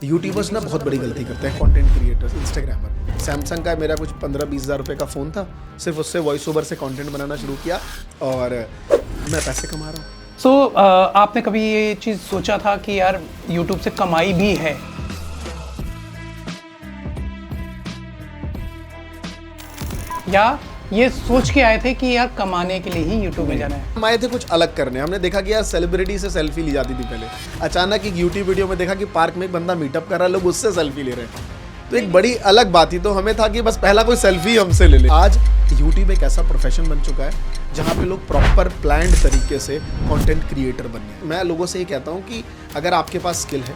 YouTubers ना बहुत बड़ी गलती करते हैं, कंटेंट क्रिएटर्स, इंस्टाग्रामर। सैमसंग का मेरा कुछ 15-20 हज़ार रुपये का फ़ोन था, सिर्फ उससे वॉइस ओवर से कंटेंट बनाना शुरू किया और मैं पैसे कमा रहा हूँ। सो आपने कभी ये चीज़ सोचा था कि यार यूट्यूब से कमाई भी है? या ये सोच के आए थे कि यार कमाने के लिए ही यूट्यूब में जाना है? हम आए थे कुछ अलग करने। हमने देखा कि यार सेलिब्रिटी से सेल्फी ली जाती थी पहले, अचानक एक यूट्यूब वीडियो में देखा कि पार्क में एक बंदा मीटअप कर रहा है, लोग उससे सेल्फी ले रहे हैं, तो एक बड़ी अलग बात थी। तो हमें था कि बस पहला कोई सेल्फी हमसे ले ले। आज यूट्यूब एक ऐसा प्रोफेशन बन चुका है जहाँ पे लोग प्रॉपर प्लान्ड तरीके से कंटेंट क्रिएटर बन गए। मैं लोगों से ये कहता हूँ कि अगर आपके पास स्किल है,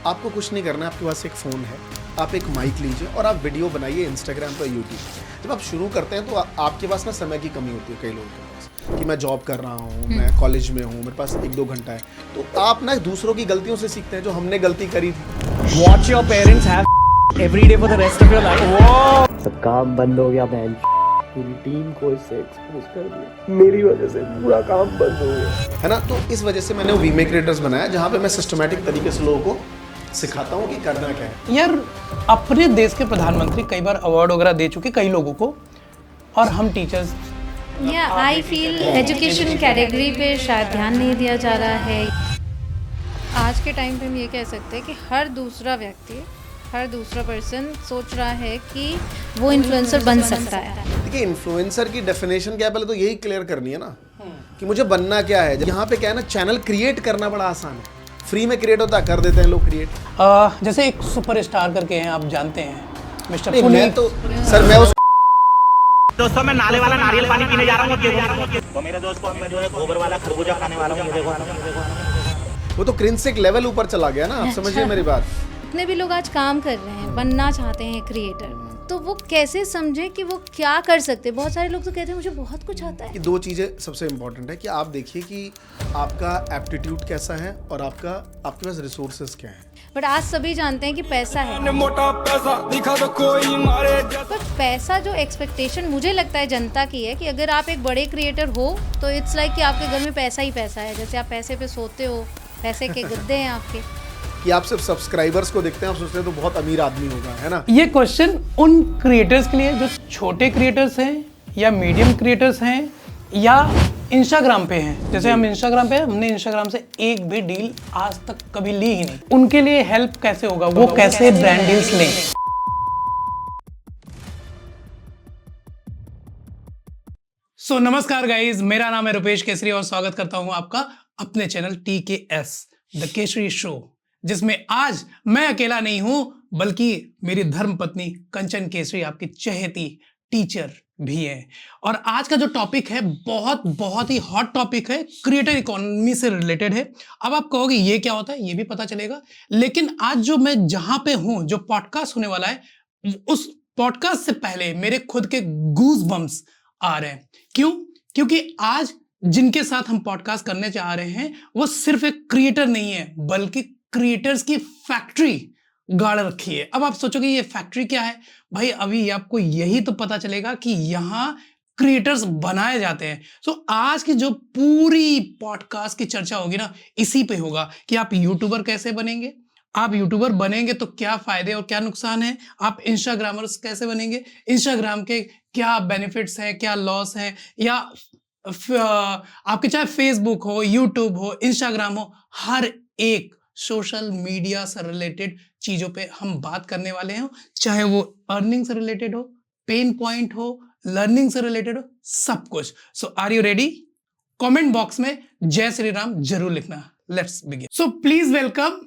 आपको कुछ नहीं करना है, आपके पास एक फ़ोन है, आप एक माइक लीजिए और आप वीडियो बनाइए इंस्टाग्राम पर, यूट्यूब। जब आप शुरू करते हैं तो आपके पास ना समय की कमी होती है कई लोगों के पास, कि मैं जॉब कर रहा हूँ, मैं कॉलेज में हूँ, मेरे पास 1-2 घंटा है, तो आप ना दूसरों की गलतियों से सीखते हैं जो हमने गलती करी थी। Watch your parents have every day for the rest of your life. सब काम बंद हो गया बहन, पूरी टीम को इससे एक्सपोज कर दिया, मेरी वजह से पूरा काम बंद हो गया, है ना। तो इस वजह से मैंने वीमे क्रिएटर्स बनाया, जहाँ पे मैं सिस्टमैटिक तरीके से लोगों को सिखाता हूँ कि करना क्या है। यार अपने देश के प्रधानमंत्री कई बार अवार्ड वगैरह दे चुके कई लोगों को, और हम teachers I feel education category पे शायद ध्यान नहीं दिया जा रहा है। आज के टाइम पे हम ये कह सकते हैं कि हर दूसरा व्यक्ति, हर दूसरा पर्सन सोच रहा है कि वो इन्फ्लुएंसर बन सकता है। देखिए, इन्फ्लुएंसर की डेफिनेशन क्या है, पहले तो यही क्लियर करनी है ना कि मुझे बनना क्या है। यहाँ पे क्या है ना, चैनल क्रिएट करना बड़ा आसान है, फ्री में क्रिएट होता है, कर देते हैं लोग क्रिएट। जैसे एक सुपरस्टार करके हैं, आप जानते हैं, मिस्टर मैं पुनीत। तो सर मैं उस दोस्तों मैं नाले वाला नारियल पानी पीने जा रहा हूँ, तो मेरे दोस्त को मैं जो है गोबर वाला खरबूजा खाने वाला हूँ। देखो वो तो क्रिंज से एक लेवल ऊपर चला गया ना, आप समझिए मेरी बात। जितने भी लोग आज काम कर रहे हैं, बनना चाहते हैं क्रिएटर, तो वो कैसे समझे कि वो क्या कर सकते हैं। बहुत सारे लोग तो कहते हैं मुझे बहुत कुछ आता है। कि 2 चीज़ें सबसे इम्पोर्टेंट है कि आप देखिए कि आपका एप्टीट्यूड कैसा है और आपके पास रिसोर्सेज क्या हैं। बट आज सभी जानते हैं कि पैसा है, मोटा पैसा दिखा तो कोई मारे। पर पैसा जो एक्सपेक्टेशन मुझे लगता है जनता की है कि अगर आप एक बड़े क्रिएटर हो तो इट्स लाइक कि आपके घर में पैसा ही पैसा है। जैसे आप पैसे पे सोते हो, पैसे के गद्दे हैं आपके, कि आप सिर्फ सब्सक्राइबर्स को देखते हैं, आप सोचते हैं तो बहुत अमीर आदमी होगा, है ना। ये क्वेश्चन उन क्रिएटर्स के लिए जो छोटे क्रिएटर्स हैं या मीडियम क्रिएटर्स हैं या इंस्टाग्राम पे हैं। जैसे हम इंस्टाग्राम पे हैं, हमने इंस्टाग्राम से एक भी डील आज तक कभी ली ही नहीं। उनके लिए हेल्प कैसे होगा, वो कैसे ब्रांड डील्स लें? सो नमस्कार गाइज, मेरा नाम है रुपेश केसरी और स्वागत करता हूं आपका अपने channel TKS the Kesari show, जिसमें आज मैं अकेला नहीं हूं बल्कि मेरी धर्मपत्नी कंचन केसरी आपकी चहेती टीचर भी है। और आज का जो टॉपिक है बहुत ही हॉट टॉपिक है, क्रिएटर इकोनॉमी से रिलेटेड है। अब आप कहोगे ये क्या होता है, ये भी पता चलेगा। लेकिन आज जो मैं जहां पे हूं, जो पॉडकास्ट होने वाला है, उस पॉडकास्ट से पहले मेरे खुद के गूज बम्स आ रहे हैं। क्यों? क्योंकि आज जिनके साथ हम पॉडकास्ट करने जा रहे हैं वो सिर्फ एक क्रिएटर नहीं है बल्कि क्रिएटर्स की फैक्ट्री गाड़ रखी है। अब आप सोचोगे ये फैक्ट्री क्या है भाई, अभी आपको यही तो पता चलेगा कि यहाँ क्रिएटर्स बनाए जाते हैं। सो आज की जो पूरी पॉडकास्ट की चर्चा होगी ना, इसी पे होगा कि आप यूट्यूबर कैसे बनेंगे, आप यूट्यूबर बनेंगे तो क्या फायदे और क्या नुकसान है, आप इंस्टाग्रामर्स कैसे बनेंगे, इंस्टाग्राम के क्या बेनिफिट्स हैं, क्या लॉस है, या आपके चाहे फेसबुक हो, यूट्यूब हो, इंस्टाग्राम हो, हर एक सोशल मीडिया से रिलेटेड चीजों पे हम बात करने वाले हैं। चाहे वो अर्निंग से रिलेटेड हो, पेन पॉइंट हो, लर्निंग से रिलेटेड हो, सब कुछ। So are you ready? Comment box में जय श्री राम जरूर लिखना। Let's begin. So please welcome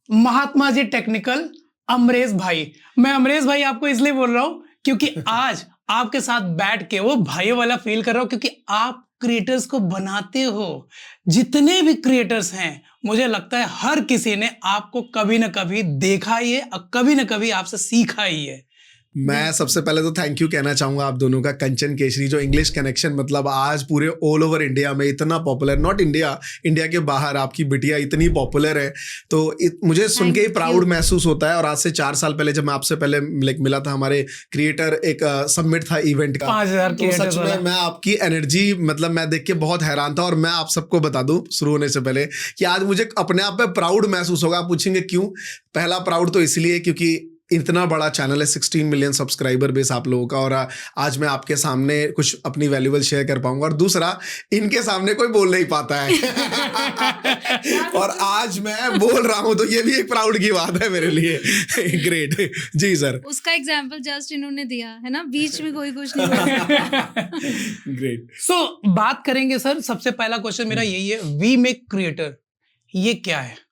Mahatma ji technical Amresh भाई। मैं अमरेश भाई आपको इसलिए बोल रहा हूं क्योंकि आज आपके साथ बैठ के वो भाई वाला फील कर रहा हूं, क्योंकि आप क्रिएटर्स को बनाते हो। जितने भी क्रिएटर्स हैं, मुझे लगता है हर किसी ने आपको कभी ना कभी देखा ही है और कभी ना कभी आपसे सीखा ही है। मैं सबसे पहले तो थैंक यू कहना चाहूंगा आप दोनों का, कंचन केसरी जो इंग्लिश कनेक्शन, मतलब आज पूरे ऑल ओवर इंडिया में इतना पॉपुलर, नॉट इंडिया, इंडिया के बाहर आपकी बिटिया इतनी पॉपुलर है, तो मुझे सुन के ही प्राउड महसूस होता है। और आज से 4 साल पहले जब मैं आपसे पहले मिला था, हमारे क्रिएटर एक सबमिट था इवेंट का, 5000 तो सच में मैं आपकी एनर्जी, मतलब मैं देख के बहुत हैरान था। और मैं आप सबको बता दूं शुरू होने से पहले कि आज मुझे अपने आप पे प्राउड महसूस होगा। आप पूछेंगे क्यों? पहला प्राउड तो इसलिए क्योंकि इतना बड़ा चैनल है, 16 मिलियन सब्सक्राइबर बेस आप लोगों का, और आज मैं आपके सामने कुछ अपनी वैल्यूबल शेयर कर पाऊंगा। और दूसरा, इनके सामने कोई बोल नहीं पाता है और आज मैं बोल रहा हूं, तो ये भी एक प्राउड की बात है मेरे लिए। ग्रेट जी सर, उसका एग्जाम्पल जस्ट इन्होंने दिया है ना, बीच में कोई कुछ नहीं बोल सकता। ग्रेट। सो बात करेंगे सर, सबसे पहला क्वेश्चन मेरा यही है, वी मेक क्रिएटर ये क्या है?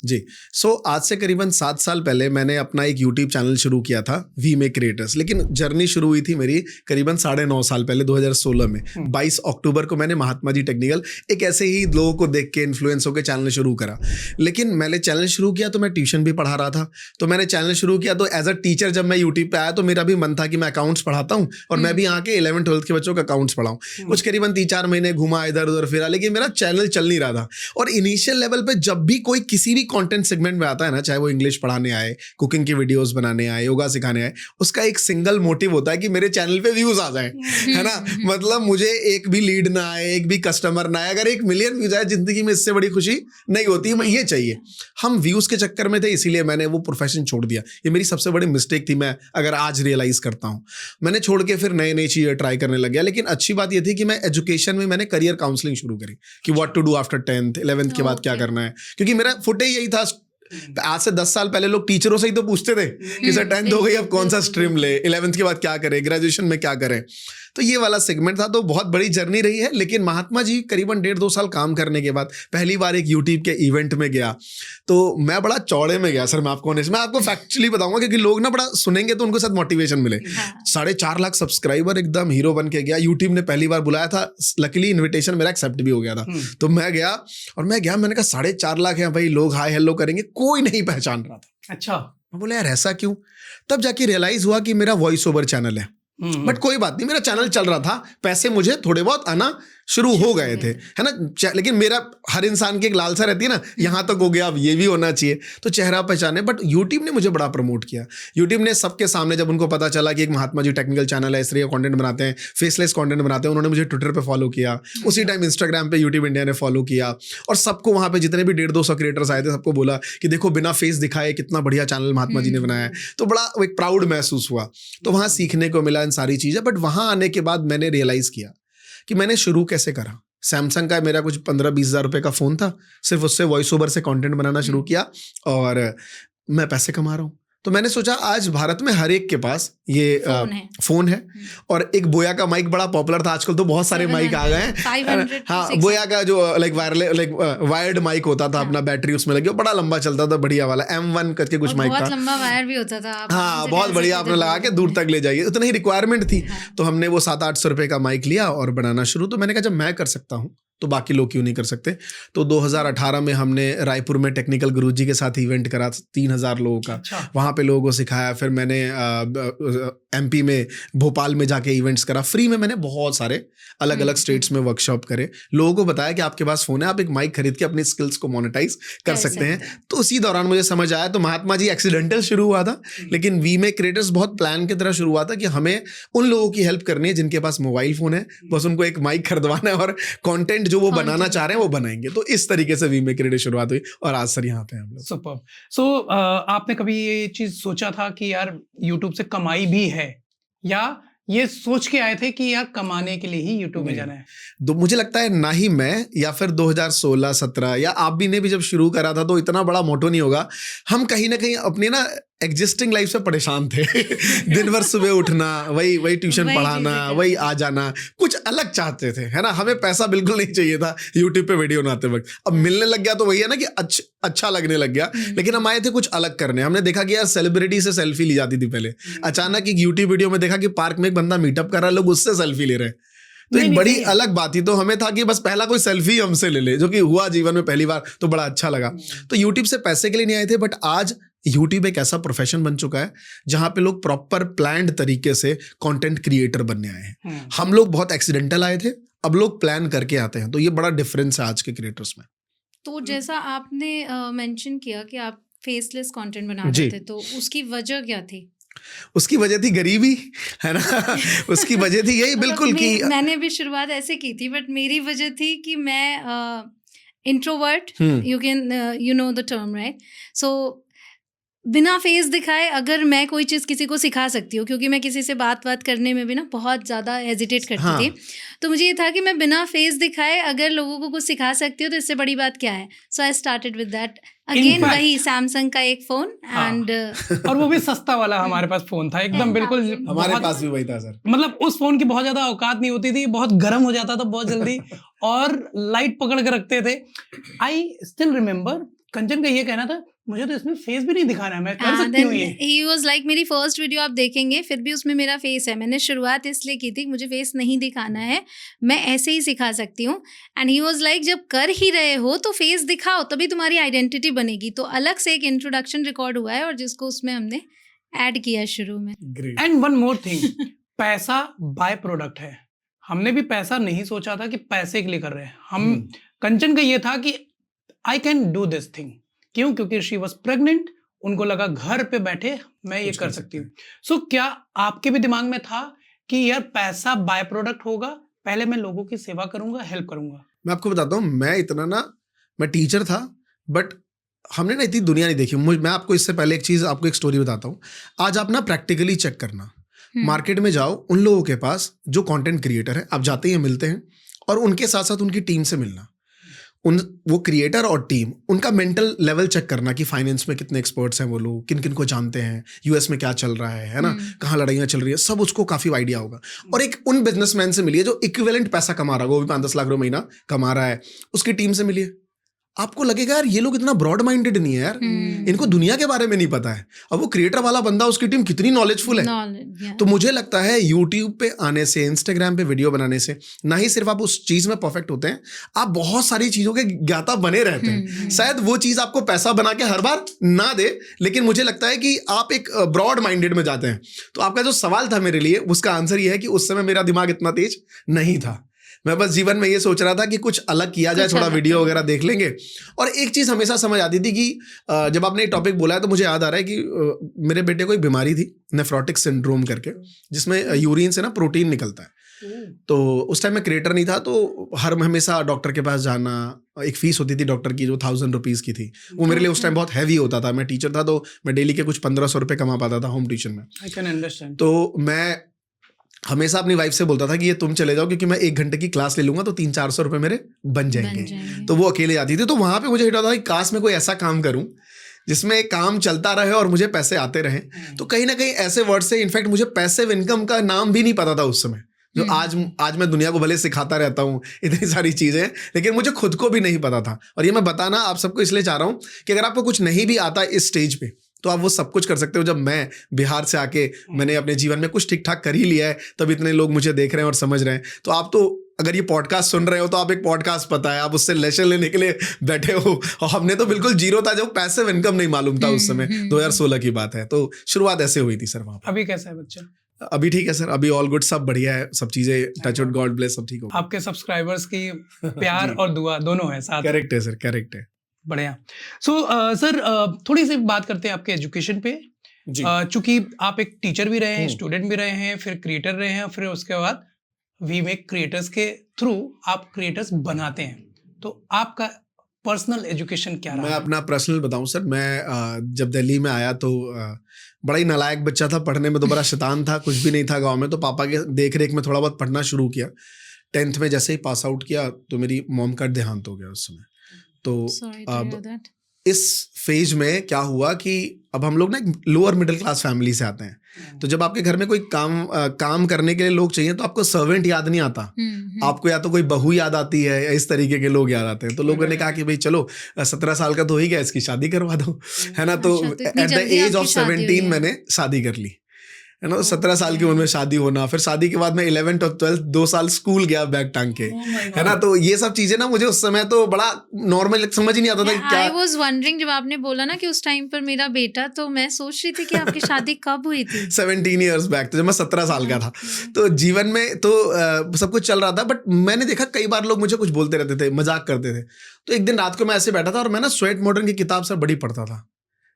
जी, सो आज से करीबन 7 साल पहले मैंने अपना एक यूट्यूब चैनल शुरू किया था, वी मेक क्रिएटर्स। लेकिन जर्नी शुरू हुई थी मेरी करीबन 9.5 साल पहले, 2016 में 22 अक्टूबर को मैंने महात्मा जी टेक्निकल एक ऐसे ही लोगों को देख के इन्फ्लुएंस होकर चैनल शुरू करा। लेकिन मैंने चैनल शुरू किया तो मैं ट्यूशन भी पढ़ा रहा था, तो मैंने चैनल शुरू किया तो एज अ टीचर जब मैं यूट्यूब पे आया तो मेरा भी मन था कि मैं अकाउंट्स पढ़ाता हूँ और मैं भी यहाँ के 11th-12th के बच्चों का अकाउंट्स पढ़ाऊँ। कुछ करीबन 3-4 महीने घुमा, इधर उधर फिरा, लेकिन मेरा चैनल चल नहीं रहा था। और इनिशियल लेवल पे जब भी कोई किसी भी कंटेंट सेगमेंट में आता है ना, चाहे वो इंग्लिश पढ़ाने आए, कुकिंग की वीडियोस बनाने आए, योगा सिखाने आए, उसका एक सिंगल मोटिव होता है कि मेरे चैनल पे व्यूज आ जाए, है ना। मतलब मुझे एक भी लीड ना आए, एक भी कस्टमर ना आए, अगर 1 मिलियन व्यूज आए जिंदगी में, इससे बड़ी खुशी नहीं होती। मैं ये चाहिए, हम व्यूज के चक्कर में थे, इसीलिए मैंने वो प्रोफेशन छोड़ दिया। ये मेरी सबसे बड़ी मिस्टेक थी, मैं अगर आज रियलाइज करता हूँ। मैंने छोड़ के फिर नई नई चीजें ट्राई करने लग गया। लेकिन अच्छी बात ये थी कि मैं एजुकेशन में मैंने करियर काउंसलिंग शुरू करी कि what to do after 10th 11th के बाद क्या करना है, क्योंकि मेरा फुटे यही था। आज से 10 साल पहले लोग टीचरों से ही तो पूछते थे कि सर 10th हो गई, अब कौन सा स्ट्रीम ले, 11th के बाद क्या करें, ग्रेजुएशन में क्या करें। तो ये वाला सेगमेंट था, तो बहुत बड़ी जर्नी रही है। लेकिन महात्मा जी करीबन 1.5-2 साल काम करने के बाद पहली बार एक यूट्यूब के इवेंट में गया, तो मैं बड़ा चौड़े में गया सर। मैं आपको फैक्चुअली बताऊंगा, क्योंकि लोग ना बड़ा सुनेंगे तो उनको साथ मोटिवेशन मिले। 4.5 लाख सब्सक्राइबर, एकदम हीरो बन के गया। यूट्यूब ने पहली बार बुलाया था, लकीली इन्विटेशन मेरा एक्सेप्ट भी हो गया था। तो मैं गया, मैंने कहा 4.5 लाख है भाई, लोग हाय हेलो करेंगे, कोई नहीं पहचान रहा था। अच्छा, मैं बोला यार ऐसा क्यों? तब जाके रियलाइज हुआ कि मेरा वॉइस ओवर चैनल है। बट कोई बात नहीं, मेरा चैनल चल रहा था, पैसे मुझे थोड़े बहुत आना शुरू हो गए थे, है ना। लेकिन मेरा, हर इंसान की एक लालसा रहती है ना, यहाँ तक हो गया, अब ये भी होना चाहिए, तो चेहरा पहचाने। बट यूट्यूब ने मुझे बड़ा प्रमोट किया। यूट्यूब ने सबके सामने, जब उनको पता चला कि एक महात्मा जी टेक्निकल चैनल है, इस तरह का कंटेंट बनाते हैं, फेसलेस कंटेंट बनाते हैं, उन्होंने मुझे ट्विटर पे फॉलो किया। उसी टाइम इंस्टाग्राम पे यूट्यूब इंडिया ने फॉलो किया, और सबको वहाँ पे जितने भी 150-200 क्रिएटर्स आए थे, सबको बोला कि देखो बिना फेस दिखाए कितना बढ़िया चैनल महात्मा जी ने बनाया है। तो बड़ा एक प्राउड महसूस हुआ। तो वहाँ सीखने को मिला इन सारी चीज़ें। बट वहाँ आने के बाद मैंने रियलाइज़ किया कि मैंने शुरू कैसे करा। सैमसंग का मेरा कुछ 15-20 हज़ार रुपये का फ़ोन था, सिर्फ उससे वॉइस ओवर से कंटेंट बनाना शुरू किया और मैं पैसे कमा रहा हूँ। तो मैंने सोचा आज भारत में हर एक के पास ये फोन है और एक बोया का माइक बड़ा पॉपुलर था। आजकल तो बहुत सारे माइक आ गए हैं। हाँ, बोया का जो वायर्ड माइक होता था, अपना बैटरी उसमें लगी, बड़ा लंबा चलता था, बढ़िया वाला M1 करके कुछ माइक था, बहुत लंबा वायर भी होता था। हाँ, बहुत बढ़िया, आपने लगा के दूर तक ले जाइए, उतनी ही रिक्वायरमेंट थी। तो हमने वो 700-800 रुपये का माइक लिया और बनाना शुरू। तो मैंने कहा जब मैं कर सकता हूँ तो बाकी लोग क्यों नहीं कर सकते। तो 2018 में हमने रायपुर में टेक्निकल गुरुजी के साथ इवेंट करा 3000 लोगों का। अच्छा। वहाँ पे लोगों को सिखाया। फिर मैंने MP में, भोपाल में जाके इवेंट्स करा फ्री में। मैंने बहुत सारे अलग अलग स्टेट्स में वर्कशॉप करे, लोगों को बताया कि आपके पास फ़ोन है, आप एक माइक खरीद के अपनी स्किल्स को मोनेटाइज कर सकते हैं। तो उसी दौरान मुझे समझ आया। तो महात्मा जी एक्सीडेंटल शुरू हुआ था, लेकिन वी मेक क्रिएटर्स बहुत प्लान की तरह शुरू हुआ था कि हमें उन लोगों की हेल्प करनी है जिनके पास मोबाइल फ़ोन है, बस उनको एक माइक खरीदवाना है और कॉन्टेंट जो वो बनाना चाह रहे हैं वो बनाएंगे। तो इस तरीके से वी मेक क्रिएटर शुरुआत हुई और आज सर यहाँ पे हम लोग। सुपर्ब। सो आपने कभी ये चीज सोचा था कि यार यूट्यूब से कमाई भी है, या ये सोच के आए थे कि यार कमाने के लिए ही यूट्यूब में जाना है? तो मुझे लगता है ना ही मैं या फिर 2016-17 या आप भी ने भी जब शुरू करा था तो इतना बड़ा मोटो नहीं होगा। हम कहीं ना कहीं अपने ना एग्जिस्टिंग लाइफ से परेशान थे। दिन भर सुबह उठना, वही ट्यूशन पढ़ाना, वही आ जाना, कुछ अलग चाहते थे, है ना। हमें पैसा बिल्कुल नहीं चाहिए था यूट्यूब पे वीडियो बनाते वक्त। अब मिलने लग गया तो वही है ना कि अच्छा लगने लग गया। लेकिन हम आए थे कुछ अलग करने। हमने देखा कि यार सेलिब्रिटी से सेल्फी ली जाती थी पहले, अचानक एक यूट्यूब वीडियो में देखा कि पार्क में एक बंदा मीटअप कर रहा है, लोग उससे सेल्फी ले रहे हैं। तो एक बड़ी अलग बात थी। तो हमें था कि बस पहला कोई सेल्फी हमसे ले ले, जो कि हुआ जीवन में पहली बार, तो बड़ा अच्छा लगा। तो यूट्यूब से पैसे के लिए नहीं आए थे, बट आज यूट्यूब एक ऐसा प्रोफेशन बन चुका है जहाँ पे लोग प्रॉपर प्लान्ड तरीके से कंटेंट क्रिएटर बनने आए हैं। हम लोग बहुत एक्सीडेंटल आए थे, अब लोग प्लान करके आते हैं, तो ये बड़ा डिफरेंस है आज के क्रिएटर्स में। तो जैसा आपने मेंशन किया कि आप फेसलेस कंटेंट बना जी। रहे थे, तो उसकी वजह क्या थी? उसकी वजह थी गरीबी, है ना। उसकी वजह थी यही बिल्कुल कि मैंने भी शुरुआत ऐसे की थी, बट मेरी वजह थी कि मैं introvert, you can you know the term right. So बिना फेस दिखाए अगर मैं कोई चीज़ किसी को सिखा सकती हूँ, क्योंकि मैं किसी से बात करने में भी ना बहुत ज़्यादा हेजिटेट करती हाँ। थी, तो मुझे ये था कि मैं बिना फेस दिखाए अगर लोगों को कुछ सिखा सकती हूँ तो इससे बड़ी बात क्या है। So I started with that again, fact- वही सैमसंग का एक फ़ोन एंड और वो भी सस्ता वाला हमारे पास फोन था, एकदम बिल्कुल 10,000 हमारे बहुत- पास भी वही था सर। मतलब उस फोन की बहुत ज्यादा औकात नहीं होती थी, बहुत गर्म हो जाता था बहुत जल्दी और लाइट पकड़ के रखते थे। आई स्टिल रिमेम्बर कंचन का ये कहना था, मुझे तो इसमें फेस भी नहीं दिखाना है, मैं कर सकती हूँ ये। ही वाज लाइक, मेरी फर्स्ट वीडियो आप देखेंगे फिर भी उसमें मेरा फेस है। मैंने शुरुआत इसलिए की थी कि मुझे फेस नहीं दिखाना है, मैं ऐसे ही सिखा सकती हूँ। एंड ही वाज लाइक, जब कर ही रहे हो तो फेस दिखाओ, तभी तुम्हारी आइडेंटिटी बनेगी। तो अलग से एक इंट्रोडक्शन रिकॉर्ड हुआ है और जिसको उसमें हमने ऐड किया शुरू में। Great. And one more thing, पैसा बाय प्रोडक्ट है। हमने भी पैसा नहीं सोचा था कि पैसे के लिए कर रहे हैं हम। कंचन का ये था कि I can do this thing. क्यों? क्योंकि शी वॉज प्रेग्नेंट, उनको लगा घर पे बैठे मैं ये कर सकती हूँ। सो क्या आपके भी दिमाग में था कि यार पैसा बाय प्रोडक्ट होगा, पहले मैं लोगों की सेवा करूंगा, हेल्प करूंगा? मैं आपको बताता हूँ, मैं टीचर था, बट हमने ना इतनी दुनिया नहीं देखी। मैं आपको इससे पहले एक चीज़, आपको एक स्टोरी बताता हूँ। आज आप ना प्रैक्टिकली चेक करना, मार्केट में जाओ, उन लोगों के पास जो कंटेंट क्रिएटर है, आप जाते हैं, मिलते हैं, और उनके साथ साथ उनकी टीम से मिलना। वो क्रिएटर और टीम, उनका मेंटल लेवल चेक करना कि फाइनेंस में कितने एक्सपर्ट्स हैं वो लोग, किन किन को जानते हैं, यूएस में क्या चल रहा है ना, कहाँ लड़ाइयाँ चल रही है, सब उसको काफ़ी आइडिया होगा। और एक उन बिजनेसमैन से मिलिए जो इक्विवेलेंट पैसा कमा रहा है, वो भी 5-10 लाख रुपए महीना कमा रहा है, उसकी टीम से मिलिए। आपको लगेगा यार ये लोग इतना ब्रॉड माइंडेड नहीं है यार, इनको दुनिया के बारे में नहीं पता है। अब वो क्रिएटर वाला बंदा, उसकी टीम कितनी नॉलेजफुल है। तो मुझे लगता है यूट्यूब पे आने से, इंस्टाग्राम पे वीडियो बनाने से, ना ही सिर्फ आप उस चीज में परफेक्ट होते हैं, आप बहुत सारी चीजों के ज्ञाता बने रहते हैं। शायद वो चीज आपको पैसा बना के हर बार ना दे, लेकिन मुझे लगता है कि आप एक ब्रॉड माइंडेड में जाते हैं। तो आपका जो सवाल था मेरे लिए, उसका आंसर ये है कि उस समय मेरा दिमाग इतना तेज नहीं था। मैं बस जीवन में ये सोच रहा था कि कुछ अलग किया जाए, थोड़ा वीडियो वगैरह देख लेंगे। और एक चीज़ हमेशा समझ आती थी कि जब आपने एक टॉपिक बोला है तो मुझे याद आ रहा है कि मेरे बेटे को एक बीमारी थी, नेफ्रोटिक सिंड्रोम करके, जिसमें यूरिन से ना प्रोटीन निकलता है। तो उस टाइम मैं क्रिएटर नहीं था, तो हमेशा डॉक्टर के पास जाना, एक फीस होती थी डॉक्टर की जो 1000 रुपीज़ की थी, वो मेरे लिए उस टाइम बहुत हैवी होता था। मैं टीचर था तो मैं डेली के कुछ 1500 रुपये कमा पाता था होम ट्यूशन में। I can understand. तो मैं हमेशा अपनी वाइफ से बोलता था कि ये तुम चले जाओ, क्योंकि मैं 1 घंटे की क्लास ले लूंगा तो 300-400 रुपए मेरे बन जाएंगे। तो वो अकेले जाती थी। तो वहां पे मुझे हिट होता था कि काश मैं कोई ऐसा काम करूं जिसमें काम चलता रहे और मुझे पैसे आते रहे। तो कहीं ना कहीं ऐसे वर्ड से, इनफैक्ट मुझे पैसिव इनकम का नाम भी नहीं पता था उस समय, जो आज मैं दुनिया को भले सिखाता रहता हूँ इतनी सारी चीजें, लेकिन मुझे खुद को भी नहीं पता था। और ये मैं बताना आप सबको इसलिए चाह रहा हूँ कि अगर आपको कुछ नहीं भी आता इस स्टेज पे, तो आप वो सब कुछ कर सकते हो। जब मैं बिहार से आके मैंने अपने जीवन में कुछ ठीक ठाक कर ही लिया है, तब इतने लोग मुझे देख रहे हैं और समझ रहे हैं। तो आप तो अगर ये पॉडकास्ट सुन रहे हो तो आप एक पॉडकास्ट पता है, आप उससे लेसन लेने के लिए बैठे हो। और हमने तो बिल्कुल जीरो था, जब पैसिव इनकम नहीं मालूम था उस समय, 2016 की बात है। तो शुरुआत ऐसे हुई थी सर वहाँ पर। अभी कैसा है बच्चा? अभी ठीक है सर, अभी ऑल गुड, सब बढ़िया है, सब चीजें टच वुड, गॉड ब्लेस, सब ठीक हो। आपके सब्सक्राइबर्स की प्यार और दुआ दोनों है साथ। करेक्ट है सर, करेक्ट है। बढ़िया। सो सर थोड़ी सी बात करते हैं आपके एजुकेशन पे। चूंकि आप एक टीचर भी रहे हैं, स्टूडेंट भी रहे हैं, फिर क्रिएटर रहे हैं, फिर उसके बाद वी मेक क्रिएटर्स के थ्रू आप क्रिएटर्स बनाते हैं। तो आपका पर्सनल एजुकेशन क्या रहा? मैं अपना पर्सनल बताऊं सर, मैं जब दिल्ली में आया तो बड़ा ही नालायक बच्चा था, पढ़ने में तो बड़ा शैतान था, कुछ भी नहीं था गांव में। तो पापा के देख रेख में थोड़ा बहुत पढ़ना शुरू किया। 10th में जैसे ही पास आउट किया तो मेरी मॉम का देहांत हो गया उस समय। तो अब इस फेज में क्या हुआ कि अब हम लोग ना एक लोअर मिडिल क्लास फैमिली से आते हैं। तो जब आपके घर में कोई काम करने के लिए लोग चाहिए तो आपको सर्वेंट याद नहीं आता, आपको या तो कोई बहू याद आती है या इस तरीके के लोग याद आते हैं। तो लोगों ने कहा कि भाई चलो 17 साल का तो हो ही गया, इसकी शादी करवा दो, है ना। तो एट द एज ऑफ 17 मैंने शादी कर ली। है ना। तो 17 साल की उम्र में शादी होना, फिर शादी के बाद मैं 11th और 12th 2 साल स्कूल गया बैग टांग के, है ना। तो ये सब चीजें ना मुझे उस समय तो बड़ा नॉर्मल समझ ही नहीं आता था कि क्या। आई वॉज वंडरिंग, जब आपने बोला ना कि उस टाइम पर मेरा बेटा, तो मैं सोच रही थी कि आपकी शादी कब हुई थी। 17 ईयर्स बैक, तो जब मैं 17 साल का था। तो जीवन में तो सब कुछ चल रहा था, बट मैंने देखा कई बार लोग मुझे कुछ बोलते रहते थे, मजाक करते थे। तो एक दिन रात को मैं ऐसे बैठा था और मैं ना स्वेट मॉडर्न की किताब सर बड़ी पढ़ता था,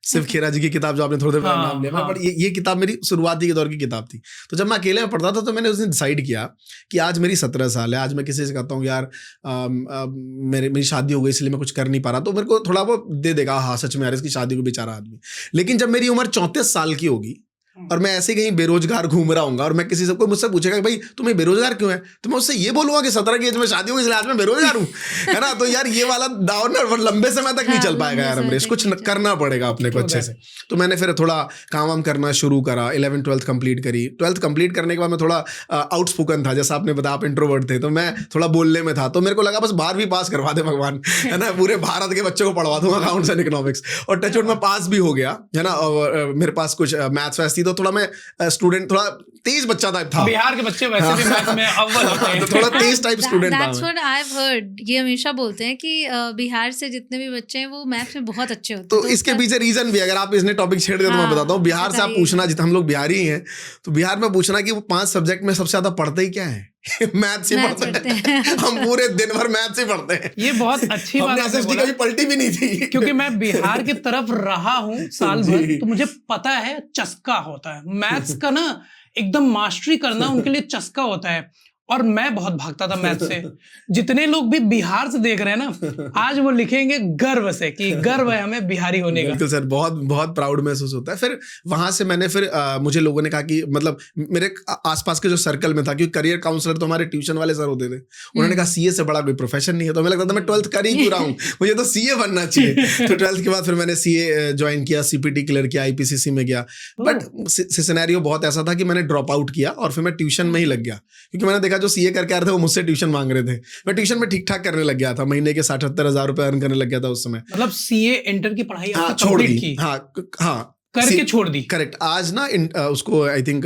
सिर्फ खेरा जी की किताब जो आपने थोड़ी देर पहले नाम लिया, मैं ये किताब मेरी शुरुआती के दौर की किताब थी। तो जब मैं अकेले में पढ़ता था तो मैंने उस दिन डिसाइड किया कि आज मेरी 17 साल है, आज मैं किसी से कहता हूँ यार मेरी शादी हो गई इसलिए मैं कुछ कर नहीं पा रहा, तो मेरे को थोड़ा वो दे देगा, हाँ सच में यार इसकी शादी को बेचारा आदमी। लेकिन जब मेरी उम्र 34 साल की होगी और मैं ऐसे कहीं बेरोजगार घूम रहा हूँ और मैं किसी से, कोई मुझसे पूछेगा कि भाई तुम्हें बेरोजगार क्यों है, तो मैं उससे ये बोलूंगा कि 17 की एज में शादी हो गई इसलिए आज मैं बेरोजगार हूँ, है ना। तो यार ये वाला दाव ना लंबे समय तक नहीं चल पाएगा यार, हमने कुछ करना पड़ेगा अपने को अच्छे से। तो मैंने फिर थोड़ा काम वाम करना शुरू करा, 11th 12th कंप्लीट करी। 12th कंप्लीट करने के बाद मैं थोड़ा आउटस्पोकन था, जैसा आपने बताया आप इंट्रोवर्ट थे, तो मैं थोड़ा बोलने में था। तो मेरे को लगा बस 12वीं पास करवा दे भगवान, है ना, पूरे भारत के बच्चों को पढ़वा दूंगा अकाउंट्स एंड इकोनॉमिक्स। और टचवुड में पास भी हो गया, है ना। और मेरे पास कुछ मैथ्स वैथ्स थी, तो थोड़ा मैं स्टूडेंट, थोड़ा तेज बच्चा टाइप था। बिहार के बच्चे वैसे भी मैथ्स में अव्वल होते हैं। तो थोड़ा तेज टाइप स्टूडेंट था। That's what I've heard। ये हमेशा बोलते हैं कि बिहार से जितने भी बच्चे हैं वो मैथ्स में बहुत अच्छे होते हैं। तो इसके पीछे रीजन भी, अगर आप इसने टॉपिक छेड़ दिया तो मैं बताता हूँ। बिहार से आप पूछना, जितना हम लोग बिहारी ही हैं, तो बिहार में पूछना कि वो 5 सब्जेक्ट में सबसे ज्यादा पढ़ते ही क्या है? मैथ्स ही पढ़ते हैं। हम पूरे दिन भर मैथ्स ही पढ़ते हैं। ये बहुत अच्छी बात है, एसएसटी कभी पलटी भी नहीं थी, क्योंकि मैं बिहार की तरफ रहा हूँ साल भर, तो मुझे पता है चस्का होता है मैथ्स का ना, एकदम मास्टरी करना उनके लिए चस्का होता है। और मैं बहुत भागता था मैथ से। जितने लोग भी बिहार से देख रहे हैं ना, आज वो लिखेंगे गर्व से कि गर्व है हमें बिहारी होने का। बिल्कुल सर, बहुत बहुत प्राउड महसूस होता है। फिर वहां से मैंने फिर मुझे लोगों ने कहा कि मतलब मेरे आसपास के जो सर्कल में था, क्योंकि करियर काउंसलर तो हमारे ट्यूशन वाले सर होते थे, उन्होंने कहा सीए से बड़ा कोई प्रोफेशन नहीं है। तो हमें लगता था मैं 12th कर ही क्यों रहा हूँ, मुझे तो सीए बनना चाहिए। तो 12th के बाद फिर मैंने सीए ज्वाइन किया, सीपीटी क्लियर किया, आईपीसीसी में गया। बट सिनेरियो बहुत ऐसा था कि मैंने ड्रॉप आउट किया और फिर मैं ट्यूशन में ही लग गया, क्योंकि मैंने देखा जो सीए करके आ रहे थे वो मुझसे ट्यूशन मांग रहे थे। मैं ट्यूशन में ठीक ठाक करने लग गया था, महीने के 60-70 हजार रुपए अर्न करने लग गया था उस समय। मतलब सीए इंटर की पढ़ाई हाँ, छोड़ दी। हाँ करके छोड़ दी। करेक्ट। आज ना उसको आई थिंक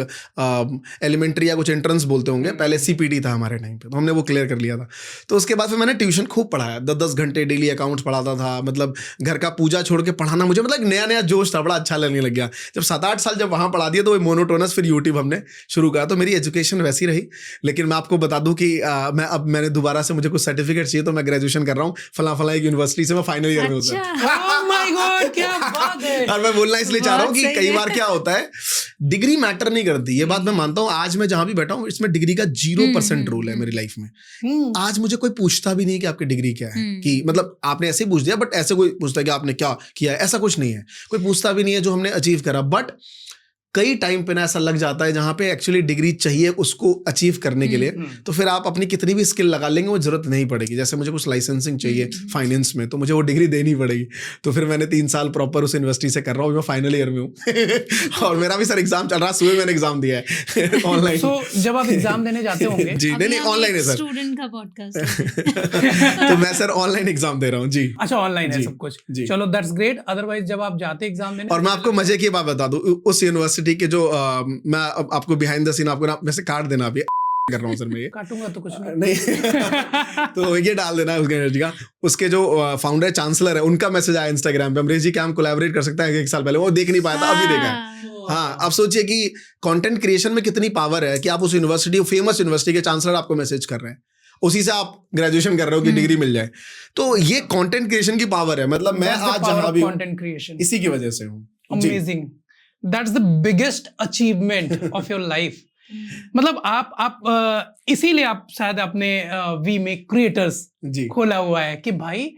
एलिमेंट्री या कुछ एंट्रेंस बोलते होंगे, पहले सीपीटी था हमारे टाइम पे, तो हमने वो क्लियर कर लिया था। तो उसके बाद फिर मैंने ट्यूशन खूब पढ़ाया, 10-10 घंटे डेली अकाउंट्स पढ़ाता था। मतलब घर का पूजा छोड़ के पढ़ाना मुझे मतलब नया नया जोश था, बड़ा अच्छा लगने लग गया। जब 7-8 साल जब वहाँ पढ़ा दिया तो मोनोटोनस फिर यूट्यूब हमने शुरू करा। तो मेरी एजुकेशन वैसी रही। लेकिन मैं आपको बता दूं कि मैंने दोबारा से, मुझे कुछ सर्टिफिकेट चाहिए तो मैं ग्रेजुएशन कर रहा हूँ फला एक यूनिवर्सिटी से, मैं फाइनल ईयर में हूँ सर। Oh my God, क्या बात है। और मैं बोलना इसलिए चाह रहा हूँ कि कई बार क्या होता है, डिग्री मैटर नहीं करती, ये बात मैं मानता हूँ। आज मैं जहां भी बैठा हूँ इसमें डिग्री का 0% रोल है मेरी लाइफ में। आज मुझे कोई पूछता भी नहीं कि आपकी डिग्री क्या है, कि मतलब आपने ऐसे ही पूछ दिया, बट ऐसे कोई पूछता है कि आपने क्या किया है, ऐसा कुछ नहीं है। कोई पूछता भी नहीं है जो हमने अचीव करा। बट कई टाइम पे ना ऐसा लग जाता है जहां पे एक्चुअली डिग्री चाहिए उसको अचीव करने के लिए, तो फिर आप अपनी कितनी भी स्किल लगा लेंगे वो जरूरत नहीं पड़ेगी। जैसे मुझे कुछ लाइसेंसिंग चाहिए फाइनेंस में, तो मुझे वो डिग्री देनी पड़ेगी। तो फिर मैंने 3 साल प्रॉपर उस यूनिवर्सिटी से कर रहा हूँ, मैं फाइनल ईयर में हूँ। और मेरा भी सर एग्जाम चल रहा है, सुबह मैंने एग्जाम दिया है ऑनलाइन। तो जब आप एग्जाम देने जाते होंगे जी नहीं ऑनलाइन है सर, स्टूडेंट का पॉडकास्ट। तो मैं सर ऑनलाइन एग्जाम दे रहा हूँ जी। अच्छा, ऑनलाइन है सब कुछ, चलो दैट्स ग्रेट। अदरवाइज जब आप जाते एग्जाम देने, और मैं आपको मजे की बात बता दूं, उस यूनिवर्सिटी के जो मैं आपको बिहाइंड द सीन आपको ना वैसे काट देना, अभी कर रहा हूँ सर मैं, ये काटूंगा तो कुछ नहीं तो ये डाल देना उसके एनर्जी का। उसके जो फाउंडर चांसलर है उनका मैसेज आया इंस्टाग्राम पे, अमरीश जी क्या हम कोलैबोरेट कर सकते हैं? 1 साल पहले वो देख नहीं पाया था, अभी देखा है। हाँ, अब सोचिए कि कंटेंट क्रिएशन में कितनी पावर है कि आप उस यूनिवर्सिटी, फेमस यूनिवर्सिटी के चांसलर आपको मैसेज कर रहे हैं, उसी से आप ग्रेजुएशन कर रहे हो कि डिग्री मिल जाए। तो ये कंटेंट क्रिएशन की पावर है। मतलब मैं आज जहां भी कंटेंट क्रिएशन इसी की वजह से हूँ। Amazing, that's the biggest achievement of your life. मतलब आप इसीलिए आप शायद अपने वी में क्रिएटर्स खोला हुआ है कि भाई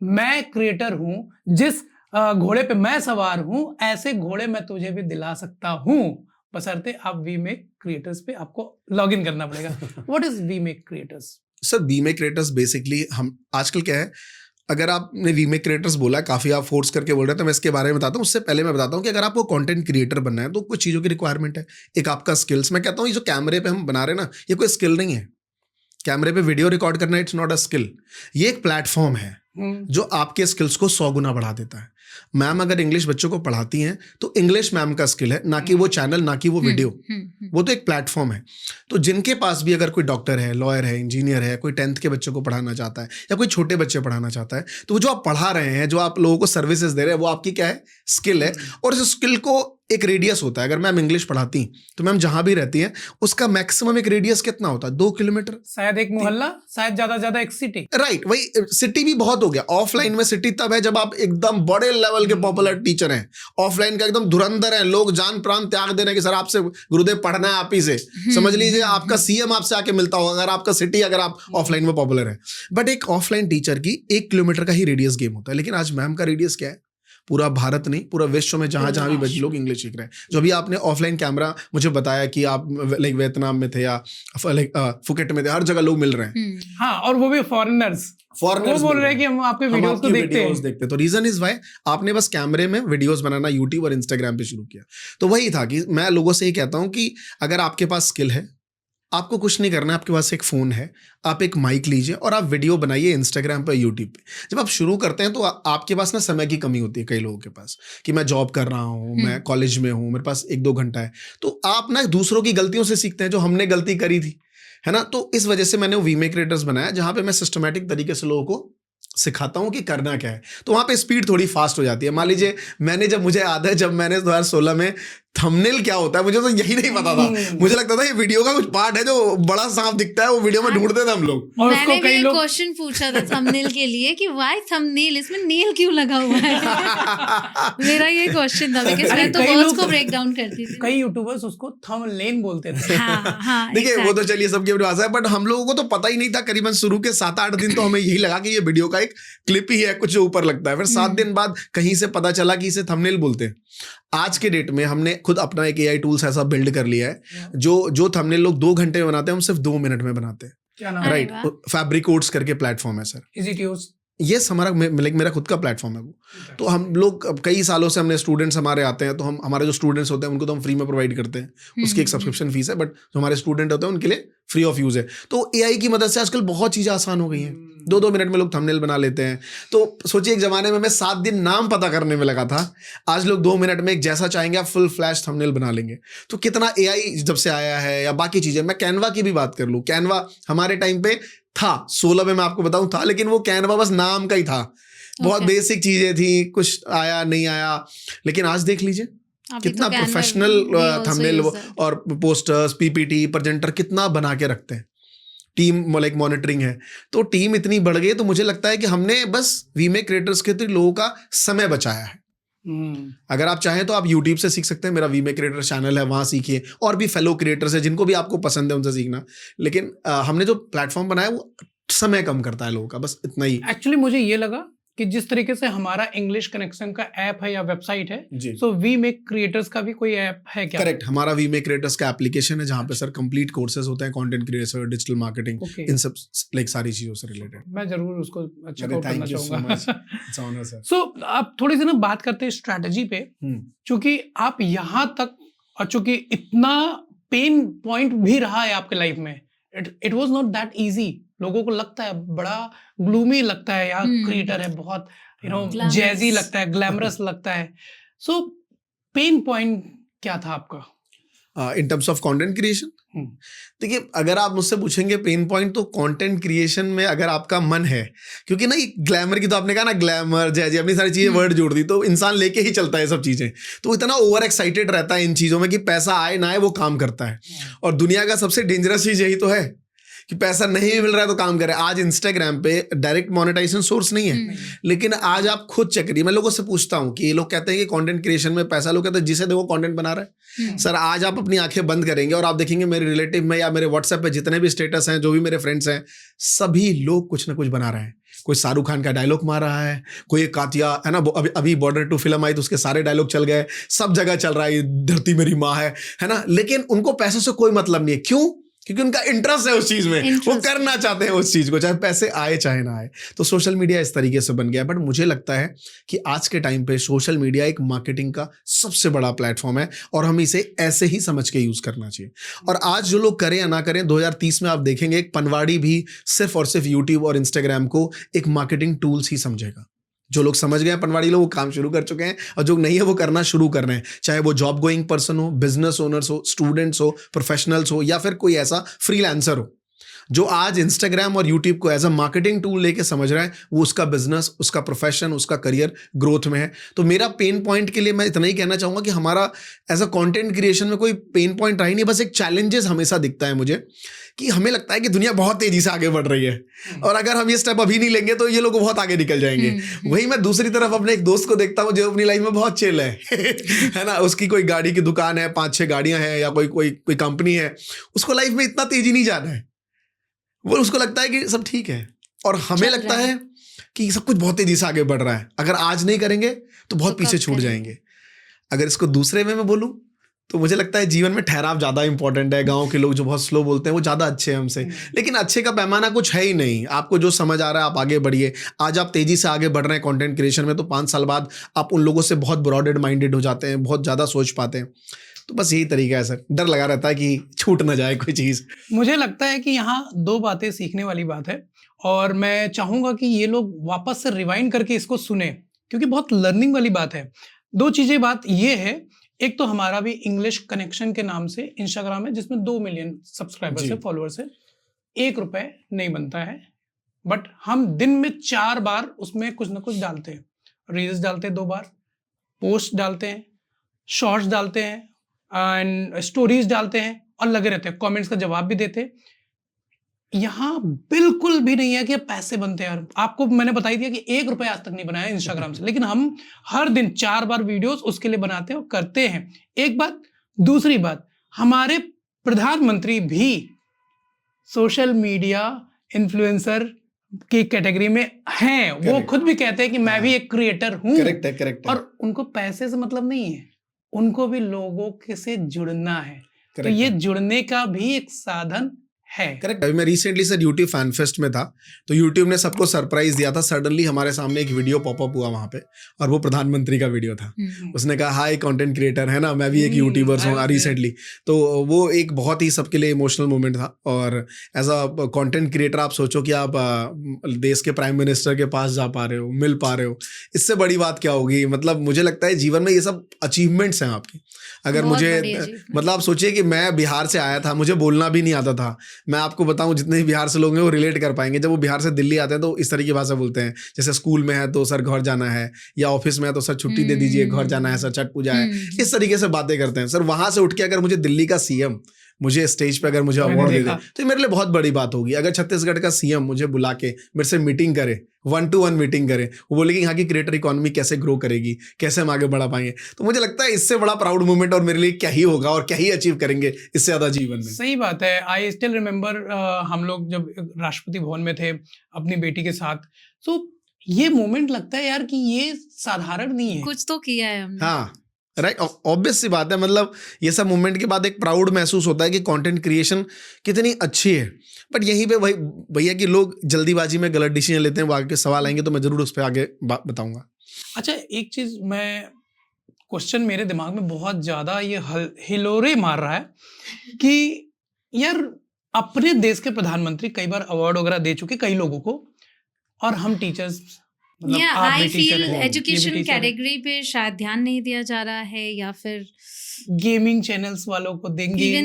मैं क्रिएटर हूं, जिस घोड़े पे मैं सवार हूं ऐसे घोड़े मैं तुझे भी दिला सकता हूं, बशर्ते आप वी में क्रिएटर्स पे आपको लॉग इन करना पड़ेगा। व्हाट इज वी में क्रिएटर्स? सर वी में क्रिएटर्स बेसिकली हम आजकल क्या है, अगर आपने वी में क्रिएटर्स बोला, काफी आप फोर्स करके बोल रहे हैं, तो मैं इसके बारे में बताता हूँ। उससे पहले मैं बताता हूँ कि अगर आपको कंटेंट क्रिएटर बनना है तो कुछ चीज़ों की रिक्वायरमेंट है। एक आपका स्किल्स, मैं कहता हूँ ये जो कैमरे पे हम बना रहे हैं ना, ये कोई स्किल नहीं है। कैमरे पे वीडियो रिकॉर्ड करना इट्स नॉट अ स्किल, ये एक प्लेटफॉर्म है जो आपके स्किल्स को 100 गुना बढ़ा देता है। मैम अगर इंग्लिश बच्चों को पढ़ाती हैं तो इंग्लिश मैम का स्किल है, ना कि वो चैनल, ना कि वो वीडियो। वो तो एक प्लेटफॉर्म है। तो जिनके पास भी अगर कोई डॉक्टर है, लॉयर है, इंजीनियर है, कोई 10th के बच्चों को पढ़ाना चाहता है या कोई छोटे बच्चे पढ़ाना चाहता है, तो वो जो आप पढ़ा रहे हैं, जो आप लोगों को सर्विसेज दे रहे हैं, वो आपकी क्या है? स्किल है। और इस स्किल को एक रेडियस होता है। अगर मैम इंग्लिश पढ़ाती तो मैम जहां भी रहती हैं उसका मैक्सिमम एक रेडियस कितना होता है? 2 किलोमीटर, शायद एक मोहल्ला, शायद ज्यादा एक सिटी। राइट। वही सिटी भी बहुत हो गया। ऑफलाइन में सिटी तब है जब आप एकदम बड़े लेवल के पॉपुलर टीचर हैं, ऑफलाइन का एकदम धुरंधर है, लोग जान प्राण त्याग दे रहे हैं कि सर आपसे गुरुदेव पढ़ना है आप ही से। समझ लीजिए आपका सीएम आपसे आके मिलता होगा अगर आपका सिटी, अगर आप ऑफलाइन में पॉपुलर है। बट एक ऑफलाइन टीचर की 1 किलोमीटर का ही रेडियस गेम होता है। लेकिन आज मैम का रेडियस क्या है? पूरा भारत नहीं, पूरा विश्व में जहां जहां भी बच्चे लोग इंग्लिश सीख रहे हैं। जो भी आपने ऑफलाइन कैमरा मुझे बताया कि आप लाइक वियतनाम में थे या लाइक फुकेट में थे, हर जगह लोग मिल रहे हैं। हाँ, और वो भी फॉरेनर्स वो बोल रहे हैं कि हम आपके वीडियोस को देखते हैं। तो रीजन इज व्हाई आपने बस कैमरे में वीडियोस बनाना यूट्यूब और इंस्टाग्राम पे शुरू किया। तो वही था कि मैं लोगों से ये कहता हूं कि अगर आपके पास स्किल है, आपको कुछ नहीं करना है, आपके पास एक फ़ोन है, आप एक माइक लीजिए और आप वीडियो बनाइए इंस्टाग्राम पर, यूट्यूब पे। जब आप शुरू करते हैं तो आपके पास ना समय की कमी होती है कई लोगों के पास, कि मैं जॉब कर रहा हूँ, मैं कॉलेज में हूँ, मेरे पास 1-2 घंटा है। तो आप ना दूसरों की गलतियों से सीखते हैं, जो हमने गलती करी थी, है ना। तो इस वजह से मैंने वीमे क्रिएटर्स बनाया, जहाँ पे मैं सिस्टमैटिक तरीके से लोगों को सिखाता हूँ कि करना क्या है। तो वहाँ पे स्पीड थोड़ी फास्ट हो जाती है। मान लीजिए मुझे याद है जब मैंने 2016 में थंबनेल क्या होता है, मुझे तो यही नहीं पता था। मुझे लगता था ये वीडियो का कुछ पार्ट है, जो बड़ा सांप दिखता है वो वीडियो में ढूंढते थे हम लोग। और मैंने भी एक क्वेश्चन पूछा था थंबनेल के लिए कि व्हाई थंबनेल, इसमें नेल क्यों लगा हुआ है? मेरा ये क्वेश्चन था, बिकॉज़ मैं तो वर्ड्स को ब्रेक डाउन करती थी। कई यूट्यूबर्स उसको थंबनेल बोलते थे। हाँ, देखिए वो तो चलिए सबकी अपनी भाषा है, बट हम लोगों को तो पता ही नहीं था। करीबन शुरू के 7-8 दिन तो हमें यही लगा कि ये वीडियो का एक क्लिप ही है, कुछ ऊपर लगता है। फिर 7 दिन बाद कहीं से पता चला कि इसे थंबनेल बोलते हैं। आज के डेट में हमने खुद अपना एक AI टूल्स ऐसा बिल्ड कर लिया है, जो थंबनेल लोग 2 घंटे में बनाते हैं, हम सिर्फ 2 मिनट में बनाते हैं। क्या नाम है? राइट, फैब्रिकोट्स करके प्लेटफॉर्म है सर। ये हमारा मेरा खुद का प्लेटफॉर्म है वो। तो हम लोग कई सालों से, हमने स्टूडेंट्स हमारे आते हैं, तो हमारे जो स्टूडेंट्स होते हैं उनको तो हम फ्री में प्रोवाइड करते हैं। उसकी एक सब्सक्रिप्शन फीस है, बट जो हमारे स्टूडेंट होते हैं उनके लिए फ्री ऑफ यूज है। तो AI की मदद से आजकल बहुत चीजें आसान हो गई हैं। 2-2 मिनट में लोग थंबनेल बना लेते हैं। तो सोचिए एक जमाने में मैं 7 दिन नाम पता करने में लगा था, आज लोग 2 मिनट में एक जैसा चाहेंगे आप फुल फ्लैश थंबनेल बना लेंगे। तो कितना AI जब से आया है, या बाकी चीजें, मैं कैनवा की भी बात कर लूँ। कैनवा हमारे टाइम पे था, 16 में मैं आपको बताऊं था, लेकिन वो कैनवा बस नाम का ही था। बहुत बेसिक चीजें थी, कुछ आया नहीं आया। लेकिन आज देख लीजिए कितना तो प्रोफेशनल थंबनेल और पोस्टर्स, PPT, प्रेजेंटर कितना बना के रखते हैं। टीम लाइक मॉनिटरिंग है, तो टीम इतनी बढ़ गई। तो मुझे लगता है कि हमने बस वीमे क्रिएटर्स के थ्रू लोगों का समय बचाया है। अगर आप चाहें तो आप YouTube से सीख सकते हैं, मेरा वीमे क्रिएटर चैनल है, वहां सीखिए। और भी फेलो क्रिएटर्स है जिनको भी आपको पसंद है उनसे सीखना। लेकिन हमने जो प्लेटफॉर्म बनाया वो समय कम करता है लोगों का, बस इतना ही। एक्चुअली मुझे ये लगा कि जिस तरीके से हमारा इंग्लिश कनेक्शन का ऐप है या वेबसाइट है, सो वी मेक क्रिएटर्स का भी कोई ऐप है क्या? करेक्ट, हमारा वी मेक क्रिएटर्स का एप्लीकेशन है, जहां पे सर कंप्लीट कोर्सेज होते हैं, कंटेंट क्रिएशन, डिजिटल मार्केटिंग, इन सब लाइक सारी चीजों से रिलेटेड। मैं जरूर उसको चेकआउट करना चाहूंगा। It's honour sir. सो आप थोड़ी सी ना बात करते हैं स्ट्रेटजी पे, क्योंकि आप यहाँ तक, और चूंकि इतना पेन पॉइंट भी रहा है आपके लाइफ में, it was not that easy. लोगों को लगता है बड़ा ग्लूमी लगता है, यार क्रिएटर है, बहुत जैजी लगता है, ग्लैमरस लगता है। सो पेन पॉइंट क्या था आपका in terms of content creation? देखिए, अगर आप मुझसे पूछेंगे पेन पॉइंट, तो कंटेंट क्रिएशन में अगर आपका मन है, क्योंकि ना ये ग्लैमर की तो आपने कहा ना, ग्लैमर जैजी अपनी सारी चीजें वर्ड जोड़ दी, तो इंसान लेके ही चलता है सब चीजें। तो इतना ओवर एक्साइटेड रहता है इन चीजों में कि पैसा आए ना आए वो काम करता है। और दुनिया का सबसे डेंजरस चीज यही तो है कि पैसा नहीं मिल रहा है तो काम करे। आज इंस्टाग्राम पे डायरेक्ट मोनेटाइजेशन सोर्स नहीं है, लेकिन आज आप खुद चेक करिए। मैं लोगों से पूछता हूँ कि ये लोग कहते हैं कि कंटेंट क्रिएशन में पैसा, लोग कहते हैं जिसे देखो कंटेंट बना रहा है। सर आज आप अपनी आंखें बंद करेंगे और आप देखेंगे मेरे रिलेटिव में या मेरे व्हाट्सएप पे जितने भी स्टेटस हैं, जो भी मेरे फ्रेंड्स हैं, सभी लोग कुछ ना कुछ बना रहे हैं। कोई शाहरुख खान का डायलॉग मार रहा है, कोई एक कातिया है ना, अभी बॉर्डर 2 फिल्म आई तो उसके सारे डायलॉग चल गए, सब जगह चल रहा है, धरती मेरी माँ है ना। लेकिन उनको पैसों से कोई मतलब नहीं है। क्यों? क्योंकि उनका इंटरेस्ट है उस चीज में, वो करना चाहते हैं उस चीज को, चाहे पैसे आए चाहे ना आए। तो सोशल मीडिया इस तरीके से बन गया। बट मुझे लगता है कि आज के टाइम पे सोशल मीडिया एक मार्केटिंग का सबसे बड़ा प्लेटफॉर्म है, और हम इसे ऐसे ही समझ के यूज करना चाहिए। और आज जो लोग करें या ना करें, 2030 में आप देखेंगे एक पनवाड़ी भी सिर्फ और सिर्फ यूट्यूब और इंस्टाग्राम को एक मार्केटिंग टूल्स ही समझेगा। जो लोग समझ गए हैं पनवाड़ी लोग वो काम शुरू कर चुके हैं, और जो नहीं है वो करना शुरू कर रहे हैं, चाहे वो जॉब गोइंग पर्सन हो, बिजनेस ओनर्स हो, स्टूडेंट्स हो, प्रोफेशनल्स हो, या फिर कोई ऐसा फ्रीलांसर हो जो आज इंस्टाग्राम और यूट्यूब को एज अ मार्केटिंग टूल लेके समझ रहा है, वो उसका बिजनेस, उसका प्रोफेशन, उसका करियर ग्रोथ में है। तो मेरा पेन पॉइंट के लिए मैं इतना ही कहना चाहूँगा कि हमारा एज अ कंटेंट क्रिएशन में कोई पेन पॉइंट रहा ही नहीं, बस एक चैलेंजेस हमेशा दिखता है मुझे कि हमें लगता है कि दुनिया बहुत तेजी से आगे बढ़ रही है, और अगर हम ये स्टेप अभी नहीं लेंगे तो ये लोग बहुत आगे निकल जाएंगे। वही मैं दूसरी तरफ अपने एक दोस्त को देखता हूँ जो अपनी लाइफ में बहुत चिल है है ना, उसकी कोई गाड़ी की दुकान है, 5-6 गाड़ियां हैं, या कोई कंपनी है, उसको लाइफ में इतना तेजी नहीं जाना है, वो उसको लगता है कि सब ठीक है, और हमें लगता है कि सब कुछ बहुत तेजी से आगे बढ़ रहा है, अगर आज नहीं करेंगे तो बहुत पीछे छूट जाएंगे। अगर इसको दूसरे वे में बोलूं तो मुझे लगता है जीवन में ठहराव ज़्यादा इंपॉर्टेंट है। गांव के लोग जो बहुत स्लो बोलते हैं वो ज़्यादा अच्छे हैं हमसे, लेकिन अच्छे का पैमाना कुछ है ही नहीं। आपको जो समझ आ रहा है आप आगे बढ़िए। आज आप तेज़ी से आगे बढ़ रहे हैं कंटेंट क्रिएशन में, तो 5 साल बाद आप उन लोगों से बहुत ब्रॉडेड माइंडेड हो जाते हैं, बहुत ज़्यादा सोच पाते हैं। तो बस यही तरीका है सर, डर लगा रहता है कि छूट ना जाए कोई चीज़। मुझे लगता है कि यहाँ 2 बातें सीखने वाली बात है, और मैं चाहूँगा कि ये लोग वापस से रिवाइंड करके इसको सुने, क्योंकि बहुत लर्निंग वाली बात है। 2 चीज़ें बात ये है, एक तो हमारा भी इंग्लिश कनेक्शन के नाम से इंस्टाग्राम है जिसमें 2 मिलियन सब्सक्राइबर्स है, फॉलोअर्स है। 1 रुपए नहीं बनता है, बट हम दिन में 4 बार उसमें कुछ ना कुछ डालते हैं। रील्स डालते हैं 2 बार, पोस्ट डालते हैं, शॉर्ट्स डालते हैं, एंड स्टोरीज डालते हैं, और लगे रहते हैं, कमेंट्स का जवाब भी देते हैं। यहाँ बिल्कुल भी नहीं है कि पैसे बनते हैं यार। आपको मैंने बता ही दिया कि 1 रुपए आज तक नहीं बनाया इंस्टाग्राम से, लेकिन हम हर दिन 4 बार वीडियोस उसके लिए बनाते हैं और करते हैं। एक बात। दूसरी बात, हमारे प्रधानमंत्री भी सोशल मीडिया इन्फ्लुएंसर की कैटेगरी में हैं। वो खुद भी कहते हैं कि मैं भी एक क्रिएटर हूँ। करेक्ट है। और उनको पैसे से मतलब नहीं है, उनको भी लोगों के से जुड़ना है। तो ये जुड़ने का भी एक साधन है। करेक्ट। अभी मैं recently sir YouTube fan fest में था, तो यूट्यूब ने सबको सरप्राइज दिया था। सडनली हमारे सामने एक वीडियो पॉपअप हुआ वहाँ पे, और वो प्रधानमंत्री का वीडियो था। उसने कहा हाय कंटेंट क्रिएटर, है ना, मैं भी एक यूट्यूबर हूँ रिसेंटली। तो वो एक बहुत ही सबके लिए इमोशनल मोमेंट था। और एज अ कंटेंट क्रिएटर आप सोचो कि आप देश के प्राइम मिनिस्टर के पास जा पा रहे हो, मिल पा रहे हो, इससे बड़ी बात क्या होगी। मतलब मुझे लगता है जीवन में ये सब अचीवमेंट्स हैं आपकी। अगर मुझे मतलब आप सोचिए कि मैं बिहार से आया था, मुझे बोलना भी नहीं आता था। मैं आपको बताऊं, जितने भी बिहार से लोग हैं वो रिलेट कर पाएंगे। जब वो बिहार से दिल्ली आते हैं तो इस तरह की भाषा बोलते हैं, जैसे स्कूल में है तो सर घर जाना है, या ऑफिस में है तो सर छुट्टी दे दीजिए, घर जाना है सर, छठ पूजा है, इस तरीके से बातें करते हैं सर। वहां से उठ के अगर मुझे दिल्ली का सीएम मुझे स्टेज पे अगर मुझे अवार्ड दे दे तो मेरे लिए बहुत बड़ी बात होगी। अगर छत्तीसगढ़ का सीएम मुझे बुला के मेरे से मीटिंग करे, 1-to-1 मीटिंग करे, वो बोलेगी यहाँ की क्रिएटर इकोनॉमी कैसे ग्रो करेगी, कैसे हम आगे बढ़ा पाएंगे, तो मुझे लगता है इससे बड़ा प्राउड मोमेंट और मेरे लिए क्या ही होगा, और क्या ही अचीव करेंगे इससे ज्यादा जीवन में। सही बात है। आई स्टिल रिमेम्बर हम लोग जब राष्ट्रपति भवन में थे अपनी बेटी के साथ, तो ये मोमेंट लगता है यार कि ये साधारण नहीं है, कुछ तो किया है हमने। हाँ राइट, ऑब्वियस सी बात है। मतलब ये सब मूवमेंट के बाद एक प्राउड महसूस होता है कि कंटेंट क्रिएशन कितनी अच्छी है। बट यहीं पे वही भैया कि लोग जल्दीबाजी में गलत डिसीजन लेते हैं। वो आगे सवाल आएंगे तो मैं जरूर उस पर आगे बताऊंगा। अच्छा, एक चीज मैं क्वेश्चन मेरे दिमाग में बहुत ज्यादा ये हिलोरे मार रहा है कि यार अपने देश के प्रधानमंत्री कई बार अवार्ड वगैरह दे चुके कई लोगों को, और हम teachers I feel education category पे शायद ध्यान नहीं दिया जा रहा है, या फिर गेमिंग चैनल्स वालों को देंगे,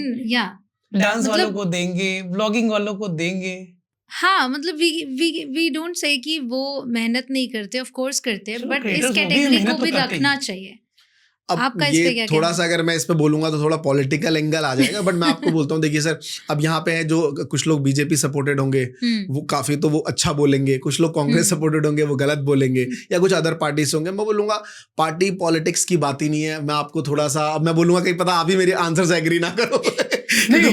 डांस वालों को देंगे, व्लॉगिंग वालों को देंगे। हाँ, मतलब वी डोंट से कि वो मेहनत नहीं करते, ऑफ कोर्स करते हैं, बट इस कैटेगरी को भी रखना चाहिए। अब आपका इस ये पे क्या थोड़ा सा अगर मैं इस पे बोलूंगा तो थोड़ा पॉलिटिकल एंगल आ जाएगा, बट मैं आपको बोलता हूँ, देखिए सर, अब यहाँ पे है जो कुछ लोग बीजेपी सपोर्टेड होंगे वो काफी तो वो अच्छा बोलेंगे, कुछ लोग कांग्रेस सपोर्टेड होंगे वो गलत बोलेंगे, या कुछ अदर पार्टीज होंगे। मैं बोलूंगा पार्टी पॉलिटिक्स की बात ही नहीं है। मैं आपको थोड़ा सा, अब मैं बोलूंगा कहीं पता आप ही मेरे आंसर से एग्री ना करो। नहीं,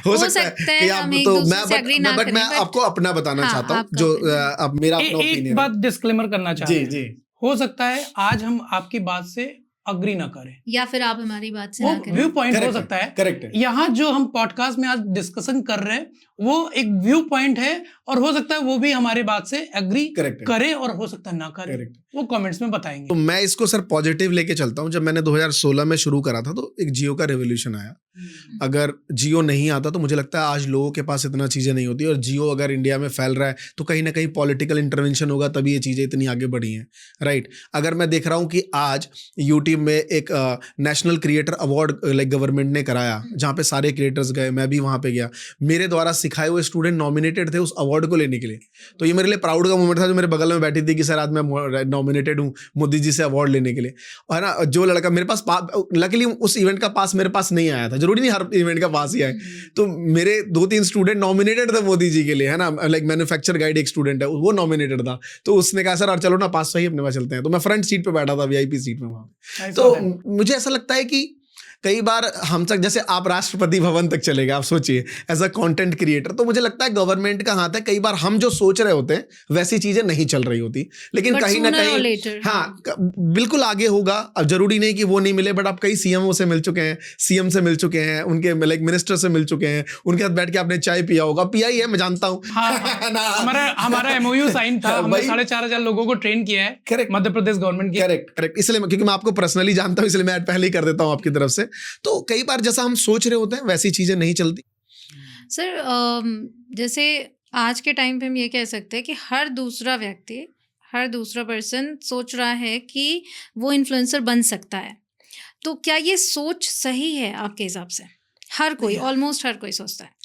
हो सकता है कि आप तो बट मैं आपको अपना बताना चाहता हूँ, जो अब मेरा अपना ओपिनियन। एक बात डिस्क्लेमर करना चाहते हैं, जी, हो सकता है आज हम आपकी बात से अग्री ना करें, या फिर आप हमारी बात से वो ना करें। व्यू पॉइंट हो सकता है। करेक्ट है। यहाँ जो हम पॉडकास्ट में आज डिस्कशन कर रहे हैं वो एक व्यू पॉइंट है, और हो सकता है वो भी हमारे बात से एग्री करे, और हो सकता है ना करे, वो कमेंट्स में बताएंगे। तो मैं इसको सर पॉजिटिव लेके चलता हूँ। जब मैंने 2016 में शुरू करा था तो एक जियो का रेवोल्यूशन आया। अगर जियो नहीं आता तो मुझे लगता है आज लोगों के पास इतना चीज़ें नहीं होती, और जियो अगर इंडिया में फैल रहा है तो कहीं ना कहीं पॉलिटिकल इंटरवेंशन होगा तभी ये चीज़ें इतनी आगे बढ़ी हैं, राइट। अगर मैं देख रहा हूँ कि आज यूट्यूब में एक national creator award like government ने कराया, जहाँ पे सारे क्रिएटर्स गए, मैं भी वहाँ पे गया, मेरे द्वारा सिखाए हुए स्टूडेंट नॉमिनेटेड थे उस अवार्ड को लेने के लिए। तो ये मेरे लिए प्राउड का मोमेंट था। जो मेरे बगल में बैठी थी कि सर आज मैं नॉमिनेटेड हूँ मोदी जी से अवार्ड लेने के लिए, और ना जो लड़का मेरे पास लकीली उस इवेंट का पास मेरे पास नहीं आया था, जरूरी नहीं हर इवेंट का पास ही आए, तो मेरे 2-3 स्टूडेंट नॉमिनेटेड थे मोदी जी के लिए, है ना। लाइक मैन्युफैक्चर गाइड एक स्टूडेंट है, वो नॉमिनेटेड था, तो उसने कहा सर और चलो ना पास सही अपने पास चलते हैं। तो मैं फ्रंट सीट पे बैठा था, वीआईपी सीट में वहां। तो मुझे ऐसा लगता है कि कई बार हम तक, जैसे आप राष्ट्रपति भवन तक चले गए, आप सोचिए एज अ कंटेंट क्रिएटर, तो मुझे लगता है गवर्नमेंट का हाथ है। कई बार हम जो सोच रहे होते हैं वैसी चीजें नहीं चल रही होती, लेकिन कहीं ना कहीं हाँ बिल्कुल आगे होगा। अब जरूरी नहीं कि वो नहीं मिले, बट आप कई सीएमओ से मिल चुके हैं, सीएम से मिल चुके हैं, उनके लाइक मिनिस्टर से मिल चुके हैं, उनके साथ बैठ के आपने चाय पिया होगा, पिया ही है, मैं जानता हूँ। हमारा एमओयू साइन था, हमने 4,500 लोगों को ट्रेन किया है। करेक्ट, मध्य प्रदेश गवर्नमेंट की। करेक्ट। इसलिए क्योंकि मैं आपको पर्सनली जानता हूँ, इसलिए मैं पहले ही कर देता हूँ आपकी तरफ से। तो कई बार जैसा हम सोच रहे होते हैं वैसी चीजें नहीं चलती। सर जैसे आज के टाइम पे हम ये कह सकते हैं कि हर दूसरा व्यक्ति, हर दूसरा पर्सन सोच रहा है कि वो इन्फ्लुएंसर बन सकता है, तो क्या ये सोच सही है आपके हिसाब से? हर कोई, ऑलमोस्ट हर कोई सोचता है।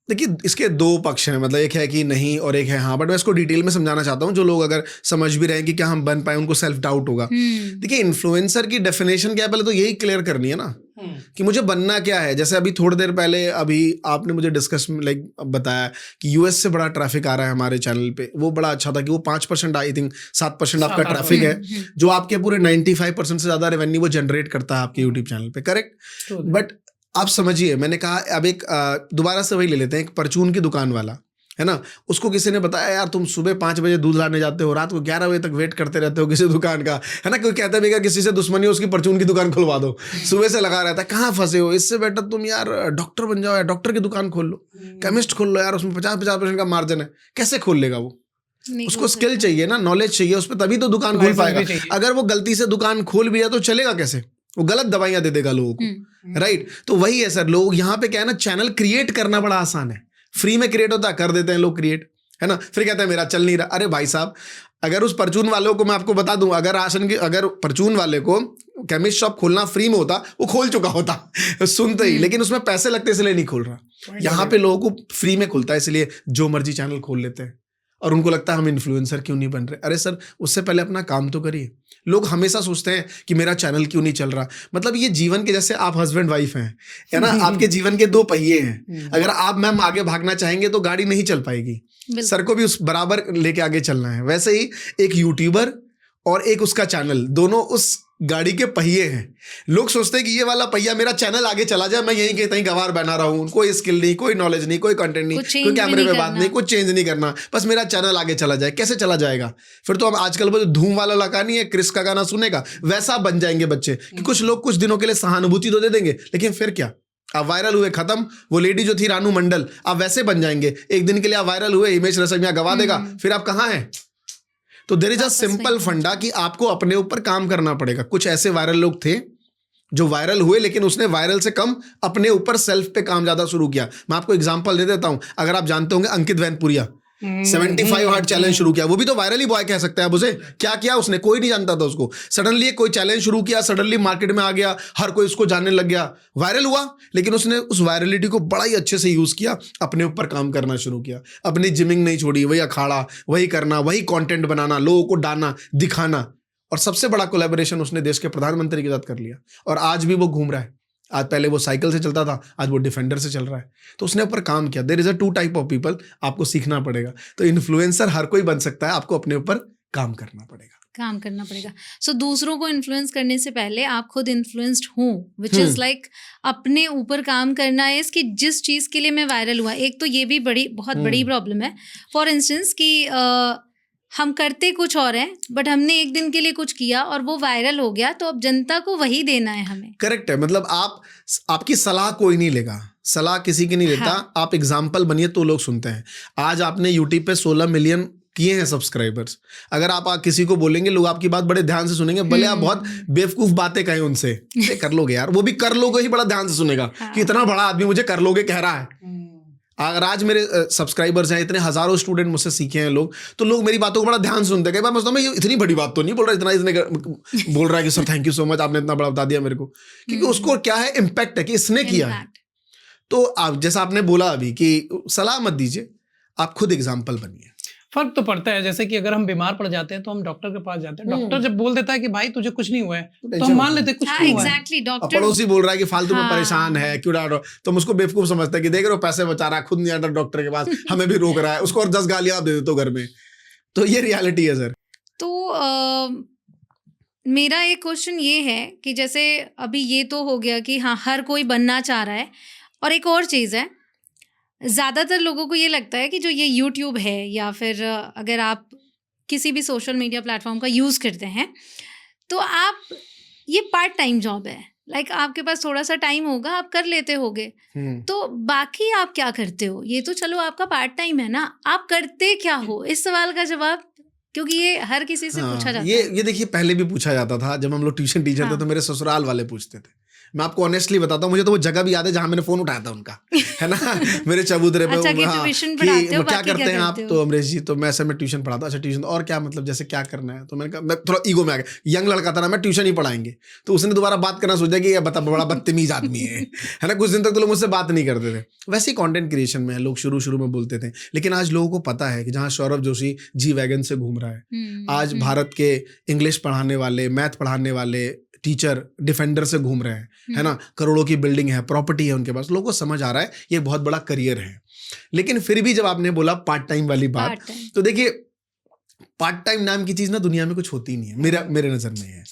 देखिए इसके दो पक्ष हैं, मतलब एक है कि नहीं और एक है हाँ, बट मैं इसको डिटेल में समझाना चाहता हूँ। जो लोग अगर समझ भी रहे हैं कि क्या हम बन पाए, उनको सेल्फ डाउट होगा। देखिए इन्फ्लुएंसर की डेफिनेशन क्या है, पहले तो यही क्लियर करनी है ना कि मुझे बनना क्या है। जैसे अभी थोड़ी देर पहले अभी आपने मुझे डिस्कस लाइक बताया कि यूएस से बड़ा ट्रैफिक आ रहा है हमारे चैनल पे, वो बड़ा अच्छा था कि वो 5% आई थिंक 7% आपका ट्रैफिक है, जो आपके पूरे 95% से ज्यादा रेवेन्यू वो जनरेट करता है आपके यूट्यूब चैनल पे, करेक्ट। बट आप समझिए, मैंने कहा अब एक दोबारा से वही ले लेते हैं, एक परचून की दुकान वाला है ना, उसको किसी ने बताया यार तुम सुबह 5 बजे दूध लाने जाते हो, रात को 11 बजे तक वेट करते रहते हो किसी दुकान का, है ना। कोई कहता है किसी से दुश्मनी हो उसकी परचून की दुकान खुलवा दो, सुबह से लगा रहता है, कहाँ फंसे हो, इससे बेटर तुम यार डॉक्टर बन जाओ, यार डॉक्टर की दुकान खोल लो, केमिस्ट खोल लो यार, उसमें 50% का मार्जिन है। कैसे खोल लेगा वो? उसको स्किल चाहिए ना, नॉलेज चाहिए उस पर, तभी तो दुकान खोल पाएगा। अगर वो गलती से दुकान खोल भी है तो चलेगा कैसे? वो गलत दवाइयां दे देगा लोगों को, राइट। तो वही है सर, लोग यहाँ पे क्या है ना, चैनल क्रिएट करना बड़ा आसान है, फ्री में क्रिएट होता है, कर देते हैं लोग क्रिएट, है ना। फिर कहते हैं मेरा चल नहीं रहा। अरे भाई साहब, अगर उस परचून वालों को मैं आपको बता दूं, अगर परचून वाले को केमिस्ट शॉप खोलना फ्री में होता, वो खोल चुका होता सुनते ही, लेकिन उसमें पैसे लगते इसलिए नहीं खोल रहा। यहाँ पे लोगों को फ्री में खुलता है, इसलिए जो मर्जी चैनल खोल लेते हैं, और उनको लगता है हम इन्फ्लुएंसर क्यों नहीं बन रहे। अरे सर, उससे पहले अपना काम तो करिए। लोग हमेशा सोचते हैं कि मेरा चैनल क्यों नहीं चल रहा। मतलब ये जीवन के, जैसे आप हस्बैंड वाइफ हैं, है ना, आपके जीवन के 2 पहिए हैं। अगर आप मैम आगे भागना चाहेंगे तो गाड़ी नहीं चल पाएगी, सर को भी उस बराबर लेके आगे चलना है। वैसे ही एक यूट्यूबर और एक उसका चैनल, दोनों उस गाड़ी के पहिए हैं। लोग सोचते हैं कि ये वाला पहिया मेरा चैनल आगे चला जाए, मैं यहीं कहीं गवार बना रहा हूँ, कोई स्किल नहीं, कोई नॉलेज नहीं, कोई कंटेंट नहीं, कोई कैमरे में बात नहीं, कुछ चेंज नहीं करना, बस मेरा चैनल आगे चला जाए। कैसे चला जाएगा? फिर तो अब आजकल वो धूम वाला लगा नहीं है, क्रिस का गाना सुनेगा, वैसा बन जाएंगे बच्चे कि कुछ लोग कुछ दिनों के लिए सहानुभूति तो दे देंगे, लेकिन फिर क्या, आप वायरल हुए, खत्म। वो लेडी जो थी रानू मंडल, आप वैसे बन जाएंगे। एक दिन के लिए आप वायरल हुए, हिमेश रेशमिया गवा देगा, फिर आप कहाँ हैं? तो देयर इज अ सिंपल फंडा कि आपको अपने ऊपर काम करना पड़ेगा। कुछ ऐसे वायरल लोग थे जो वायरल हुए, लेकिन उसने वायरल से कम अपने ऊपर सेल्फ पे काम ज्यादा शुरू किया। मैं आपको एग्जांपल दे देता हूं, अगर आप जानते होंगे अंकित वैनपुरिया, 75 हार्ट चैलेंज शुरू किया, वो भी तो वायरल ही बॉय कह सकते हैं आप उसे। क्या किया उसने? कोई नहीं जानता था उसको, सडनली कोई चैलेंज शुरू किया, सडनली मार्केट में आ गया, हर कोई उसको जानने लग गया, वायरल हुआ। लेकिन उसने उस वायरलिटी को बड़ा ही अच्छे से यूज किया, अपने ऊपर काम करना शुरू किया, अपनी जिमिंग नहीं छोड़ी, वही अखाड़ा, वही करना, वही कंटेंट बनाना, लोगों को डालना, दिखाना। और सबसे बड़ा कोलैबोरेशन उसने देश के प्रधानमंत्री के साथ कर लिया, और आज भी वो घूम रहा है। आज पहले वो साइकिल से चलता था, आज वो डिफेंडर से चल रहा है। तो उसने ऊपर काम किया। There is a 2 type of people, आपको सीखना पड़ेगा। तो इन्फ्लुएंसर हर कोई बन सकता है, आपको अपने ऊपर काम करना पड़ेगा। सो दूसरों को इन्फ्लुएंस करने से पहले आप खुद इन्फ्लुएंस्ड हो, विच इज लाइक अपने ऊपर काम करना है कि जिस चीज के लिए मैं वायरल हुआ। एक तो ये भी बहुत बड़ी प्रॉब्लम है, फॉर इंस्टेंस कि हम करते कुछ और हैं, बट हमने एक दिन के लिए कुछ किया और वो वायरल हो गया, तो अब जनता को वही देना है हमें। करेक्ट है। मतलब आपकी सलाह कोई नहीं लेगा, सलाह किसी की नहीं लेता। हाँ। आप एग्जाम्पल बनिए तो लोग सुनते हैं। आज आपने यूट्यूब पे 16 मिलियन किए हैं सब्सक्राइबर्स। अगर आप किसी को बोलेंगे, लोग आपकी बात बड़े ध्यान से सुनेंगे, भले आप बहुत बेवकूफ बातें कहें उनसे, कर लोगे यार, वो भी कर लोगे ही बड़ा ध्यान से सुनेगा कि इतना बड़ा आदमी मुझे कर लोगे कह रहा है। अगर आज मेरे सब्सक्राइबर्स हैं, इतने हजारों स्टूडेंट मुझसे सीखे हैं लोग, तो लोग मेरी बातों को बड़ा ध्यान से सुनते हैं। कई बार मैं सोचता हूं ये इतनी बड़ी बात तो नहीं बोल रहा, इतना इसने बोल रहा है कि sir thank you so much, आपने इतना बड़ा बता दिया मेरे को, क्योंकि उसको क्या है, इम्पैक्ट है कि इसने किया है। तो आप जैसा आपने बोला अभी कि सलाह मत दीजिए, आप खुद एग्जाम्पल बनिए। फर्क तो पड़ता है, जैसे कि अगर हम बीमार पड़ जाते हैं तो हम डॉक्टर के पास जाते हैं, डॉक्टर जब बोल देता है कि भाई तुझे कुछ नहीं हुआ है तो हम मान लेते हैं कुछ नहीं हुआ है। एग्जैक्टली, अब डॉक्टर पड़ोसी बोल रहा है कि फालतू में परेशान है क्यों डॉक्टर, तो हम उसको बेवकूफ समझते हैं कि देख रहे हो पैसे बचा रहा है, खुद नहीं आता डॉक्टर के पास, हमें भी रोक रहा है, उसको और 10 गालियां आप दे देते हो घर में। तो ये रियलिटी है सर। तो मेरा एक क्वेश्चन ये है कि जैसे अभी ये तो हो गया कि हाँ हर कोई बनना चाह रहा है, और एक और चीज़ है, ज़्यादातर लोगों को ये लगता है कि जो ये यूट्यूब है या फिर अगर आप किसी भी सोशल मीडिया प्लेटफॉर्म का यूज़ करते हैं तो आप, ये पार्ट टाइम जॉब है, लाइक आपके पास थोड़ा सा टाइम होगा, आप कर लेते होगे, तो बाकी आप क्या करते हो? ये तो चलो आपका पार्ट टाइम है ना, आप करते क्या हो? इस सवाल का जवाब, क्योंकि ये हर किसी से पूछा जाता है। ये देखिए पहले भी पूछा जाता था, जब हम लोग ट्यूशन टीचर थे तो मेरे ससुराल वाले पूछते थे। मैं आपको ऑनेस्टली बताता हूँ, मुझे तो वो जगह भी याद है जहाँ मैंने फोन उठाया था उनका, है ना, मेरे चबूतरे पे। अच्छा, कि ट्यूशन पढ़ाते हो, क्या बाकी करते क्या हैं आप? करते हो? तो अमरीश जी, तो मैं मैं ट्यूशन पढ़ाता। अच्छा ट्यूशन, और क्या मतलब जैसे क्या करना है? तो मैंने कहा, मैं थोड़ा ईगो में आ गया, यंग लड़का था ना, मैं ट्यूशन ही पढ़ाएंगे। तो उसने दोबारा बात करना सोचा कि ये बड़ा बदतमीज आदमी है ना। कुछ दिन तक तो लोग मुझसे बात नहीं करते थे। वैसे ही कंटेंट क्रिएशन में लोग शुरू में बोलते थे, लेकिन आज लोगों को पता है कि जहाँ सौरभ जोशी जी वैगन से घूम रहा है, आज भारत के इंग्लिश पढ़ाने वाले, मैथ पढ़ाने वाले टीचर डिफेंडर से घूम रहे हैं, है ना, करोड़ों की बिल्डिंग है, प्रॉपर्टी है उनके पास, लोगों को समझ आ रहा है ये बहुत बड़ा करियर है। लेकिन फिर भी जब आपने बोला पार्ट टाइम वाली बात, तो देखिए पार्ट टाइम नाम की चीज ना दुनिया में कुछ होती नहीं है, मेरे नजर में है।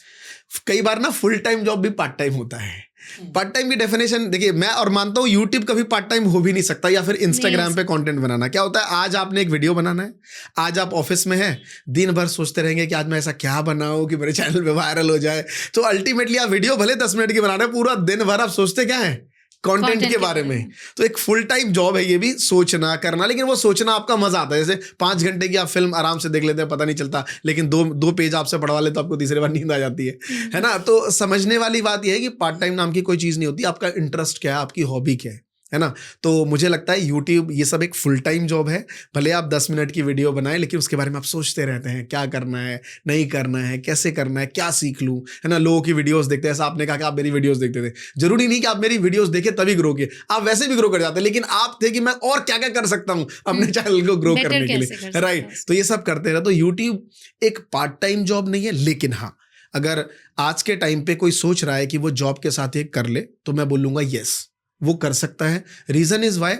कई बार ना फुल टाइम जॉब भी पार्ट टाइम होता है। पार्ट टाइम की डेफिनेशन देखिए, मैं और मानता हूँ यूट्यूब कभी पार्ट टाइम हो भी नहीं सकता, या फिर इंस्टाग्राम पे कंटेंट बनाना। क्या होता है, आज आपने एक वीडियो बनाना है, आज आप ऑफिस में हैं, दिन भर सोचते रहेंगे कि आज मैं ऐसा क्या बनाऊं कि मेरे चैनल पे वायरल हो जाए। तो अल्टीमेटली आप वीडियो भले 10 मिनट की बना रहे हैं, पूरा दिन भर आप सोचते क्या है, कंटेंट के बारे में। तो एक फुल टाइम जॉब है ये भी, सोचना करना, लेकिन वो सोचना आपका मजा आता है। जैसे 5 घंटे की आप फिल्म आराम से देख लेते हैं, पता नहीं चलता, लेकिन दो पेज आपसे पढ़वा ले तो आपको तीसरे बार नींद आ जाती है ना। तो समझने वाली बात यह है कि पार्ट टाइम नाम की कोई चीज नहीं होती। आपका इंटरेस्ट क्या है, आपकी हॉबी क्या है ना। तो मुझे लगता है यूट्यूब ये सब एक फुल टाइम जॉब है। भले आप 10 मिनट की वीडियो बनाएं, लेकिन उसके बारे में आप सोचते रहते हैं, क्या करना है, नहीं करना है, कैसे करना है, क्या सीख लूं, है ना। लोगों की वीडियोस देखते हैं, ऐसा आपने कहा कि आप मेरी वीडियोस देखते थे, जरूरी नहीं कि आप मेरी वीडियोस देखे तभी ग्रो किए, आप वैसे भी ग्रो कर जाते, लेकिन आप थे कि मैं और क्या क्या कर सकता हूं अपने चैनल को ग्रो करने के लिए, राइट। तो ये सब करते रहे। तो यूट्यूब एक पार्ट टाइम जॉब नहीं है, लेकिन हाँ, अगर आज के टाइम पे कोई सोच रहा है कि वो जॉब के साथ एक कर ले, तो मैं बोलूंगा यस, वो कर सकता है। रीजन इज वाई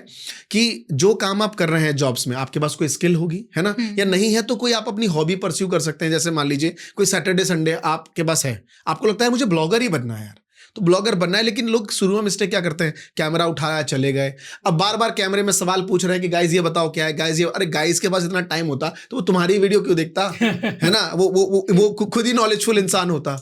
कि जो काम आप कर रहे हैं जॉब्स में, आपके पास कोई स्किल होगी, है ना, या नहीं है तो कोई आप अपनी हॉबी परस्यू कर सकते हैं। जैसे मान लीजिए कोई सैटरडे संडे आपके पास है, आपको लगता है मुझे ब्लॉगर ही बनना है यार, तो ब्लॉगर बनना है। लेकिन लोग शुरू में मिस्टेक क्या करते हैं, कैमरा उठाया चले गए, अब बार बार कैमरे में सवाल पूछ रहे हैं कि गाइस ये बताओ क्या है, गाइस ये, अरे गाइस के पास इतना टाइम होता तो वो तुम्हारी वीडियो क्यों देखता है ना, वो खुद ही नॉलेजफुल इंसान होता।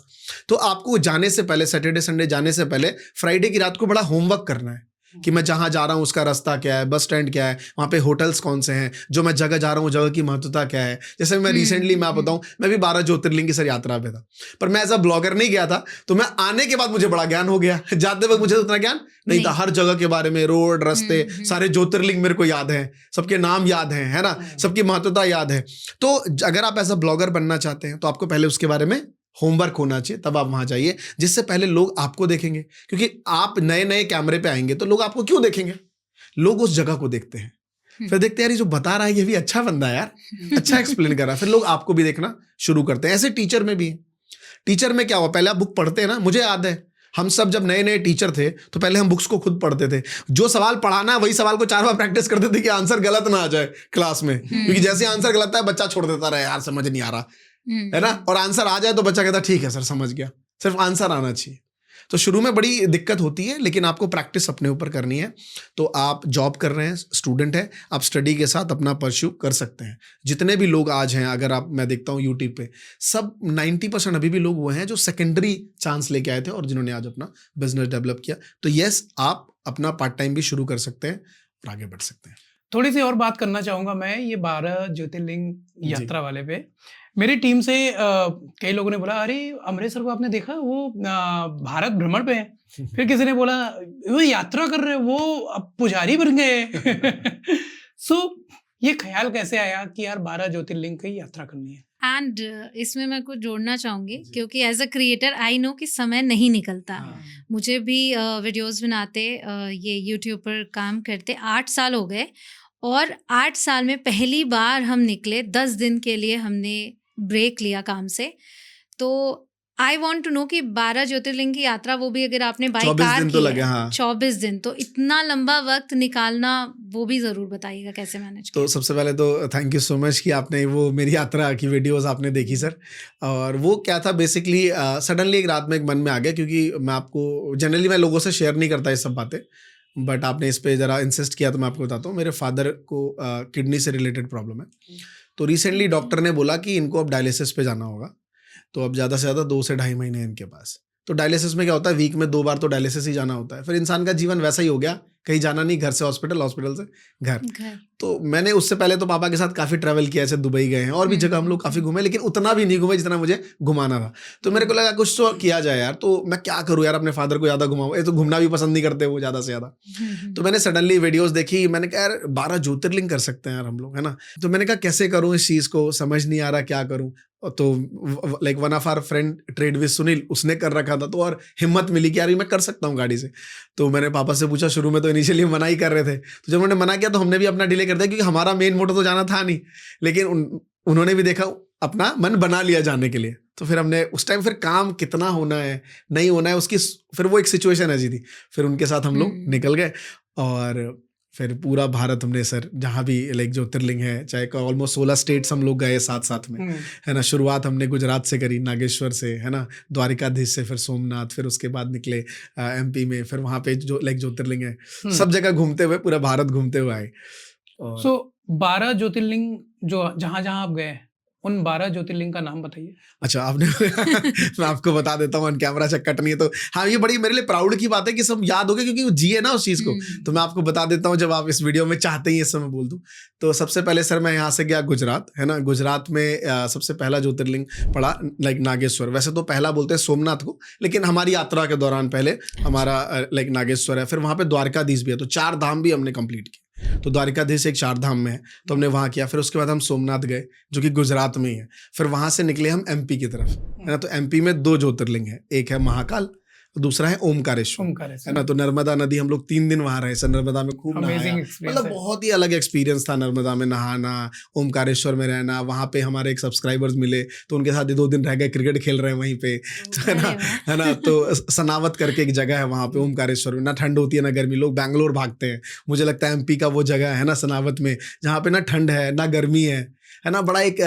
तो आपको जाने से पहले, सैटरडे संडे जाने से पहले, फ्राइडे की रात को बड़ा होमवर्क करना है कि मैं जहां जा रहा हूं उसका रास्ता क्या है, बस स्टैंड क्या है, वहां पे होटल्स कौन से हैं, जो मैं जगह जा रहा हूं जगह की महत्वता क्या है। जैसे मैं रिसेंटली, मैं बताऊं, मैं भी 12 ज्योतिर्लिंग की सर यात्रा पे था, पर मैं एज अ ब्लॉगर नहीं गया था, तो मैं आने के बाद मुझे बड़ा ज्ञान हो गया। जाते वक्त मुझे उतना ज्ञान नहीं था, हर जगह के बारे में, रोड, रास्ते, सारे ज्योतिर्लिंग मेरे को याद हैं, सबके नाम याद हैं, है ना, सबकी महत्वता याद है। तो अगर आप एज अ ब्लॉगर बनना चाहते हैं तो आपको पहले उसके बारे में होमवर्क होना चाहिए, तब आप वहां जाइए, जिससे पहले लोग आपको देखेंगे। क्योंकि आप नए नए कैमरे पे आएंगे तो लोग आपको क्यों देखेंगे, लोग उस जगह को देखते हैं, फिर देखते हैं यार ये जो बता रहा है ये भी अच्छा बंदा है यार, अच्छा एक्सप्लेन कर रहा है, फिर लोग आपको भी देखना शुरू करते हैं। ऐसे टीचर में भी, टीचर में क्या हुआ, पहले आप बुक पढ़ते हैं ना, मुझे याद है हम सब जब नए नए टीचर थे तो पहले हम बुक्स को खुद पढ़ते थे, जो सवाल पढ़ाना है वही सवाल को 4 बार प्रैक्टिस करते थे कि आंसर गलत ना आ जाए क्लास में, क्योंकि जैसे आंसर गलत है बच्चा छोड़ देता रहे, यार समझ नहीं आ रहा, है ना, और आंसर आ जाए तो बच्चा कहता ठीक है सर समझ गया, सिर्फ आंसर आना चाहिए। तो शुरू में बड़ी दिक्कत होती है, लेकिन आपको प्रैक्टिस अपने ऊपर करनी है। तो आप जॉब कर रहे हैं, स्टूडेंट हैं, आप स्टडी के साथ अपना परस्यू कर सकते हैं। जितने भी लोग आज हैं, अगर आप, मैं देखता हूँ यूट्यूब पे, सब 90% अभी भी लोग वो हैं जो सेकेंडरी चांस लेके आए थे और जिन्होंने आज अपना बिजनेस डेवलप किया। तो यस, आप अपना पार्ट टाइम भी शुरू कर सकते हैं और आगे बढ़ सकते हैं। थोड़ी सी और बात करना चाहूंगा मैं ये 12 ज्योतिर्लिंग यात्रा वाले पे। मेरी टीम से कई लोगों ने बोला अरे अमरेश सर को आपने देखा वो भारत भ्रमण पे है। फिर किसी ने बोला वो यात्रा कर रहे हैं, वो अब पुजारी बन गए। सो ये ख्याल कैसे आया कि यार 12 ज्योतिर्लिंग की यात्रा करनी है? एंड इसमें मैं कुछ जोड़ना चाहूँगी क्योंकि as a creator I know कि समय नहीं निकलता। मुझे भी वीडियोस बनाते ये यूट्यूब पर काम करते 8 साल हो गए और 8 साल में पहली बार हम निकले 10 दिन के लिए, हमने ब्रेक लिया काम से। तो आई वॉन्ट टू नो कि 12 ज्योतिर्लिंग की यात्रा, वो भी अगर आपने बाई 24 कार दिन तो की लगे, है, हाँ। 24 दिन, तो इतना लंबा वक्त निकालना वो भी ज़रूर बताइएगा कैसे मैनेज तो सबसे पहले तो थैंक यू सो मच कि आपने वो मेरी यात्रा की वीडियोस आपने देखी सर। और वो क्या था बेसिकली सडनली एक रात में एक मन में आ गया, क्योंकि मैं आपको जनरली मैं लोगों से शेयर नहीं करता ये सब बातें, बट आपने इस पे ज़रा इंसिस्ट किया तो मैं आपको बताता हूँ। मेरे फादर को किडनी से रिलेटेड प्रॉब्लम है। तो रिसेंटली डॉक्टर ने बोला कि इनको अब डायलिसिस पे जाना होगा। तो अब ज़्यादा से ज़्यादा 2 से ढाई महीने हैं इनके पास। तो डायलिसिस में क्या होता है, वीक में 2 बार तो डायलिसिस ही जाना होता है। फिर इंसान का जीवन वैसा ही हो गया, कहीं जाना नहीं, घर से हॉस्पिटल, हॉस्पिटल से घर। तो मैंने उससे पहले तो पापा के साथ काफ़ी ट्रैवल किया, जैसे दुबई गए हैं और भी जगह हम लोग काफ़ी घूमे, लेकिन उतना भी नहीं घूमे जितना मुझे घुमाना था। तो मेरे को लगा कुछ तो किया जाए यार, तो मैं क्या करूँ यार, अपने फादर को ज़्यादा घुमाऊँ, ये तो घूमना भी पसंद नहीं करते वो ज़्यादा से ज़्यादा। तो मैंने सडनली वीडियोज़ देखी, मैंने कहा यार 12 ज्योतिर्लिंग कर सकते हैं यार हम लोग, है ना। तो मैंने कहा कैसे करूँ इस चीज़ को, समझ नहीं आ रहा क्या करूँ। तो like one of our friend trade with Sunil, उसने कर रखा था, तो और हिम्मत मिली कि यार मैं कर सकता हूँ गाड़ी से। तो मैंने पापा से पूछा, शुरू में तो इनिशियली मना ही कर रहे थे। तो जब उन्होंने मना किया तो हमने भी अपना डिले कर दिया, क्योंकि हमारा मेन मोटो तो जाना था नहीं, लेकिन उन्होंने भी देखा, अपना मन बना लिया जाने के लिए। तो फिर हमने उस टाइम फिर काम कितना होना है नहीं होना है उसकी, फिर वो एक सिचुएशन ऐसी थी। फिर उनके साथ हम लोग निकल गए और फिर पूरा भारत हमने सर, जहाँ भी लाइक ज्योतिर्लिंग है, चाहे ऑलमोस्ट 16 स्टेट्स हम लोग गए साथ साथ में, है ना। शुरुआत हमने गुजरात से करी, नागेश्वर से, है ना, द्वारिकाधीश से, फिर सोमनाथ, फिर उसके बाद निकले MP में, फिर वहाँ पे जो लाइक ज्योतिर्लिंग है, सब जगह घूमते हुए पूरा भारत घूमते हुए आए। सो 12 ज्योतिर्लिंग जो जहाँ जहाँ आप गए, उन 12 ज्योतिर्लिंग का नाम बताइए। अच्छा, आपने मैं आपको बता देता हूँ, ऑन कैमरा से कट नहीं है तो। हाँ, ये बड़ी मेरे लिए प्राउड की बात है कि सब याद हो गया, क्योंकि वो जिए ना उस चीज़ को। तो मैं आपको बता देता हूँ, जब आप इस वीडियो में चाहते ही इस समय बोल दूँ। तो सबसे पहले सर मैं यहाँ से गया गुजरात, है ना। गुजरात में सबसे पहला ज्योतिर्लिंग पड़ा लाइक नागेश्वर। वैसे तो पहला बोलते हैं सोमनाथ को, लेकिन हमारी यात्रा के दौरान पहले हमारा लाइक नागेश्वर है। फिर वहाँ पे द्वारकाधीश भी है, तो 4 धाम भी हमने कंप्लीट किए। तो द्वारिकाधीश एक 4 धाम में है, तो हमने वहाँ किया। फिर उसके बाद हम सोमनाथ गए, जो कि गुजरात में ही है। फिर वहाँ से निकले हम MP की तरफ, है ना। तो MP में 2 ज्योतिर्लिंग है, एक है महाकाल, दूसरा है ओमकारेश्वर, है ना। तो नर्मदा नदी हम लोग 3 दिन वहाँ रहे सर, नर्मदा में खूब नहाया, मतलब बहुत ही अलग एक्सपीरियंस था नर्मदा में नहाना, ओमकारेश्वर में रहना। वहाँ पे हमारे एक सब्सक्राइबर्स मिले, तो उनके साथ 2 दिन रह गए, क्रिकेट खेल रहे हैं वहीं पे, तो है ना। तो सनावत करके एक जगह है वहाँ पे ओमकारेश्वर में, ना ठंड होती है ना गर्मी। लोग बैंगलोर भागते हैं, मुझे लगता है MP का वो जगह है ना सनावत में, जहाँ पे ना ठंड है ना गर्मी है ना। बड़ा एक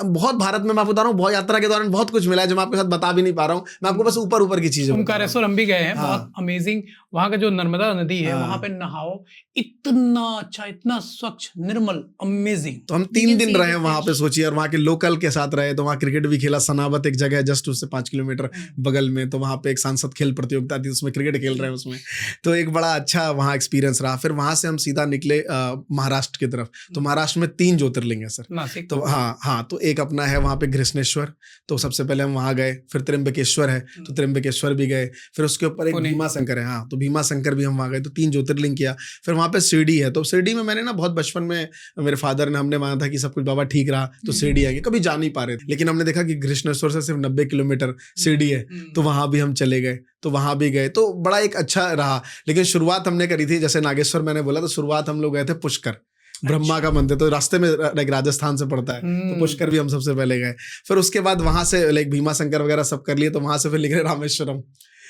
बहुत भारत में मैं आपको बता रहा हूँ, बहुत यात्रा के दौरान बहुत कुछ मिला है जो मैं आपके साथ बता भी नहीं पा रहा हूँ। मैं आपको बस ऊपर की चीजें। ओमकारेश्वर हम भी गए हैं, बहुत अमेजिंग। वहाँ का जो नर्मदा नदी है, वहाँ पे नहाओ, इतना अच्छा, इतना स्वच्छ, निर्मल, अमेजिंग। तो हम 3 दिन रहे वहाँ पे, सोचिए, और वहाँ के लोकल के साथ रहे। तो वहाँ क्रिकेट भी खेला, सनावत एक जगह है जस्ट उससे 5 किलोमीटर बगल में, तो वहाँ पे एक सांसद खेल प्रतियोगिता थी, उसमें क्रिकेट खेल रहे हैं उसमें। तो एक बड़ा अच्छा वहाँ एक्सपीरियंस रहा। फिर वहाँ से हम सीधा निकले महाराष्ट्र की तरफ। तो महाराष्ट्र में 3 ज्योतिर्लिंग है सर। नासिक। तो हाँ, तो एक अपना है वहाँ पे घृष्णेश्वर, तो सबसे पहले हम वहाँ गए। फिर त्र्यंबकेश्वर है, तो त्र्यंबकेश्वर भी गए। फिर उसके ऊपर एक भीमा शंकर है, हाँ, तो भीमा शंकर भी हम वहाँ गए। तो 3 ज्योतिर्लिंग किया। फिर वहाँ पे शिरडी है, तो शिरडी में मैंने ना बहुत बचपन में मेरे फादर ने, हमने माना था कि सब कुछ बाबा ठीक रहा तो शिरडी आएंगे, कभी जा नहीं पा रहे थे। लेकिन हमने देखा कि घृष्णेश्वर से सिर्फ 90 किलोमीटर शिरडी है, तो वहाँ भी हम चले गए, तो वहाँ भी गए। तो बड़ा एक अच्छा रहा। लेकिन शुरुआत हमने करी थी, जैसे नागेश्वर मैंने बोला, तो शुरुआत हम लोग गए थे पुष्कर, ब्रह्मा का मंदिर, तो रास्ते में लाइक राजस्थान से पड़ता है, तो पुष्कर भी हम सबसे पहले गए। फिर उसके बाद वहां से लाइक भीमा शंकर वगैरह सब कर लिए, तो वहां से फिर निकले रामेश्वरम।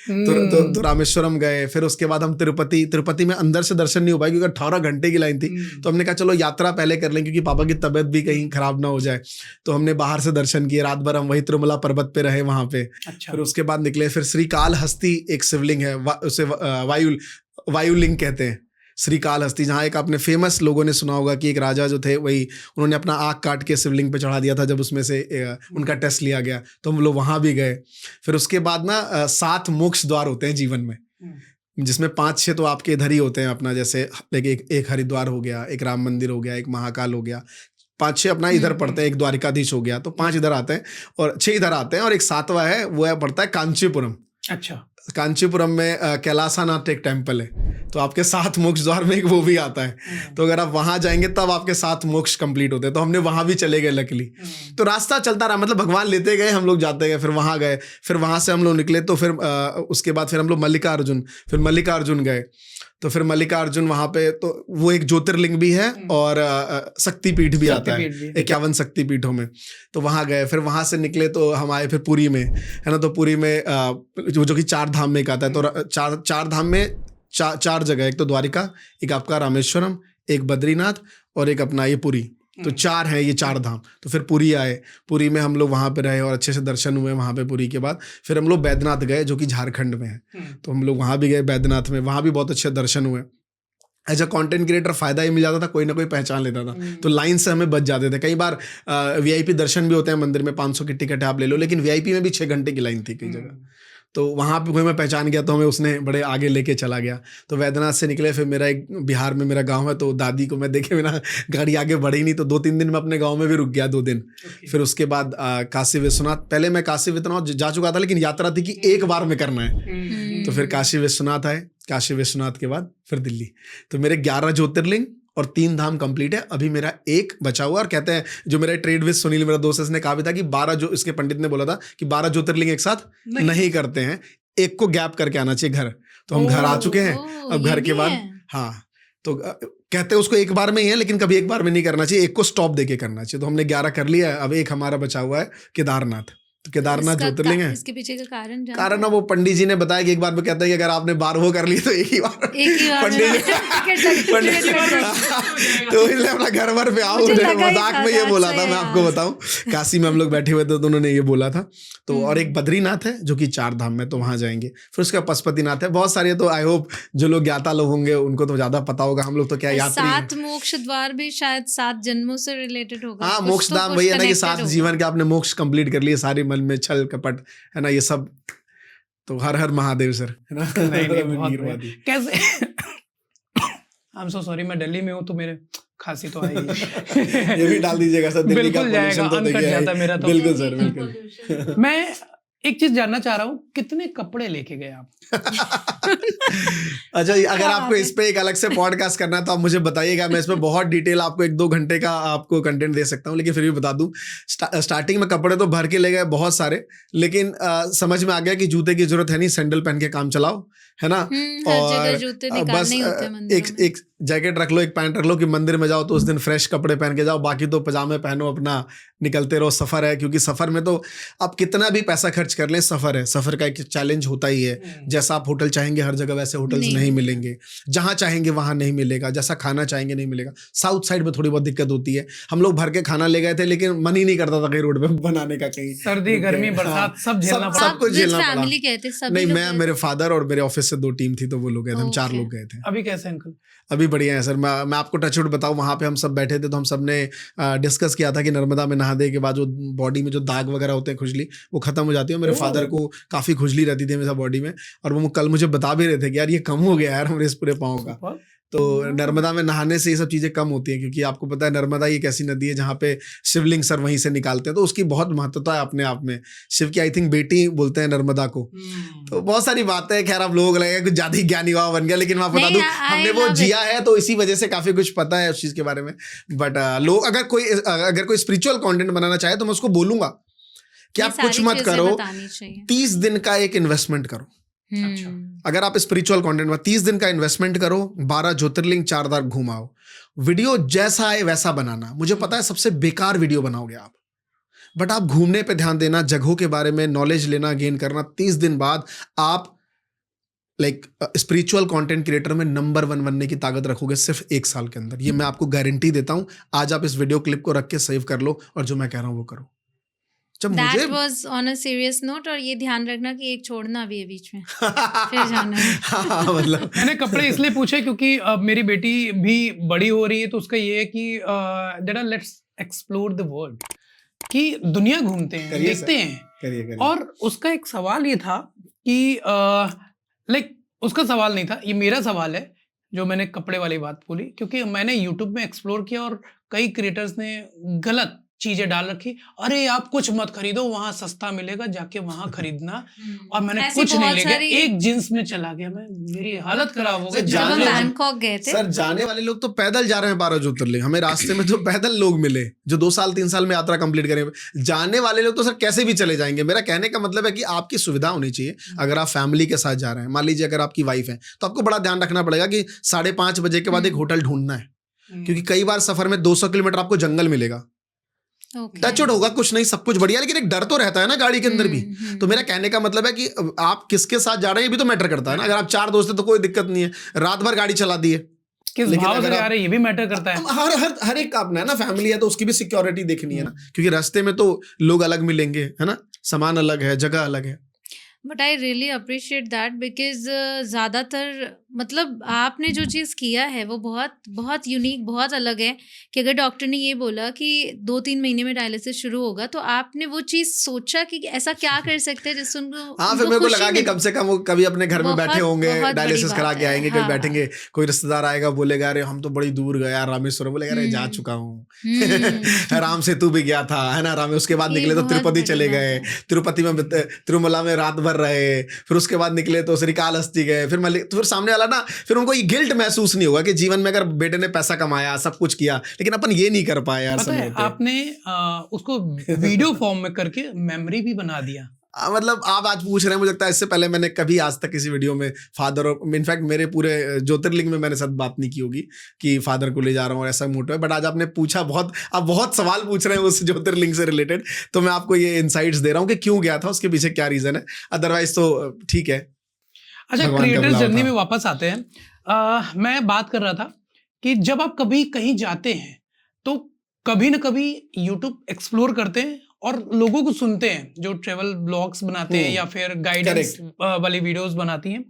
तो रामेश्वरम गए। फिर उसके बाद हम तिरुपति में अंदर से दर्शन नहीं हो पाए, क्योंकि 18 घंटे की लाइन थी। तो हमने कहा चलो यात्रा पहले कर लें, क्योंकि पापा की तबीयत भी कहीं खराब ना हो जाए। तो हमने बाहर से दर्शन किए, रात भर हम वही तिरुमला पर्वत पे रहे वहां पे। अच्छा। फिर उसके बाद निकले, फिर श्रीकालहस्ती एक शिवलिंग है, उसे वायुलिंग कहते हैं, श्रीकालहस्ती, जहाँ एक आपने फेमस लोगों ने सुना होगा कि एक राजा जो थे, वही उन्होंने अपना आँख काट के शिवलिंग पे चढ़ा दिया था, जब उसमें से उनका टेस्ट लिया गया, तो हम लोग वहाँ भी गए। फिर उसके बाद ना 7 मोक्ष द्वार होते हैं जीवन में, जिसमें 5-6 तो आपके इधर ही होते हैं अपना, जैसे एक हरिद्वार हो गया, एक राम मंदिर हो गया, एक महाकाल हो गया, 5-6 अपना इधर पड़ते हैं, एक द्वारिकाधीश हो गया, तो 5 इधर आते हैं और 6 इधर आते हैं, और एक 7वां है वो है पड़ता है कांचीपुरम। अच्छा, कांचीपुरम में कैलासानाथ एक टेम्पल है, तो आपके 7 मोक्ष द्वार में एक वो भी आता है, तो अगर आप वहां जाएंगे तब आपके 7 मोक्ष कंप्लीट होते हैं। तो हमने वहां भी चले गए लकीली, तो रास्ता चलता रहा, मतलब भगवान लेते गए, हम लोग जाते गए, फिर वहां गए, फिर वहां से हम लोग निकले, तो फिर उसके बाद फिर हम लोग मल्लिकार्जुन गए, तो फिर मल्लिकार्जुन वहां पे तो वो एक ज्योतिर्लिंग भी है और शक्तिपीठ भी आता है, 51 शक्तिपीठों में, तो वहां गए, फिर वहां से निकले तो हम आए फिर पुरी में, है ना, तो पुरी में जो कि 4 धाम में एक आता है, तो चार धाम में 4 जगह, एक तो द्वारिका, एक आपका रामेश्वरम, एक बद्रीनाथ और एक अपना ये पुरी, तो 4 है ये 4 धाम। तो फिर पुरी आए, पुरी में हम लोग वहाँ पे रहे और अच्छे से दर्शन हुए वहाँ पे। पुरी के बाद फिर हम लोग बैद्यनाथ गए जो कि झारखंड में है, तो हम लोग वहाँ भी गए बैद्यनाथ में, वहाँ भी बहुत अच्छे दर्शन हुए। एज अ कंटेंट क्रिएटर फायदा ये मिल जाता था, कोई ना कोई पहचान लेता था, तो लाइन से हमें बच जाते थे। कई बार वीआईपी दर्शन भी होते हैं मंदिर में, 500 की टिकट है आप ले लो, लेकिन वीआईपी में भी 6 घंटे की लाइन थी कई जगह, तो वहाँ पे कोई मैं पहचान गया तो हमें उसने बड़े आगे लेके चला गया। तो वैद्यनाथ से निकले, फिर मेरा एक बिहार में मेरा गांव है, तो दादी को मैं देखे बिना गाड़ी आगे बढ़ी नहीं, तो 2-3 दिन मैं अपने गांव में भी रुक गया 2 दिन। फिर उसके बाद काशी विश्वनाथ, पहले मैं काशी विश्वनाथ जा चुका था, लेकिन यात्रा थी कि एक बार में करना है, तो फिर काशी विश्वनाथ आए, काशी विश्वनाथ के बाद फिर दिल्ली। तो मेरे 11 ज्योतिर्लिंग और 3 धाम कंप्लीट है, अभी मेरा एक बचा हुआ। और कहते हैं जो मेरा ट्रेड विद सुनील मेरा दोस्त, इसने कहा भी था कि 12 जो इसके पंडित ने बोला था कि 12 ज्योतिर्लिंग एक साथ नहीं करते हैं, एक को गैप करके आना चाहिए घर। तो हम घर आ चुके हैं, अब घर के बाद हाँ, तो कहते हैं उसको एक बार में ही है, लेकिन कभी एक बार में नहीं करना चाहिए, एक को स्टॉप देके करना चाहिए। तो हमने 11 कर लिया है, अब एक हमारा बचा हुआ है केदारनाथ। तो केदारनाथ ज्योतिर्लिंग है। इसके पीछे का कारण ना वो पंडित जी ने बताया कि एक बार में कहता है कि अगर आपने 12 कर लिए तो एक ही बार पंडित तो इसलिए अपना घर भर पे आओ। मजाक में ये बोला था, मैं आपको बताऊं, काशी में हम लोग बैठे हुए थे तो उन्होंने ये बोला था। तो और एक बद्रीनाथ है जो कि 4 धाम में, तो वहां जाएंगे। फिर उसका पशुपतिनाथ है, बहुत सारे। तो आई होप जो लोग ज्ञाता लोग होंगे उनको तो ज्यादा पता होगा, हम लोग तो क्या यात्री। 7 मोक्ष द्वार भी शायद 7 जन्मों से रिलेटेड होगा। हाँ, मोक्ष धाम वही है ना कि 7 जीवन के आपने मोक्ष कंप्लीट कर लिए, सारी मन में छल कपट है ना, ये सब। तो हर हर महादेव सर, है ना। नहीं, कैसे आई एम सो सॉरी, मैं दिल्ली में हूँ तो मेरे खांसी तो आई। ये भी डाल दीजिएगा सर, दिल्ली का जाएगा, तो अनकट जाता है मेरा तो। बिल्कुल सर, बिल्कुल। मैं एक चीज जानना चाह रहा हूँ, कितने कपड़े लेके गए आप? अच्छा, अगर आपको इस पे एक अलग से पॉडकास्ट करना है तो आप मुझे बताइएगा, मैं इसमें बहुत डिटेल आपको 1-2 घंटे का आपको कंटेंट दे सकता हूँ। लेकिन फिर भी बता दूं, स्टार्टिंग में कपड़े तो भर के ले गए बहुत सारे, लेकिन समझ में आ गया कि जूते की जरूरत है नहीं, सैंडल पहन के काम चलाओ, है ना। और बस एक जैकेट रख लो, एक पैंट रख लो कि मंदिर में जाओ तो उस दिन फ्रेश कपड़े पहन के जाओ, बाकी तो पजामे पहनो, अपना निकलते रहो। सफर है, क्योंकि सफर में तो आप कितना भी पैसा खर्च कर लें, सफर है, सफर का एक चैलेंज होता ही है। जैसा आप होटल चाहेंगे हर जगह वैसे होटल्स नहीं मिलेंगे, जहां चाहेंगे वहां नहीं मिलेगा, जैसा खाना चाहेंगे नहीं मिलेगा। साउथ साइड में थोड़ी बहुत दिक्कत होती है। हम लोग भर के खाना ले गए थे, लेकिन मन ही नहीं करता था कहीं रोड पे बनाने का, कहीं सर्दी गर्मी बरसात सब झेलना पड़ा, सब कुछ झेलना पड़ा। नहीं, मैं, मेरे फादर और मेरे ऑफिस से 2 टीम थी, तो वो लोग गए थे, हम 4 लोग गए थे। अभी कैसे अंकल? अभी बढ़िया है सर। मैं आपको टच वुड बताऊं, वहाँ पे हम सब बैठे थे तो हम सब ने डिस्कस किया था कि नर्मदा में नहाने के बाद जो बॉडी में जो दाग वगैरह होते हैं, खुजली, वो खत्म हो जाती है। मेरे फादर को काफी खुजली रहती थी मेरे बॉडी में, और वो कल मुझे बता भी रहे थे कि यार ये कम हो गया यार हमारे इस पूरे पाँव का। तो नर्मदा में नहाने से ये सब चीजें कम होती हैं, क्योंकि आपको पता है नर्मदा एक ऐसी नदी है जहाँ पे शिवलिंग सर वहीं से निकालते हैं, तो उसकी बहुत महत्वता है अपने आप में। शिव की आई थिंक बेटी बोलते हैं नर्मदा को। तो बहुत सारी बातें, खैर आप लोग लगेगा कुछ ज्यादा ही ज्ञानी हुआ बन गया, लेकिन मैं बता दूं हमने वो जिया है तो इसी वजह से काफी कुछ पता है उस चीज के बारे में। बट लोग अगर कोई स्पिरिचुअल कंटेंट बनाना चाहे तो मैं उसको बोलूंगा कि आप कुछ मत करो, 30 दिन का एक इन्वेस्टमेंट करो। अच्छा। अगर आप स्पिरिचुअल कंटेंट में 30 दिन का इन्वेस्टमेंट करो, 12 ज्योतिर्लिंग 4 बार घुमाओ, वीडियो जैसा आए वैसा बनाना। मुझे पता है सबसे बेकार वीडियो बनाओगे आप, बट आप घूमने पे ध्यान देना, जगहों के बारे में नॉलेज लेना, गेन करना। 30 दिन बाद आप स्पिरिचुअल कंटेंट क्रिएटर में नंबर 1 बनने की ताकत रखोगे सिर्फ 1 साल के अंदर। ये मैं आपको गारंटी देता हूं। आज आप इस वीडियो क्लिप को रख के सेव कर लो और जो मैं कह रहा हूं वो करो। That was on a serious note, और ये ध्यान रखना कि एक छोड़ना भी है बीच में फिर जाना है। मतलब मैंने कपड़े इसलिए पूछे क्योंकि अब मेरी बेटी भी बड़ी हो रही है, तो उसका ये है कि बेटा लेट्स एक्सप्लोर द वर्ल्ड, कि दुनिया घूमते हैं, देखते हैं। करिए। और उसका एक सवाल ये था कि लाइक उसका सवाल नहीं था, ये मेरा सवाल है जो मैंने कपड़े वाली बात बोली, क्योंकि मैंने यूट्यूब में एक्सप्लोर किया और कई क्रिएटर्स ने गलत चीजें डाल रखी। अरे आप कुछ मत खरीदो, वहां सस्ता मिलेगा, जाके वहां खरीदना। और मैंने ऐसी कुछ नहीं बहुत लेके सारी- एक जींस में चला गया मैं, मेरी हालत खराब हो गई। जब हम जाने- बैंकॉक गए थे, सर जाने वाले लोग तो पैदल जा रहे हैं 12 ज्योतिर्लिंग, हमें रास्ते में तो पैदल लोग मिले जो 2 साल 3 साल में यात्रा कंप्लीट करें। जाने वाले लोग तो सर कैसे भी चले जाएंगे। मेरा कहने का मतलब है कि आपकी सुविधा होनी चाहिए। अगर आप फैमिली के साथ जा रहे हैं, मान लीजिए अगर आपकी वाइफ है, तो आपको बड़ा ध्यान रखना पड़ेगा कि 5:30 बजे के बाद एक होटल ढूंढना है, क्योंकि कई बार सफर में 200 किलोमीटर आपको जंगल मिलेगा। Okay. टचवुड होगा, कुछ नहीं, सब कुछ बढ़िया, लेकिन एक डर तो रहता है ना गाड़ी के अंदर भी। तो मेरा कहने का मतलब है कि आप किसके साथ जा रहे हैं ये भी तो मैटर करता है ना। अगर आप 4 दोस्त हैं तो कोई दिक्कत नहीं है, रात भर गाड़ी चला दी है। किस लेकिन भाव अगर से जा आप- रहे हैं ये भी मैटर करता है। हर हर हर एक का अपना है ना, फैमिली है तो उसकी भी सिक्योरिटी देखनी है ना, क्योंकि रास्ते में तो लोग अलग मिलेंगे, है ना, सामान अलग है, जगह अलग है। But I really appreciate that because ज़्यादातर मतलब आपने जो चीज़ किया है वो बहुत बहुत यूनिक, बहुत अलग है। कि अगर डॉक्टर ने ये बोला कि 2-3 महीने में डायलिसिस शुरू होगा, तो आपने वो चीज़ सोचा कि ऐसा क्या कर सकते हैं जिससे उनको हाँ, फिर मेरे को लगा कि कम से कम वो कभी अपने घर में बहुत- बैठे होंगे, बहुत बड़ी डायलिसिस बात करा के है। आएंगे, कभी हाँ। बैठेंगे, कोई रिश्तेदार आएगा, बोलेगा अरे हम तो बड़ी दूर गए यार रामेश्वरम, बोलेगा अरे जा चुका हूँ। राम सेतु भी गया था, है ना, राम। उसके बाद ये निकले तो बहुत तिरुपति बड़ी चले बात गए, है। तिरुपति में तिरुमला में रात भर रहे, फिर उसके बाद निकले तो श्रीकालहस्ती गए, फिर तो फिर सामने वाला ना, फिर उनको ये गिल्ट महसूस नहीं होगा कि जीवन में अगर बेटे ने पैसा कमाया, सब कुछ किया, लेकिन अपन ये नहीं कर पाए यार पता है समय पे। आपने उसको वीडियो फॉर्म में करके मेमोरी भी बना दिया। मतलब आप आज पूछ रहे हैं, मुझे लगता है इससे पहले मैंने कभी आज तक किसी वीडियो में फादर और इनफैक्ट मेरे पूरे ज्योतिर्लिंग में मैंने साथ बात नहीं की होगी कि फादर को ले जा रहा हूँ और ऐसा मोटो है। बट आज आपने पूछा, आप बहुत सवाल पूछ रहे हैं उस ज्योतिर्लिंग से रिलेटेड, तो मैं आपको ये इनसाइट्स दे रहा हूँ कि क्यों गया था, उसके पीछे क्या रीजन है। अदरवाइज तो ठीक है। अच्छा, भगवान का क्रिएटर बुलावा जर्नी था। में वापस आते हैं। मैं बात कर रहा था कि जब आप कभी कहीं जाते हैं तो कभी ना कभी यूट्यूब एक्सप्लोर करते हैं और लोगों को सुनते हैं जो ट्रेवल ब्लॉग्स बनाते हैं या फिर गाइडेंस वाली वीडियोस बनाती हैं,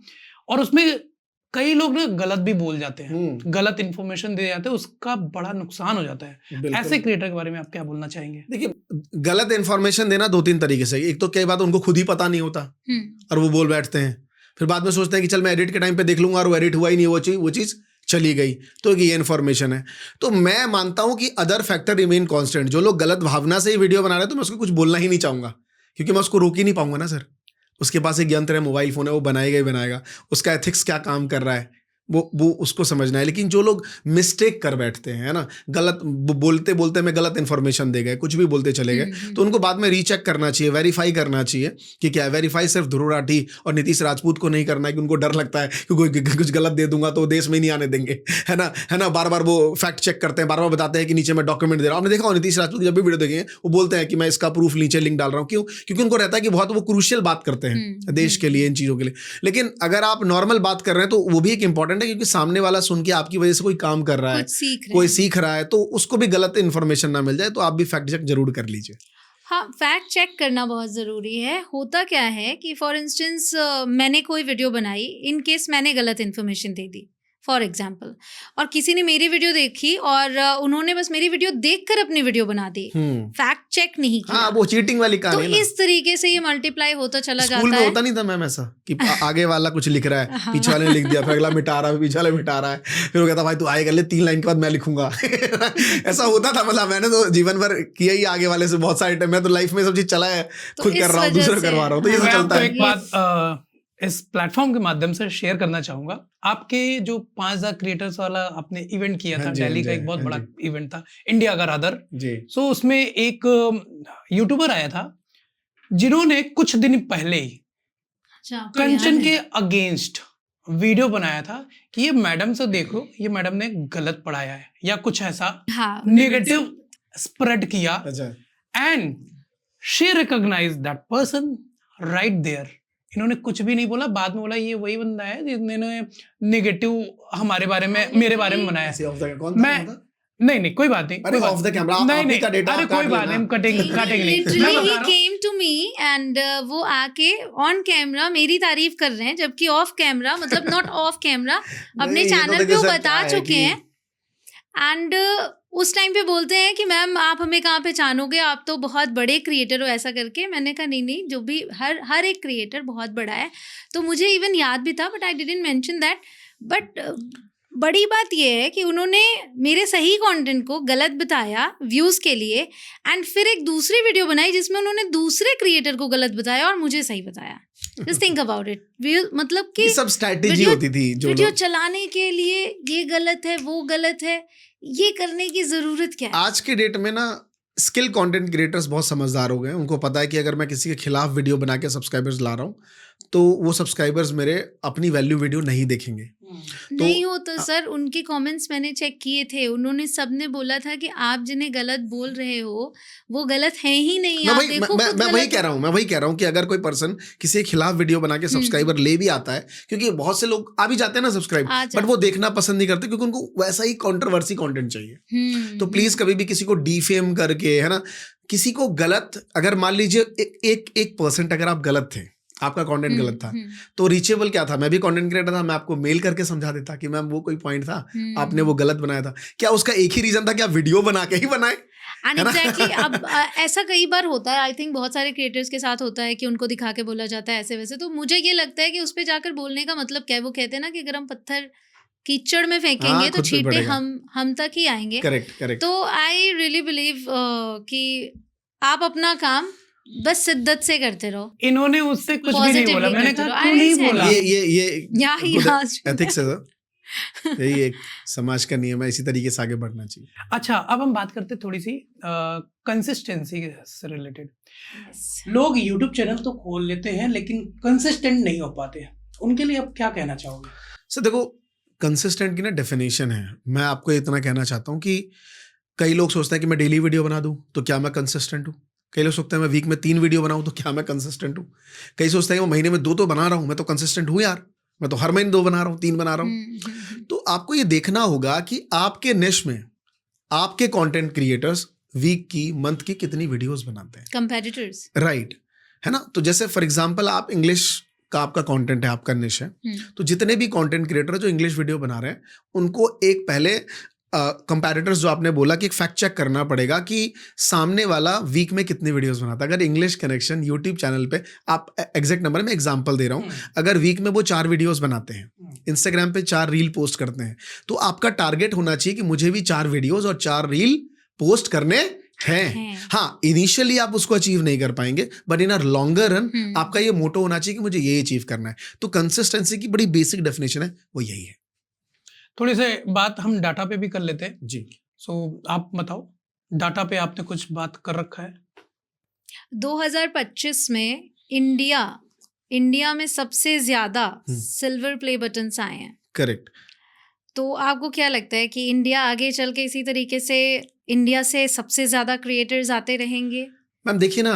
और उसमें कई लोग ना गलत भी बोल जाते हैं, गलत इन्फॉर्मेशन दे जाते हैं, उसका बड़ा नुकसान हो जाता है। ऐसे क्रिएटर के बारे में आप क्या बोलना चाहेंगे? देखिए, गलत इन्फॉर्मेशन देना 2-3 तरीके से। एक तो कई बात उनको खुद ही पता नहीं होता और वो बोल बैठते हैं, फिर बाद में सोचते हैं कि चल मैं एडिट के टाइम पे देख लूंगा, और वो एडिट हुआ ही नहीं, वो चीज़ चली गई, तो ये इन्फॉर्मेशन है। तो मैं मानता हूं कि अदर फैक्टर रिमेन कांस्टेंट। जो लोग गलत भावना से ही वीडियो बना रहे हैं तो मैं उसको कुछ बोलना ही नहीं चाहूंगा, क्योंकि मैं उसको रोक ही नहीं पाऊंगा ना सर। उसके पास एक यंत्र है, मोबाइल फोन है, वो बनाएगा ही बनाएगा। उसका एथिक्स क्या काम कर रहा है वो उसको समझना है। लेकिन जो लोग मिस्टेक कर बैठते हैं, है ना, गलत बोलते बोलते में गलत इन्फॉर्मेशन दे गए, कुछ भी बोलते चले गए, तो उनको बाद में रीचेक करना चाहिए, वेरीफाई करना चाहिए कि क्या। वेरीफाई सिर्फ ध्रुव राठी और नीतीश राजपूत को नहीं करना है कि उनको डर लगता है कि कोई कुछ गलत दे दूंगा तो देश में नहीं आने देंगे, है ना। बार बार वो फैक्ट चेक करते हैं, बार बार बताते हैं कि नीचे मैं डॉक्यूमेंट दे रहा हूँ। आपने देखा हो नीतीश राजपूत जब भी वीडियो देखेंगे वो बोलते हैं कि मैं इसका प्रूफ नीचे लिंक डाल रहा हूँ। क्यों? क्योंकि उनको रहता है कि बहुत वो क्रूशियल बात करते हैं देश के लिए, इन चीज़ों के लिए। लेकिन अगर आप नॉर्मल बात कर रहे हैं तो वो भी एक इंपॉर्टेंट है, क्योंकि सामने वाला सुन के आपकी वजह से कोई काम कर रहा है, कोई सीख रहा है, तो उसको भी गलत इन्फॉर्मेशन ना मिल जाए। तो आप भी फैक्ट चेक जरूर कर लीजिए। हाँ, फैक्ट चेक करना बहुत ज़रूरी है। होता क्या है कि फॉर इंस्टेंस मैंने कोई वीडियो बनाई, इन केस मैंने गलत information they the for example, और किसी ने मेरी वीडियो देखी और उन्होंने बस मेरी वीडियो देखकर अपनी वीडियो बना दी, फैक्ट चेक नहीं किया। हाँ, वो चीटिंग वाली तो कहानी है ना। इस तरीके से ये मल्टीप्लाई होता चला स्कूल जाता में है। होता नहीं था मैम ऐसा कि आगे वाला कुछ लिख रहा है, पीछे वाले ने लिख दिया, फिर अगला मिटा रहा है, पीछे वाले मिटा रहा है, फिर वो कहता भाई तू आए कर ले, 3 लाइन के बाद मैं लिखूंगा। ऐसा होता था। मतलब मैंने तो जीवन भर किया ही आगे वाले से बहुत सारे टाइम। मैं तो लाइफ में सब चीज चला है, खुद कर रहा हूँ, दूसरे करवा रहा हूँ, तो ये सब मैं चलता आपको है। एक बात इस प्लेटफॉर्म के माध्यम से शेयर करना चाहूंगा। आपके जो 5000 क्रिएटर्स वाला आपने इवेंट किया था, दिल्ली का एक बहुत बड़ा इवेंट था, इंडिया का रादर जी। सो उसमें एक यूट्यूबर आया था जिन्होंने कुछ दिन पहले ही कंचन के अगेंस्ट वीडियो बनाया था कि ये मैडम से देखो, ये मैडम ने गलत पढ़ाया है या कुछ ऐसा नेगेटिव स्प्रेड किया, and she recognise that person right there. इन्होंने कुछ भी नहीं बोला, बाद में बोला ये वही बंदा है जिन्होंने नेगेटिव हमारे बारे में, मेरे बारे में बनाया है। मैं नहीं कोई बात नहीं, अरे ऑफ द कैमरा नहीं, अरे कोई बात नहीं, कटेंगे नहीं। Literally he came to me and वो आके ऑन कैमरा मेरी तारीफ कर रहे हैं, जबकि ऑफ कैमरा मतलब नॉट ऑफ कैमरा अपने चैनल पे वो बता चुके हैं। एंड उस टाइम पे बोलते हैं कि मैम आप हमें कहाँ पहचानोगे, आप तो बहुत बड़े क्रिएटर हो, ऐसा करके। मैंने कहा नहीं, जो भी हर एक क्रिएटर बहुत बड़ा है। तो मुझे इवन याद भी था, but I didn't mention that. But बड़ी बात यह है कि उन्होंने मेरे सही कंटेंट को गलत बताया व्यूज़ के लिए, एंड फिर एक दूसरी वीडियो बनाई जिसमें उन्होंने दूसरे क्रिएटर को गलत बताया और मुझे सही बताया। Just think about it. मतलब कि ये सब स्ट्रैटेजी होती थी जो वीडियो चलाने के लिए, ये गलत है, वो गलत है, ये करने की जरूरत क्या है? आज के डेट में ना स्किल कंटेंट क्रिएटर्स बहुत समझदार हो गए हैं। उनको पता है कि अगर मैं किसी के खिलाफ वीडियो बना के सब्सक्राइबर्स ला रहा हूँ तो वो सब्सक्राइबर्स मेरे अपनी वैल्यू वीडियो नहीं देखेंगे। तो नहीं होता सर, उनके कमेंट्स मैंने चेक किए थे, उन्होंने सबने बोला था कि आप जिन्हें गलत बोल रहे हो वो गलत है ही नहीं। आप देखो, मैं वही कह रहा हूँ कि अगर कोई पर्सन किसी के खिलाफ वीडियो बना के सब्सक्राइबर ले भी आता है, क्योंकि बहुत से लोग आ भी जाते हैं ना सब्सक्राइब, बट वो देखना पसंद नहीं करते क्योंकि उनको वैसा ही कंट्रोवर्सी कंटेंट चाहिए। तो प्लीज कभी भी किसी को डिफेम करके, है ना, किसी को गलत, अगर मान लीजिए 1% अगर आप गलत थे, आपका कंटेंट गलत था, तो रीचेबल क्या था? मैं भी कंटेंट क्रिएटर था, मैं आपको मेल करके समझा देता कि मैम वो कोई पॉइंट था, आपने वो गलत बनाया था। क्या उसका एक ही रीजन था कि आप वीडियो बना के ही बनाए? And exactly. अब ऐसा कई बार होता है, आई थिंक बहुत सारे क्रिएटर्स के साथ होता है कि उनको दिखा के बोला जाता है ऐसे वैसे। तो मुझे ये लगता है कि उस पर जाकर बोलने का मतलब क्या है? वो कहते हैं ना कि अगर हम पत्थर कीचड़ में फेंकेंगे तो छींटे हम तक ही आएंगे। करेक्ट। तो आई रियली बिलीव कि आप अपना काम बस शिद्दत से करते रहो। इन्होंने उससे कुछ भी नहीं बोला, मैंने कहा क्यों नहीं बोला? ये एथिक्स है सर, यही एक समाज का नियम है, इसी तरीके से आगे बढ़ना चाहिए। अच्छा, अब हम बात करते थोड़ी सी कंसिस्टेंसी से रिलेटेड। लोग यूट्यूब चैनल तो खोल लेते हैं लेकिन कंसिस्टेंट नहीं हो पाते, उनके लिए आप क्या कहना चाहोगे? सर देखो, कंसिस्टेंट की ना डेफिनेशन है। मैं आपको इतना कहना चाहता हूँ कि कई लोग सोचते हैं कि मैं डेली वीडियो बना दूं तो क्या मैं कंसिस्टेंट हूँ। कई लोग सोचते हैं मैं वीक में 3 वीडियो बनाऊं तो क्या मैं कंसिस्टेंट हूँ। कई सोचते हैं मैं महीने में 2 तो बना रहा हूँ, मैं तो कंसिस्टेंट हूँ यार, मैं तो हर महीने 2 बना रहा हूँ, 3 बना रहा हूँ। तो आपको ये देखना होगा कि आपके निश में आपके कंटेंट क्रिएटर्स वीक की, मंथ की कितनी वीडियोस बनाते हैं, कंपेटिटर्स, राइट, है ना। तो जैसे फॉर एग्जांपल आप इंग्लिश का आपका कंटेंट है, आपका निश है, तो जितने भी कंटेंट क्रिएटर जो इंग्लिश वीडियो बना रहे हैं उनको एक पहले कंपैरेटर्स जो आपने बोला कि एक फैक्ट चेक करना पड़ेगा कि सामने वाला वीक में कितनी वीडियोस बनाता है। अगर इंग्लिश कनेक्शन यूट्यूब चैनल पे, आप एग्जैक्ट नंबर में एग्जांपल दे रहा हूँ, अगर वीक में वो 4 वीडियोस बनाते हैं, इंस्टाग्राम पे 4 रील पोस्ट करते हैं, तो आपका टारगेट होना चाहिए कि मुझे भी 4 वीडियोस और 4 रील पोस्ट करने हैं। हाँ, इनिशियली आप उसको अचीव नहीं कर पाएंगे, but in a longer run आपका ये मोटो होना चाहिए कि मुझे ये अचीव करना है। तो कंसिस्टेंसी की बड़ी बेसिक डेफिनेशन है, वो यही है। थोड़ी से बात हम डाटा पे भी कर लेते हैं जी। सो आप बताओ, डाटा पे आपने कुछ बात कर रखा है? 2025 में इंडिया में सबसे ज्यादा सिल्वर प्ले बटन्स आए हैं। करेक्ट। तो आपको क्या लगता है कि इंडिया आगे चल के इसी तरीके से इंडिया से सबसे ज्यादा क्रिएटर्स आते रहेंगे? मैम देखिए ना,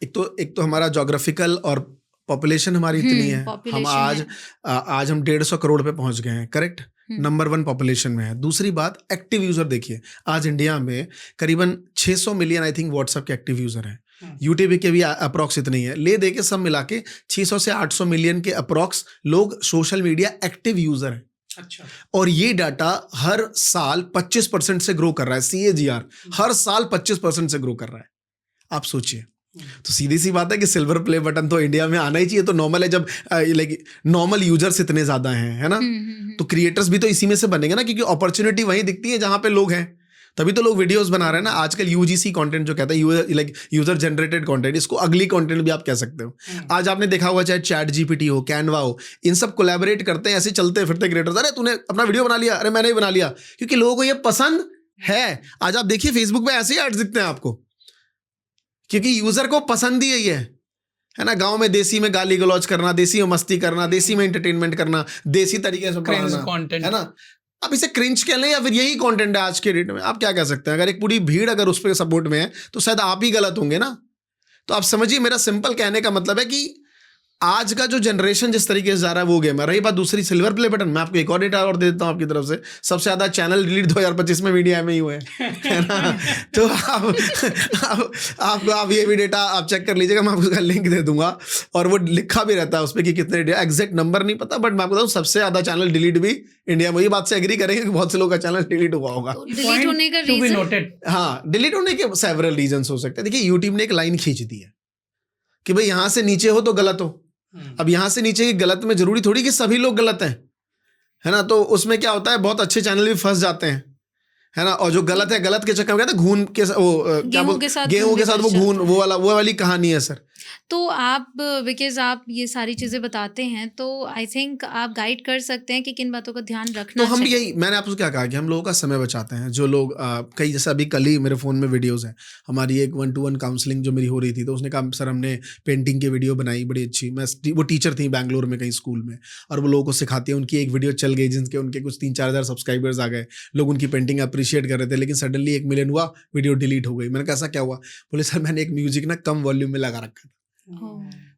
एक तो हमारा जोग्राफिकल और पॉपुलेशन हमारी इतनी है, हम आज हम 150 करोड़ पे पहुंच गए हैं, करेक्ट, नंबर 1 पॉपुलेशन में है। दूसरी बात, एक्टिव यूजर देखिए, आज इंडिया में करीबन 600 मिलियन आई थिंक व्हाट्सएप के एक्टिव यूजर हैं, यूट्यूब के भी अप्रॉक्स इतनी है, ले दे के सब मिला के 600 से 800 मिलियन के अप्रॉक्स लोग सोशल मीडिया एक्टिव यूजर हैं। अच्छा। और ये डाटा हर साल 25% से ग्रो कर रहा है, CAGR हर साल 25% से ग्रो कर रहा है। आप सोचिए, तो सीधी सी बात है कि सिल्वर प्ले बटन तो इंडिया में आना ही चाहिए। तो नॉर्मल है, जब लाइक नॉर्मल यूजर्स इतने ज्यादा हैं, है ना, तो क्रिएटर्स भी तो इसी में से बनेंगे ना, क्योंकि अपॉर्चुनिटी वहीं दिखती है जहां पे लोग हैं, तभी तो लोग वीडियोस बना रहे हैं ना। आजकल UGC कंटेंट जो कहता है, लाइक यूजर जनरेटेड कंटेंट, इसको अगली कंटेंट भी आप कह सकते हो। आज आपने देखा होगा, चाहे चैट GPT हो, कैनवा हो, इन सब कोलैबोरेट करते हैं ऐसे चलते फिरते क्रिएटर्स। अरे तूने अपना वीडियो बना लिया, अरे मैंने भी बना लिया, क्योंकि लोगों को ये पसंद है। आज आप देखिए फेसबुक पे ऐसे ही एड्स दिखते हैं आपको, क्योंकि यूजर को पसंद ही यही है ना। गांव में देसी में गाली गलौज करना, देसी में मस्ती करना, देसी में एंटरटेनमेंट करना, देसी तरीके से पढ़ाना, है ना। आप इसे क्रिंज कह लें या फिर यही कंटेंट है आज के डेट में, आप क्या कह सकते हैं। अगर एक पूरी भीड़ अगर उस पर सपोर्ट में है तो शायद आप ही गलत होंगे ना। तो आप समझिए, मेरा सिंपल कहने का मतलब है कि आज का जो जनरेशन जिस तरीके से जा रहा है वो गेम है। रही बात दूसरी सिल्वर प्ले बटन, मैं आपको एक और डेटा और दे देता हूँ आपकी तरफ से। सबसे ज्यादा चैनल डिलीट 2025 में मीडिया में ही हुए है ना। तो आप ये भी डेटा आप चेक कर लीजिएगा, मैं आपको उसका लिंक दे दूंगा और वो लिखा भी रहता है उस पर कि कितने एग्जैक्ट नंबर नहीं पता, बट मैं आपको बताऊँ सबसे ज्यादा चैनल डिलीट भी इंडिया में। ये बात से एग्री करेंगे कि बहुत से लोगों का चैनल डिलीट हुआ होगा। डिलीट होने का रीजन, नोटेड। हाँ, डिलीट होने के सेवरल रीजंस हो सकते हैं। देखिए यूट्यूब ने एक लाइन खींच दी है कि भाई यहां से नीचे हो तो गलत हो। अब यहां से नीचे की गलत में जरूरी थोड़ी कि सभी लोग गलत हैं, है ना। तो उसमें क्या होता है, बहुत अच्छे चैनल भी फंस जाते हैं, है ना। और जो गलत है, गलत के चक्कर में कहते हैं घून के गेहूं के साथ वो घून, वो वाली कहानी है सर। तो आप बिकॉज आप ये सारी चीज़ें बताते हैं तो आई थिंक आप गाइड कर सकते हैं कि किन बातों का ध्यान रखना तो हम चाहिए। यही, मैंने आपको क्या कहा कि हम लोगों का समय बचाते हैं। जो लोग कई, जैसे अभी कल ही मेरे फ़ोन में वीडियोस हैं, हमारी एक 1-to-1 काउंसलिंग जो मेरी हो रही थी, तो उसने कहा सर हमने पेंटिंग की वीडियो बनाई बड़ी अच्छी। वो टीचर थी बैंगलोर में कहीं स्कूल में, और वो लोगों को सिखाती है। उनकी एक वीडियो चल गई जिनके उनके कुछ 3-4 हज़ार सब्सक्राइबर्स आ गए, लोग उनकी पेंटिंग अप्रिशिएट कर रहे थे, लेकिन सडनली 1 मिलियन हुआ, वीडियो डिलीट हो गई। मैंने कहा ऐसा क्या हुआ? बोले सर मैंने एक म्यूजिक ना कम वॉल्यूम में लगा रखा था।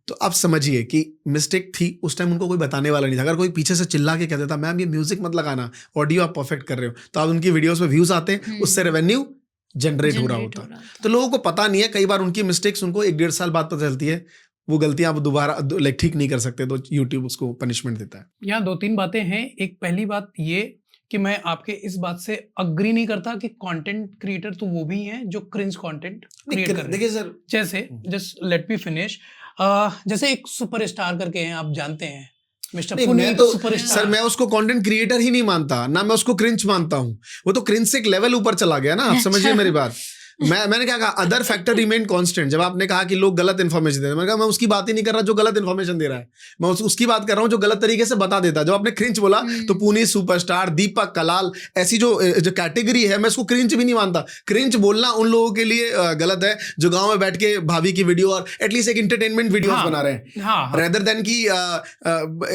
तो आप समझिए कि मिस्टेक थी उस टाइम, उनको कोई बताने वाला नहीं था। अगर कोई पीछे से चिल्ला के कह देता मैम ये म्यूजिक मत लगाना, ऑडियो आप परफेक्ट कर रहे हो, तो आप उनकी वीडियोस में व्यूज आते हैं, उससे रेवेन्यू जनरेट हो रहा होता। तो लोगों को पता नहीं है, कई बार उनकी मिस्टेक्स उनको 1-1.5 साल बाद पता चलती है। वो गलतियां आप दोबारा ठीक नहीं कर सकते, तो यूट्यूब उसको पनिशमेंट देता है। यहाँ 2-3 बातें हैं। एक पहली बात ये कि मैं आपके इस बात से अग्री नहीं करता कि कंटेंट क्रिएटर तो वो भी हैं जो क्रिंज कंटेंट क्रिएट कर रहे हैं। देखिए सर, जैसे जस्ट लेट मी फिनिश, जैसे एक सुपरस्टार करके हैं, आप जानते हैं मिस्टर पुनीत सुपरस्टार। सर मैं उसको कंटेंट क्रिएटर ही नहीं मानता ना, मैं उसको क्रिंज मानता हूँ। वो तो क्रिंज से एक लेवल ऊपर चला गया ना, आप समझिए मेरी बात। मैंने क्या कहा, अदर फैक्टर रिमेन कांस्टेंट। जब आपने कहा कि लोग गलत इन्फॉर्मेशन दे रहे हैं, मैंने कहा मैं उसकी बात ही नहीं कर रहा जो गलत इन्फॉर्मेशन दे रहा है, मैं उसकी बात कर रहा हूँ जो गलत तरीके से बता देता है। जब आपने क्रिंज बोला तो पुनीत सुपरस्टार, दीपक कलाल, ऐसी जो कैटेगरी है, मैं उसको क्रिंज भी नहीं मानता। क्रिंज बोलना उन लोगों के लिए गलत है जो गाँव में बैठ के भाभी की वीडियो और एटलीस्ट एक एंटरटेनमेंट वीडियोस बना रहे हैं, रेदर देन की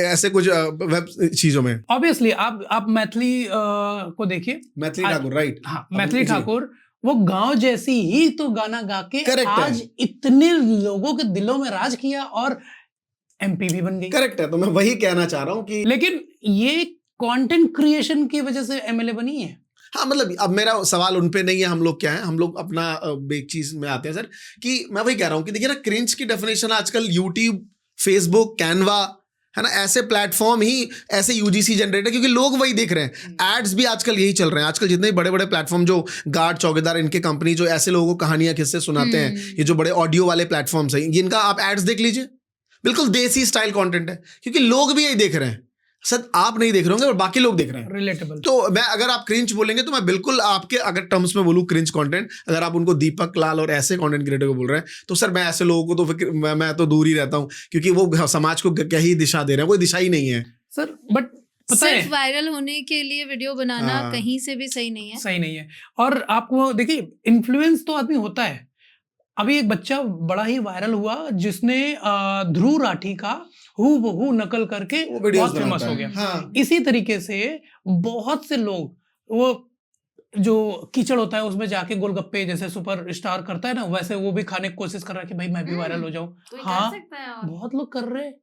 ऐसे कुछ वेब चीजों में। ऑब्वियसली आप मैथिली को देखिए, मैथिली ठाकुर, राइट। हाँ, मैथिली ठाकुर वो गांव जैसी ही तो गाना गा के Correct आज है। इतने लोगों के दिलों में राज किया और एमपी भी बन गई। करेक्ट है, तो मैं वही कहना चाह रहा हूँ कि लेकिन ये कंटेंट क्रिएशन की वजह से एमएलए बनी है। हाँ, मतलब अब मेरा सवाल उन पे नहीं है, हम लोग क्या है, हम लोग अपना एक चीज में आते हैं सर, कि मैं वही कह रहा हूँ कि देखिए ना, क्रिंज की डेफिनेशन आजकल यूट्यूब, फेसबुक, कैनवा, है ना, ऐसे प्लेटफॉर्म ही ऐसे यूजीसी जनरेट है, क्योंकि लोग वही देख रहे हैं। एड्स भी आजकल यही चल रहे हैं। आजकल जितने बड़े बड़े प्लेटफॉर्म, जो गार्ड, चौकीदार, इनके कंपनी जो ऐसे लोगों को कहानियां किस्से सुनाते हैं, ये जो बड़े ऑडियो वाले प्लेटफॉर्म्स हैं, इनका आप एड्स देख लीजिए, बिल्कुल देसी स्टाइल कंटेंट है, क्योंकि लोग भी यही देख रहे हैं। सर आप नहीं देख रहे होंगे और बाकी लोग देख रहे हैं, रिलेटेबल। तो मैं, अगर आप क्रिंज बोलेंगे तो मैं बिल्कुल आपके अगर टर्म्स में बोलूँ क्रिंज कंटेंट, अगर आप उनको दीपक लाल और ऐसे कंटेंट क्रिएटर को बोल रहे हैं, तो सर मैं ऐसे लोगों को तो फिर मैं तो दूर ही रहता हूँ, क्योंकि वो समाज को क्या ही दिशा दे रहे हैं, कोई दिशा ही नहीं है सर। बट पता है, सिर्फ वायरल होने के लिए वीडियो बनाना कहीं से भी सही नहीं है, सही नहीं है। और आपको देखिए, इन्फ्लुएंस तो आदमी होता है। अभी एक बच्चा बड़ा ही वायरल हुआ जिसने ध्रुव राठी का हूबहू नकल करके बहुत फेमस हो गया। हाँ। इसी तरीके से बहुत से लोग, वो जो कीचड़ होता है उसमें जाके गोलगप्पे जैसे सुपर स्टार करता है ना, वैसे वो भी खाने की कोशिश कर रहा है कि भाई मैं भी वायरल हो जाऊं। हाँ, बहुत लोग कर रहे हैं।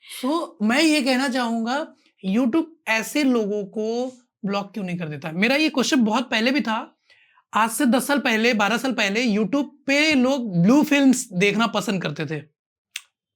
सो मैं ये कहना चाहूंगा, यूट्यूब ऐसे लोगों को ब्लॉक क्यों नहीं कर देता? मेरा ये क्वेश्चन बहुत पहले भी था। आज से 10 साल पहले, 12 साल पहले यूट्यूब पे लोग ब्लू फिल्म्स देखना पसंद करते थे।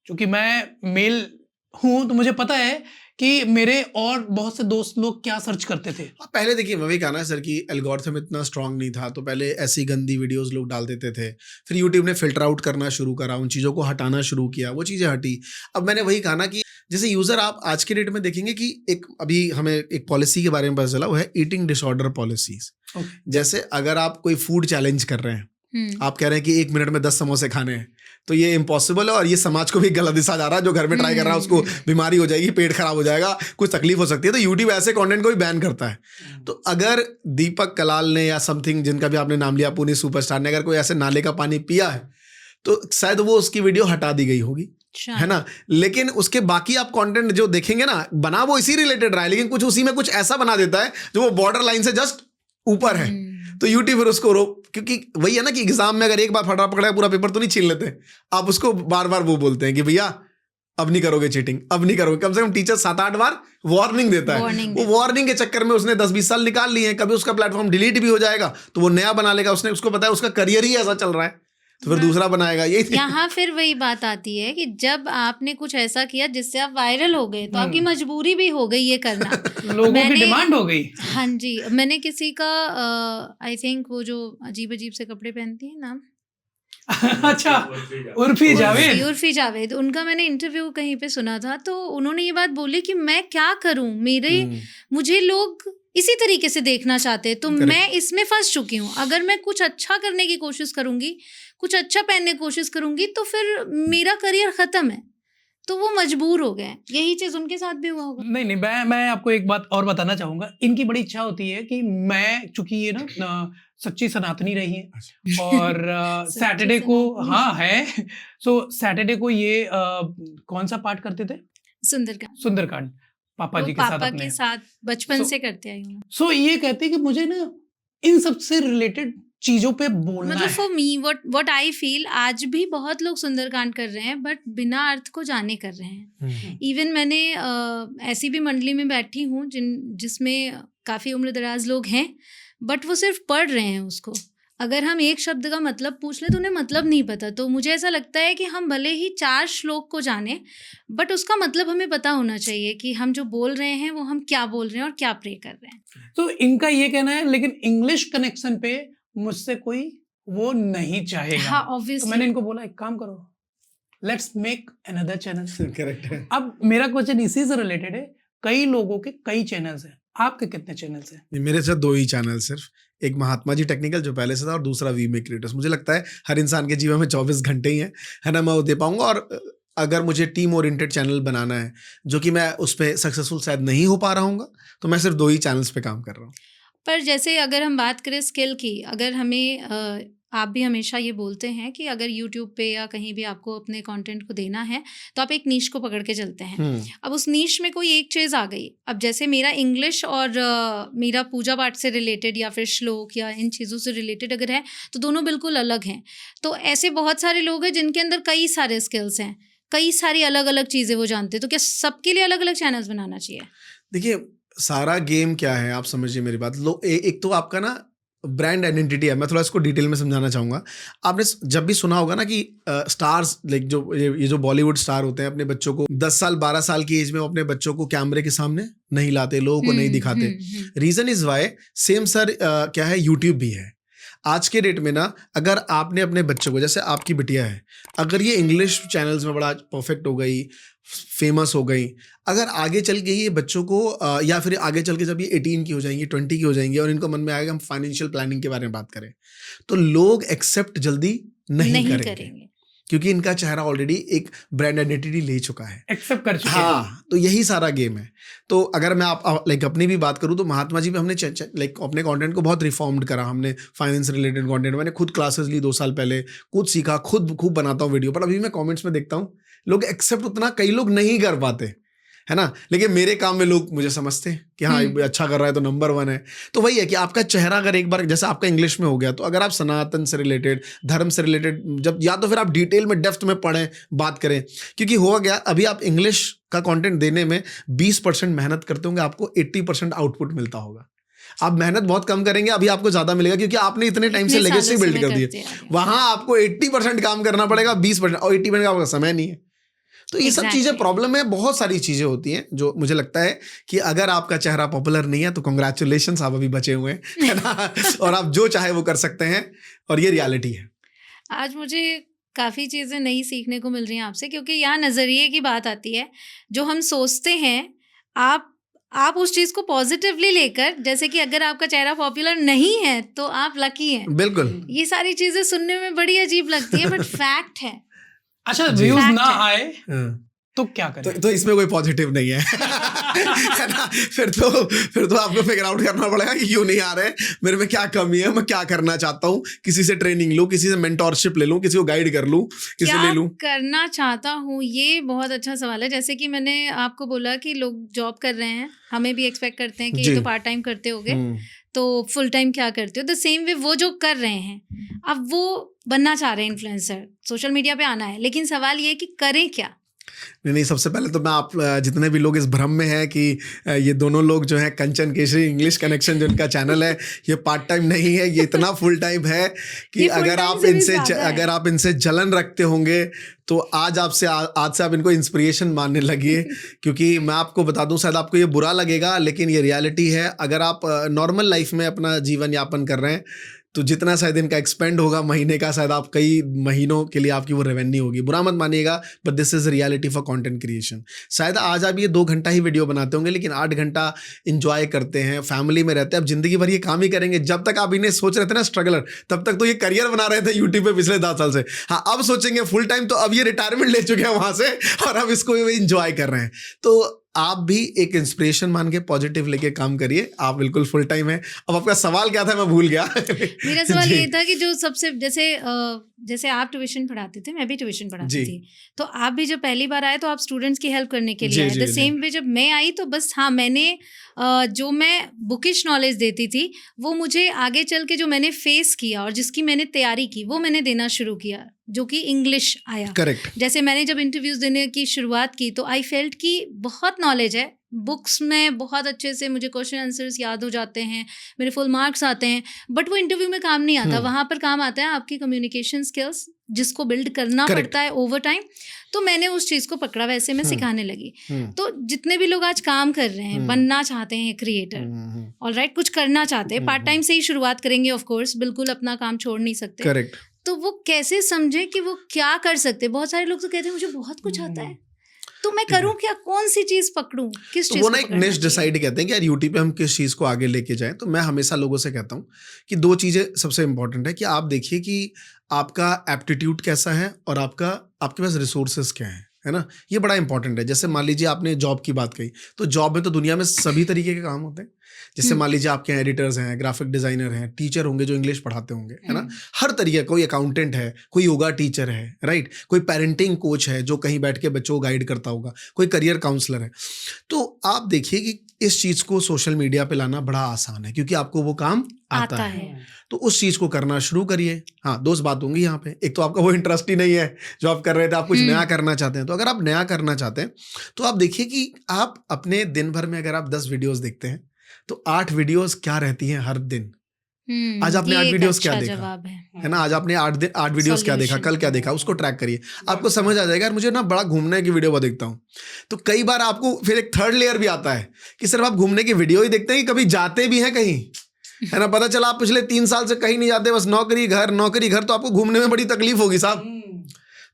क्योंकि मैं मेल हूं तो मुझे पता है कि मेरे और बहुत से दोस्त लोग क्या सर्च करते थे। पहले देखिए, मैं भी कहना है सर कि एल्गोरिथम इतना स्ट्रांग नहीं था, तो पहले ऐसी गंदी वीडियोस लोग डाल देते थे। फिर यूट्यूब ने फिल्टर आउट करना शुरू करा, उन चीज़ों को हटाना शुरू किया, वो चीज़ें हटी। अब मैंने वही कहा ना कि जैसे यूज़र, आप आज के डेट में देखेंगे कि एक, अभी हमें एक पॉलिसी के बारे में पता चला, वो है ईटिंग डिसऑर्डर पॉलिसीज। जैसे अगर आप कोई फूड चैलेंज कर रहे हैं, आप कह रहे हैं कि 1 मिनट में 10 समोसे खाने हैं, तो ये इम्पॉसिबल है, और ये समाज को भी गलत दिशा जा रहा है। जो घर में ट्राई कर रहा है उसको बीमारी हो जाएगी, पेट खराब हो जाएगा, कुछ तकलीफ हो सकती है, तो यूट्यूब ऐसे कंटेंट को भी बैन करता है। तो अगर दीपक कलाल ने या समथिंग, जिनका भी आपने नाम लिया, पुनीत सुपरस्टार ने, अगर कोई ऐसे नाले का पानी पिया है, तो शायद वो उसकी वीडियो हटा दी गई होगी, है ना। लेकिन उसके बाकी आप कंटेंट जो देखेंगे ना, बना वो इसी रिलेटेड रहा है, लेकिन कुछ उसी में कुछ ऐसा बना देता है जो वो बॉर्डर लाइन से जस्ट ऊपर है, तो यूट्यूब फिर उसको रोक, क्योंकि वही है ना कि एग्जाम में अगर एक बार फटा पकड़ा पूरा पेपर तो नहीं छीन लेते, आप उसको बार बार वो बोलते हैं कि भैया अब नहीं करोगे चीटिंग, अब नहीं करोगे। कम से कम टीचर 7-8 बार वार्निंग देता है। Warning वो वार्निंग के चक्कर में उसने 10-20 साल निकाल लिए हैं। कभी उसका प्लेटफॉर्म डिलीट भी हो जाएगा तो वो नया बना लेगा। उसको पता है उसका करियर ही ऐसा चल रहा है, तो फिर दूसरा बनाएगा। यही यहाँ फिर वही बात आती है कि जब आपने कुछ ऐसा किया जिससे आप वायरल हो गए, तो आपकी मजबूरी भी हो गई ये करना। लोगों की डिमांड हो गई। हाँ जी, मैंने किसी का आई थिंक वो जो अजीब अजीब से कपड़े पहनती है ना, अच्छा, उर्फी जावेद। उर्फी जावेद, उनका मैंने इंटरव्यू कहीं पे सुना था, तो उन्होंने ये बात बोली कि मैं क्या करूं, मुझे लोग इसी तरीके से देखना चाहते हैं, तो मैं इसमें फंस चुकी हूँ। अगर मैं कुछ अच्छा करने की कोशिश करूंगी, कुछ अच्छा पहनने की कोशिश करूंगी, तो फिर मेरा करियर खत्म है। तो वो मजबूर हो गए। यही चीज उनके साथ भी हुआ होगा। नहीं, मैं आपको एक बात और बताना चाहूंगा। इनकी बड़ी इच्छा होती है कि मैं, चूंकि ये ना सच्ची सनातनी रही है और सैटरडे को, हाँ है, सो सैटरडे को ये कौन सा पाठ करते थे? सुंदरकांड पापा जी के साथ, पापा के साथ बचपन से करते आई हूँ। सो ये कहते हैं कि मुझे ना इन सब से रिलेटेड चीजों पे बोलना मतलब है। For me what I feel, आज भी बहुत लोग सुंदरकांड कर रहे हैं बट बिना अर्थ को जाने कर रहे हैं। इवन मैंने ऐसी भी मंडली में बैठी हूँ जिसमें काफ़ी उम्र दराज लोग हैं, बट वो सिर्फ पढ़ रहे हैं उसको। अगर हम एक शब्द का मतलब पूछ लें तो उन्हें मतलब नहीं पता। तो मुझे ऐसा लगता है कि हम भले ही 4 श्लोक को जाने, बट उसका मतलब हमें पता होना चाहिए कि हम जो बोल रहे हैं वो हम क्या बोल रहे हैं और क्या प्रे कर रहे हैं। तो इनका ये कहना है, लेकिन इंग्लिश कनेक्शन पे मुझसे कोई वो नहीं चाहेगा। हाँ, obviously। तो मैंने इनको बोला एक काम करो, let's make another channel. Correct है। अब मेरा क्वेश्चन इसी से रिलेटेड है। कई लोगों के कई चैनल्स हैं, आपके कितने चैनल्स हैं? मेरे साथ 2 ही चैनल सिर्फ, एक महात्मा जी टेक्निकल जो पहले से था और दूसरा वी मेक क्रिएटर्स। मुझे लगता है हर इंसान के जीवन में 24 घंटे ही है ना, मैं वो दे पाऊंगा। और अगर मुझे टीम ओरिएंटेड चैनल बनाना है जो कि मैं उस पर सक्सेसफुल शायद नहीं हो पा रहा हूँ, तो मैं सिर्फ 2 ही चैनल्स पे काम कर रहा हूँ। पर जैसे अगर हम बात करें स्किल की, अगर हमें आप भी हमेशा ये बोलते हैं कि अगर यूट्यूब पे या कहीं भी आपको अपने कंटेंट को देना है तो आप एक नीश को पकड़ के चलते हैं। अब उस नीश में कोई एक चीज़ आ गई, अब जैसे मेरा इंग्लिश और मेरा पूजा पाठ से रिलेटेड या फिर श्लोक या इन चीज़ों से रिलेटेड अगर है तो दोनों बिल्कुल अलग हैं। तो ऐसे बहुत सारे लोग हैं जिनके अंदर कई सारे स्किल्स हैं, कई सारी अलग अलग चीज़ें वो जानते हैं। तो क्या सबके लिए अलग अलग चैनल्स बनाना चाहिए? देखिए, सारा गेम क्या है, आप समझिए मेरी बात। एक तो आपका ना ब्रांड आइडेंटिटी है। मैं थोड़ा इसको डिटेल में समझाना चाहूँगा। आपने जब भी सुना होगा ना कि स्टार्स, लाइक जो ये जो बॉलीवुड स्टार होते हैं, अपने बच्चों को 10 साल 12 साल की एज में अपने बच्चों को कैमरे के सामने नहीं लाते, लोगों को नहीं दिखाते। Reason is why same sir क्या है, यूट्यूब भी है। आज के डेट में ना, अगर आपने अपने बच्चों को, जैसे आपकी बिटिया है, अगर ये इंग्लिश चैनल्स में बड़ा परफेक्ट हो गई, फेमस हो गई, अगर आगे चल के ये बच्चों को या फिर आगे चल के जब ये 18 की हो जाएंगी, 20 की हो जाएंगी और इनको मन में आएगा हम फाइनेंशियल प्लानिंग के बारे में बात करें, तो लोग एक्सेप्ट जल्दी नहीं करेंगे क्योंकि इनका चेहरा ऑलरेडी एक ब्रांड आइडेंटिटी ले चुका है, एक्सेप्ट कर चुके हैं। हाँ, तो यही सारा गेम है। तो अगर मैं लाइक अपनी भी बात करूँ तो महात्मा जी पे हमने लाइक अपने कंटेंट को बहुत रिफॉर्म्ड करा। हमने फाइनेंस रिलेटेड कंटेंट, मैंने खुद क्लासेस ली 2 साल पहले, खुद सीखा, खुद खूब बनाता हूँ वीडियो। पर अभी मैं कमेंट्स में देखता हूँ लोग एक्सेप्ट उतना कई लोग नहीं कर पाते, है ना। लेकिन मेरे काम में लोग मुझे समझते हैं कि हाँ अच्छा कर रहा है तो नंबर 1 है। तो वही है कि आपका चेहरा अगर एक बार, जैसे आपका इंग्लिश में हो गया, तो अगर आप सनातन से रिलेटेड, धर्म से रिलेटेड, जब या तो फिर आप डिटेल में डेप्थ में पढ़ें, बात करें। क्योंकि हुआ गया, अभी आप इंग्लिश का कंटेंट देने में 20% मेहनत करते होंगे, आपको 80% आउटपुट मिलता होगा। आप मेहनत बहुत कम करेंगे, अभी आपको ज्यादा मिलेगा क्योंकि आपने इतने टाइम से लेगेसी बिल्ड कर दी है। वहां आपको 80% काम करना पड़ेगा, 20% और 80% का आपका समय नहीं है। तो ये सब चीजें प्रॉब्लम है। बहुत सारी चीजें होती हैं जो मुझे लगता है कि अगर आपका चेहरा पॉपुलर नहीं है तो कांग्रेचुलेशंस, आप अभी बचे हुए हैं, है ना। और आप जो चाहे वो कर सकते हैं, और ये रियलिटी है। आज मुझे काफ़ी चीज़ें नई सीखने को मिल रही हैं आपसे, क्योंकि यहाँ नज़रिए की बात आती है। जो हम सोचते हैं, आप उस चीज़ को पॉजिटिवली लेकर, जैसे कि अगर आपका चेहरा पॉपुलर नहीं है तो आप लकी हैं। बिल्कुल, ये सारी चीज़ें सुनने में बड़ी अजीब लगती है, बट फैक्ट है। अच्छा, व्यूज ना आए तो क्या करें? तो इसमें कोई पॉजिटिव नहीं है, है ना। फिर तो आपको फिगर आउट करना पड़ेगा कि क्यों नहीं आ रहे, मेरे में क्या कमी है, मैं क्या करना चाहता हूँ। किसी से ट्रेनिंग लूँ, किसी से मेंटोरशिप ले लूँ, किसी को गाइड कर लूँ, किसी ले लूँ। करना चाहता हूँ, ये बहुत अच्छा सवाल है। जैसे कि मैंने आपको बोला कि लोग जॉब कर रहे हैं, हमें भी एक्सपेक्ट करते हैं कि ये तो पार्ट टाइम करते होगे, तो फुल टाइम क्या करते हो। द सेम वे वो जो कर रहे हैं, अब वो बनना चाह रहे हैं इन्फ्लुएंसर, सोशल मीडिया पे आना है, लेकिन सवाल ये है कि करें क्या। नहीं, सबसे पहले तो मैं आप जितने भी लोग इस भ्रम में हैं कि ये दोनों लोग जो हैं कंचन केसरी इंग्लिश कनेक्शन, जो इनका चैनल है, ये पार्ट टाइम नहीं है, ये इतना फुल टाइम है कि अगर आप इनसे जलन रखते होंगे तो आज से आप इनको इंस्पिरेशन मानने लगिए। क्योंकि मैं आपको बता दूं, शायद आपको ये बुरा लगेगा लेकिन ये रियलिटी है। अगर आप नॉर्मल लाइफ में अपना जीवन यापन कर रहे हैं तो जितना शायद इनका एक्सपेंड होगा महीने का, शायद आप कई महीनों के लिए आपकी वो रेवेन्यू होगी। बुरा मत मानिएगा, but this is reality for content creation. शायद आज आप ये 2 घंटा ही वीडियो बनाते होंगे लेकिन 8 घंटा इंजॉय करते हैं, फैमिली में रहते हैं। अब जिंदगी भर ये काम ही करेंगे। जब तक आप इन्हें सोच रहे थे ना स्ट्रगलर, तब तक तो ये करियर बना रहे थे यूट्यूब पे पिछले 10 साल से। हाँ, अब सोचेंगे फुल टाइम, तो अब ये रिटायरमेंट ले चुके हैं वहां से और अब इसको इंजॉय कर रहे हैं। तो आप भी एक इंस्पिरेशन मान के पॉजिटिव लेके काम करिए। आप बिल्कुल फुल टाइम है। अब आपका सवाल क्या था, मैं भूल गया। मेरा सवाल ये था कि जो सबसे जैसे आप ट्यूशन पढ़ाते थे, मैं भी ट्यूशन पढ़ाती थी, तो आप भी जब पहली बार आए तो आप स्टूडेंट्स की हेल्प करने के लिए आए। द सेम वे जब मैं आई तो बस हाँ, मैंने जो मैं बुकिश नॉलेज देती थी वो मुझे आगे चल के जो मैंने फेस किया और जिसकी मैंने तैयारी की वो मैंने देना शुरू किया, जो कि इंग्लिश आया। करेक्ट। जैसे मैंने जब इंटरव्यूज देने की शुरुआत की तो आई फेल्ट कि बहुत नॉलेज है बुक्स में, बहुत अच्छे से मुझे क्वेश्चन आंसर्स याद हो जाते हैं, मेरे फुल मार्क्स आते हैं, बट वो इंटरव्यू में काम नहीं आता। वहाँ पर काम आता है आपकी कम्युनिकेशन स्किल्स, जिसको बिल्ड करना पड़ता है ओवर टाइम। तो मैंने उस चीज़ को पकड़ा, वैसे मैं सिखाने लगी। तो जितने भी लोग आज काम कर रहे हैं, बनना चाहते हैं क्रिएटर, ऑलराइट, कुछ करना चाहते हैं, पार्ट टाइम से ही शुरुआत करेंगे ऑफ कोर्स, बिल्कुल अपना काम छोड़ नहीं सकते। करेक्ट। तो वो कैसे समझे कि वो क्या कर सकते हैं? बहुत सारे लोग तो कहते हैं मुझे बहुत कुछ आता है, तो मैं करूं क्या, कौन सी चीज पकड़ूं, किस चीज वो ना एक निश डिसाइड कहते हैं कि यार यूट्यूब पे हम किस चीज़ को आगे लेके जाएं। तो मैं हमेशा लोगों से कहता हूं कि 2 चीज़ें सबसे इंपॉर्टेंट है कि आप देखिए कि आपका एप्टीट्यूड कैसा है और आपके पास रिसोर्सेज क्या है ना। ये बड़ा इंपॉर्टेंट है। जैसे मान लीजिए आपने जॉब की बात कही, तो जॉब में तो दुनिया में सभी तरीके के काम होते हैं। जैसे मान लीजिए आपके एडिटर्स हैं, ग्राफिक डिजाइनर हैं, टीचर होंगे जो इंग्लिश पढ़ाते होंगे, है ना, हर तरीके। कोई अकाउंटेंट है, कोई योगा टीचर है, राइट, कोई पेरेंटिंग कोच है जो कहीं बैठ के बच्चों को गाइड करता होगा, कोई करियर काउंसलर है। तो आप देखिए कि इस चीज को सोशल मीडिया पे लाना बड़ा आसान है क्योंकि आपको वो काम आता है। तो उस चीज को करना शुरू करिए। हाँ, 2 बात होंगी यहाँ पे। एक तो आपका वो इंटरेस्ट ही नहीं है जो आप कर रहे थे, आप कुछ नया करना चाहते हैं। तो अगर आप नया करना चाहते हैं तो आप देखिए कि आप अपने दिन भर में अगर आप 10 वीडियोस देखते हैं तो 8 वीडियोस क्या रहती हैं हर दिन। आज आपने 8 वीडियोस क्या देखा, है ना, आज आपने 8 वीडियोस क्या देखा, कल क्या देखा, उसको ट्रैक करिए। आपको समझ आ जाएगा यार मुझे ना बड़ा घूमने की वीडियो बहुत देखता हूँ। तो कई बार आपको फिर एक थर्ड लेयर भी आता है कि सिर्फ आप घूमने की वीडियो ही देखते हैं कि कभी जाते भी हैं कहीं, है ना। पता चला आप पिछले 3 साल से कहीं नहीं जाते, बस नौकरी घर नौकरी घर, तो आपको घूमने में बड़ी तकलीफ होगी साहब।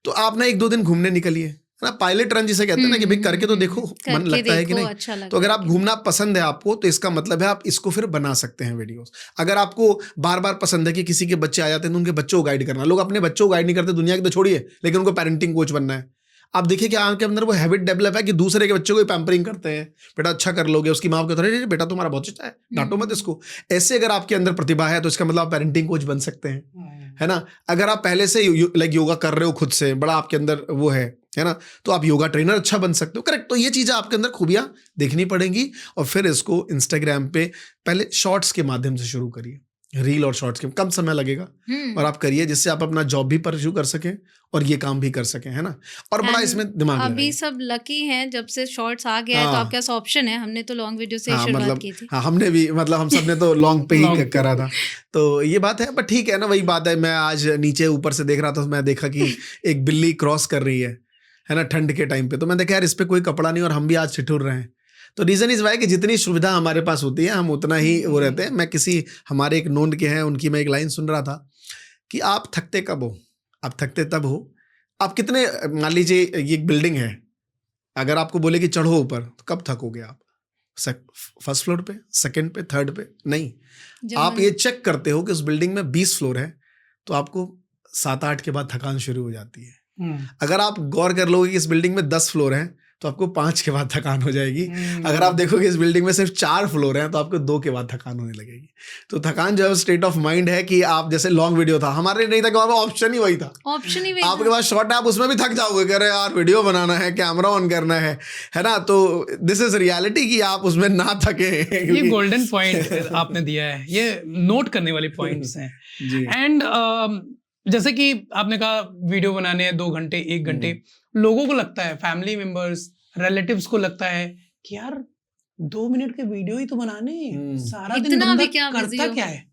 तो आप ना 1-2 दिन घूमने निकलिए, ना, पायलट रन जिसे कहते हैं ना, कि भाई करके तो देखो मन लगता है कि नहीं। अच्छा तो अगर आप घूमना पसंद है आपको, तो इसका मतलब है आप इसको फिर बना सकते हैं वीडियोस। अगर आपको बार बार पसंद है कि किसी के बच्चे आ जाते हैं तो उनके बच्चों को गाइड करना, लोग अपने बच्चों को गाइड नहीं करते दुनिया की तो छोड़िए, लेकिन उनको पेरेंटिंग कोच बनना है। आप देखिए कि आपके अंदर वो हैबिट डेवलप है कि दूसरे के बच्चों को पैम्परिंग करते हैं, बेटा अच्छा कर लोगे, उसकी माँ को कहते हैं बेटा तुम्हारा बहुत अच्छा है, डांटो मत इसको। ऐसे अगर आपके अंदर प्रतिभा है तो इसका मतलब आप पेरेंटिंग कोच बन सकते हैं, है ना। अगर आप पहले से लाइक योगा कर रहे हो खुद से, बड़ा आपके अंदर वो है ना, तो आप योगा ट्रेनर अच्छा बन सकते हो। करेक्ट। तो ये चीज़ें आपके अंदर खूबियां देखनी पड़ेंगी और फिर इसको इंस्टाग्राम पे पहले शॉर्ट्स के माध्यम से शुरू करिए। रील और शॉर्ट्स के कम समय लगेगा और आप करिए जिससे आप अपना जॉब भी परस्यू कर सकें और ये काम भी कर सकें, है ना। और बड़ा इसमें दिमाग अभी सब लकी हैं जब से शॉर्ट्स आ गया है, तो आपके पास ऑप्शन है। हमने तो लॉन्ग वीडियो से शुरुआत की थी। हाँ, हमने भी, मतलब हम सब ने तो लॉन्ग पे ही करा था। तो ये बात है, बट ठीक है ना, वही बात है। मैं आज नीचे ऊपर से देख रहा था, मैं देखा कि एक बिल्ली क्रॉस कर रही है ना, ठंड के टाइम पे। तो मैं देखा यार इस पे कोई कपड़ा नहीं और हम भी आज ठिठुर रहे हैं। तो रीज़न इस वाई कि जितनी सुविधा हमारे पास होती है हम उतना ही वो रहते हैं। मैं किसी हमारे एक नोन के हैं, उनकी मैं एक लाइन सुन रहा था कि आप थकते कब हो, आप थकते तब हो, आप कितने, मान लीजिए ये एक बिल्डिंग है, अगर आपको बोले कि चढ़ो ऊपर तो कब थकोगे आप? फर्स्ट फ्लोर पे, सेकंड पे, थर्ड पे नहीं। आप ये चेक करते हो कि उस बिल्डिंग में 20 फ्लोर है तो आपको 7-8 के बाद थकान शुरू हो जाती है। अगर आप गौर कर लोगे कि इस बिल्डिंग में 10 फ्लोर हैं तो आपको 5 के बाद थकान हो जाएगी। अगर आप देखोगे इस बिल्डिंग में सिर्फ 4 फ्लोर हैं तो आपको 2 के बाद थकान होने लगेगी। तो थकान जो है स्टेट ऑफ माइंड है कि आप, जैसे लॉन्ग वीडियो था हमारे, नहीं था कि वहाँ ऑप्शन ही वही था, ऑप्शन ही वही। आपके पास शॉर्ट है, आप उसमें भी थक जाओगे, कह रहे यार वीडियो बनाना है, कैमरा ऑन करना है ना। तो दिस इज रियलिटी कि आप उसमें ना थके। ये गोल्डन पॉइंट आपने दिया है, ये नोट करने वाले पॉइंट्स हैं। एंड जैसे कि आपने कहा वीडियो बनाने हैं 2 घंटे 1 घंटे, लोगों को लगता है, फैमिली मेंबर्स, रिलेटिव्स को लगता है कि यार 2 मिनट के वीडियो ही तो बनाने हैं, सारा दिन इतना बंदा भी क्या busy करता हो? क्या है?